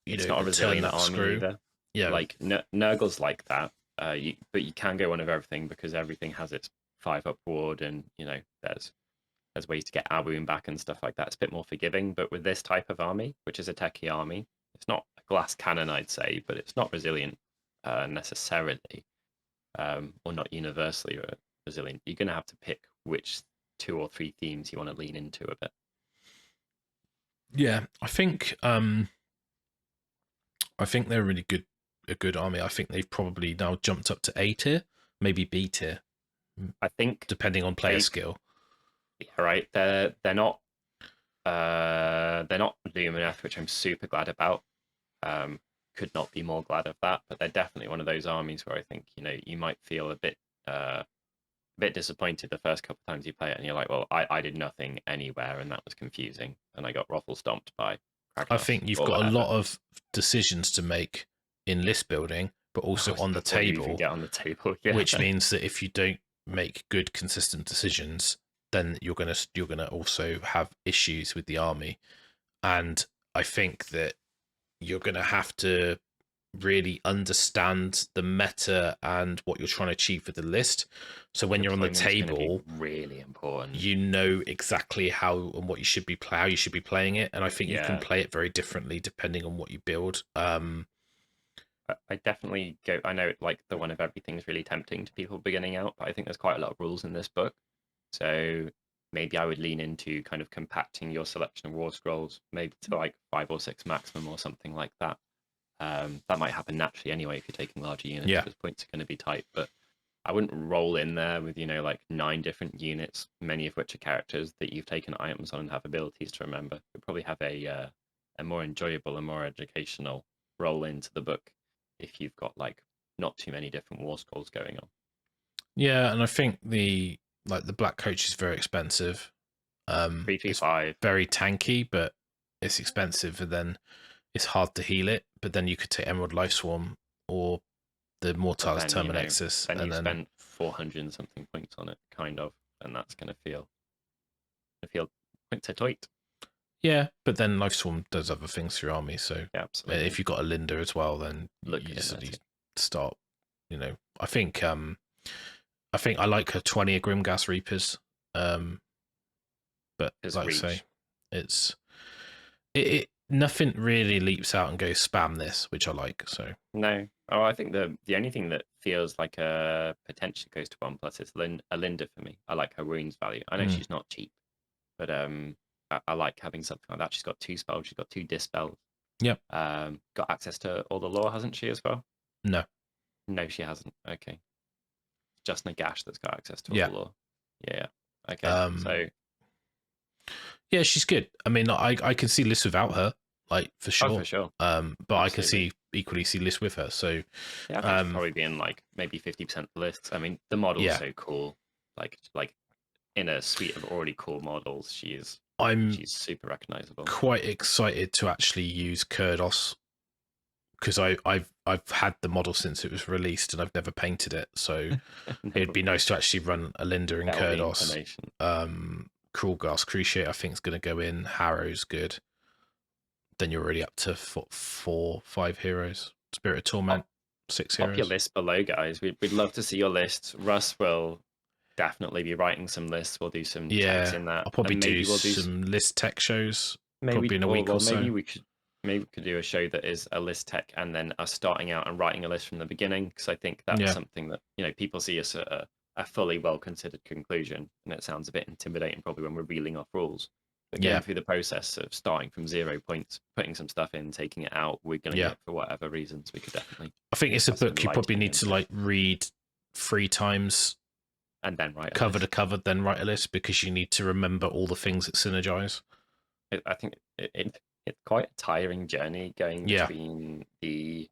it's not a resilient army either. Yeah, like Nurgle's like that. But you can go one of everything because everything has its 5-up ward, and there's ways to get Awoon back and stuff like that. It's a bit more forgiving. But with this type of army, which is a techie army, it's not a glass cannon, I'd say, but it's not resilient necessarily, or not universally resilient. You're going to have to pick which 2 or 3 themes you want to lean into a bit. Yeah, I think they're really a good army. I think they've probably now jumped up to A tier, maybe B tier. I think depending on player skill. Yeah, right. They're not Lumineth, which I'm super glad about. Could not be more glad of that. But they're definitely one of those armies where I think you might feel a bit disappointed the first couple of times you play it, and you're like, well, I did nothing anywhere, and that was confusing, and I got ruffle stomped by Kragnos. I think you've got a lot of decisions to make in list building, but also on the table. Get on the table, yeah. Which means that if you don't make good, consistent decisions, then you're gonna also have issues with the army. And I think that you're gonna have to really understand the meta and what you're trying to achieve with the list. So when you're on the table, really important. You know exactly how and what you should be how you should be playing it, and I think you can play it very differently depending on what you build. I definitely go. I know like the one of everything is really tempting to people beginning out, but I think there's quite a lot of rules in this book. So maybe I would lean into kind of compacting your selection of war scrolls, maybe to like 5 or 6 maximum or something like that. That might happen naturally anyway if you're taking larger units, because points are going to be tight. But I wouldn't roll in there with like 9 different units, many of which are characters that you've taken items on and have abilities to remember. You'll probably have a more enjoyable and more educational roll into the book if you've got like not too many different war scrolls going on. Yeah, and I think the Black Coach is very expensive. 335. Very tanky, but it's expensive, and then it's hard to heal it. But then you could take Emerald Life Swarm or the Mortalis Terminexus, then you spend 400 and something points on it, kind of, and that's going to feel tight. Yeah, but then Life Swarm does other things for your army. So yeah, absolutely. If you've got a Linda as well, then you start. I think I like her 20 of Grimgas Reapers. But like I say, nothing really leaps out and goes spam this, which I like. So No. Oh, I think the only thing that feels like a potential goes to 1+ is Linda for me. I like her wounds value. I know she's not cheap, but I like having something like that. She's got 2 spells. She's got 2 dispels. Yep. Got access to all the lore, hasn't she, as well? No. No, she hasn't. Okay. Just Nagash that's got access to all Yeah. the lore. Yeah. Okay. So yeah, she's good. I mean, I can see lists without her, like for sure. oh, for sure. But Absolutely. I can see equally see lists with her. So yeah, I think she'd probably be in like maybe 50% of the lists. I mean, the model's so cool. Like in a suite of already cool models, she's super recognizable. Quite excited to actually use Kurdos because I've had the model since it was released and I've never painted it, so it'd be nice to actually run a Linda and Kurdos. Cruelgas Cruciate I think is going to go in. Harrow's good. Then you're already up to 4, 5 heroes. Spirit of Torment, 6 heroes. Pop your list below, guys. We'd love to see your list. Russ will definitely be writing some lists. We'll do some checks in that. I'll probably do some list tech shows. Probably in a week or so. Maybe we could do a show that is a list tech and then us starting out and writing a list from the beginning, because I think that's something that people see as a fully well considered conclusion, and it sounds a bit intimidating probably when we're reeling off rules. But going through the process of starting from 0 points, putting some stuff in, taking it out, we're going to get for whatever reasons. We could definitely. I think it's a book you probably need to read 3 times and then write cover to cover, then write a list, because you need to remember all the things that synergize. I think it's quite a tiring journey going between the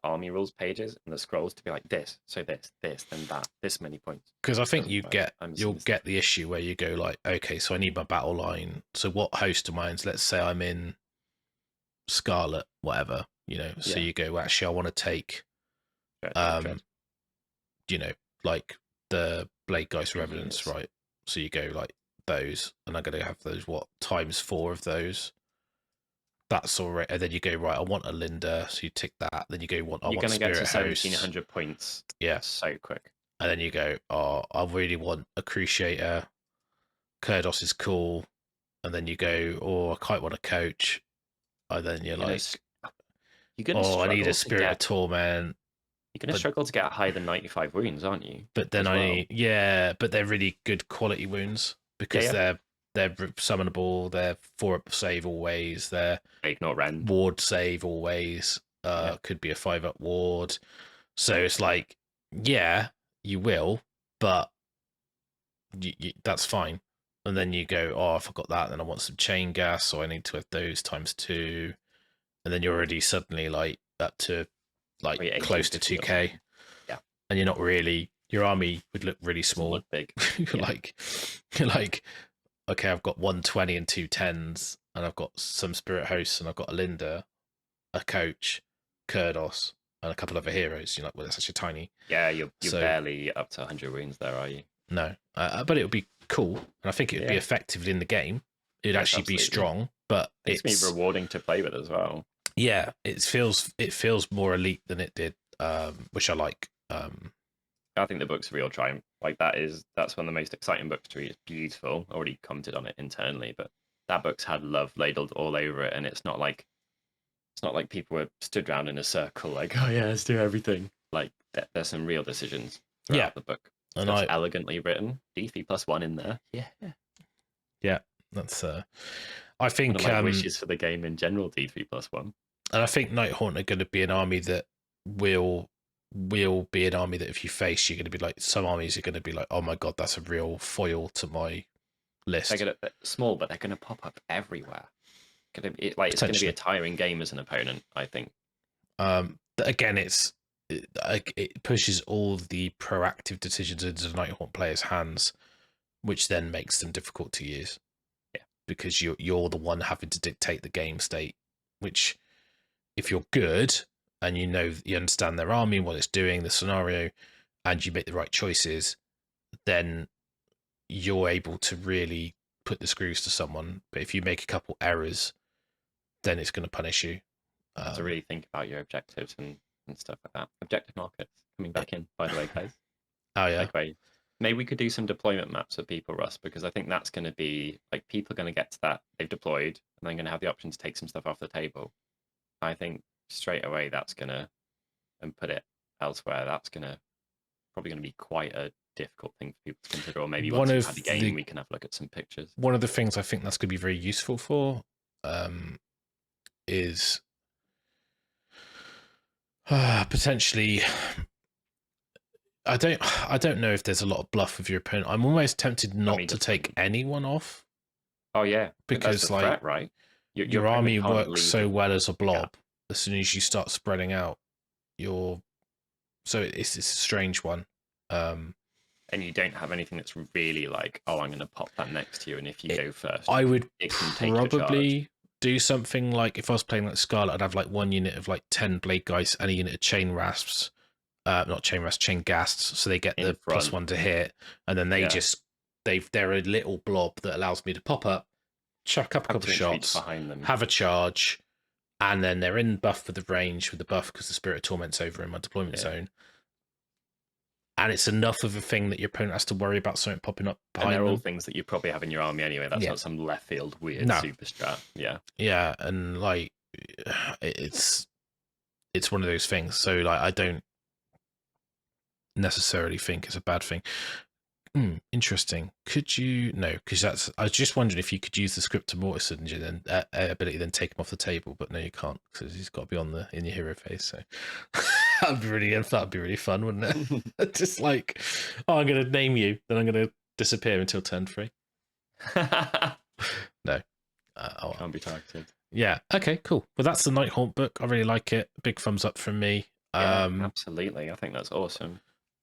army rules pages and the scrolls to be like this, so this, then that, this many points. Because I think you'll get the issue where you go like, okay, so I need my battle line. So what host am I in? Let's say I'm in Scarlet, whatever, So you go, well, actually, I want to take, like the Blade Geist Revenants, right? So you go like those, and I'm going to have those times 4 of those. That's all right. And then you go, right, I want a Linda, so you tick that. Then you go, I want Spirit Host. You're going to get to 1,700 points. Yeah, so quick. And then you go, oh, I really want a Cruciator. Kurdos is cool. And then you go, oh, I quite want a coach. And then you're like, I need a Spirit of Torment. You're going to struggle to get higher than 95 wounds, aren't you? But then but they're really good quality wounds, because they're summonable, they're 4-up save always, they're ignore rend, ward save always, could be a 5-up ward. So it's like, you will, but that's fine. And then you go, oh, I forgot that, then I want some chain gas, so I need to have those times 2. And then you're already suddenly like up to like close to 2k. Yeah. And you're not really, your army would look really small. Big. you're like, okay, I've got 120 and 2 10s, and I've got some Spirit Hosts, and I've got a Linda, a coach, Kurdos, and a couple other heroes. You're like, well, that's actually tiny. Yeah, you're barely up to 100 wounds there, are you? No, but it would be cool, and I think it would be effective in the game. It'd actually be strong, but it's be rewarding to play with as well. Yeah, it feels more elite than it did, which I like. I think the book's a real triumph. Like that's one of the most exciting books to read. It's beautiful. I already commented on it internally, but that book's had love ladled all over it, and it's not like people were stood around in a circle like, oh yeah, let's do everything. Like there's some real decisions throughout the book. And it's elegantly written. D3+1 in there. Yeah, that's I think one of my wishes for the game in general. D3+1. And I think Nighthaunt are going to be an army that will be an army that if you face, you're going to be like, some armies are going to be like, oh my god, that's a real foil to my list. They're small, but they're going to pop up everywhere. It's going to be a tiring game as an opponent, I think. Again, it pushes all the proactive decisions into the Nighthaunt players' hands, which then makes them difficult to use. Yeah, because you're the one having to dictate the game state, which, if you're good and you understand their army, what it's doing, the scenario, and you make the right choices, then you're able to really put the screws to someone. But if you make a couple errors, then it's going to punish you. To really think about your objectives and stuff like that. Objective markets coming back in, by the way, guys. Oh yeah. Maybe we could do some deployment maps for people, Russ, because I think that's going to be like people are going to get to that they've deployed and then going to have the option to take some stuff off the table. I think straight away that's going to, and put it elsewhere, that's going to probably going to be quite a difficult thing for people to consider. Or maybe once we've had the game, we can have a look at some pictures. One of the things I think that's going to be very useful for is potentially. I don't know if there's a lot of bluff with your opponent. I'm almost tempted not to take anyone off. Oh yeah, because like threat, right? Your army works so well as a blob. Yeah. As soon as you start spreading out, it's a strange one. And you don't have anything that's really like, oh, I'm going to pop that next to you, and if you go first, I would probably do something like if I was playing like Scarlet, I'd have like one unit of like 10 blade guys and a unit of chain rasps. Not chain rasps, chain ghasts, so they get the +1 to hit, and then they're a little blob that allows me to pop up, chuck up a couple of shots, behind them, have a charge, and then they're in buff for the range with the buff because the Spirit of Torment's over in my deployment zone. And it's enough of a thing that your opponent has to worry about something popping up behind them. And they're all things that you probably have in your army anyway. That's not some left field weird super strat. Yeah. Yeah, and like it's one of those things. So like I don't necessarily think it's a bad thing. Interesting. Could you because I was just wondering if you could use the script to mortis engine and ability then take him off the table, but no, you can't because he's got to be in your hero phase. So that'd be really fun, wouldn't it? Just like, oh, I'm gonna name you, then I'm gonna disappear until turn 3. No, can't be targeted. Yeah. Okay. Cool. Well, that's the NIGHTHAUNT book. I really like it. Big thumbs up from me. Yeah, absolutely. I think that's awesome.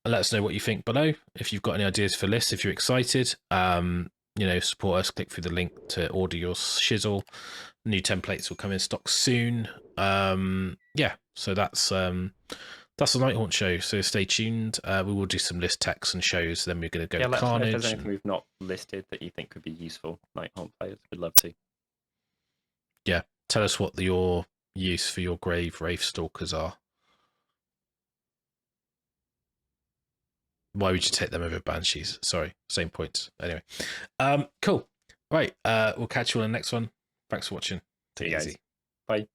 And let us know what you think below. If you've got any ideas for lists, if you're excited, support us. Click through the link to order your shizzle. New templates will come in stock soon. So that's the NIGHTHAUNT show. So stay tuned. We will do some list texts and shows. Then we're going to go to Carnage. If there's anything we've not listed that you think could be useful, NIGHTHAUNT players, we'd love to. Yeah, tell us what your use for your Grave Wraith Stalkers are. Why would you take them over Banshees? Sorry, same points. Anyway, cool. Right, we'll catch you on the next one. Thanks for watching. Take it easy. Bye.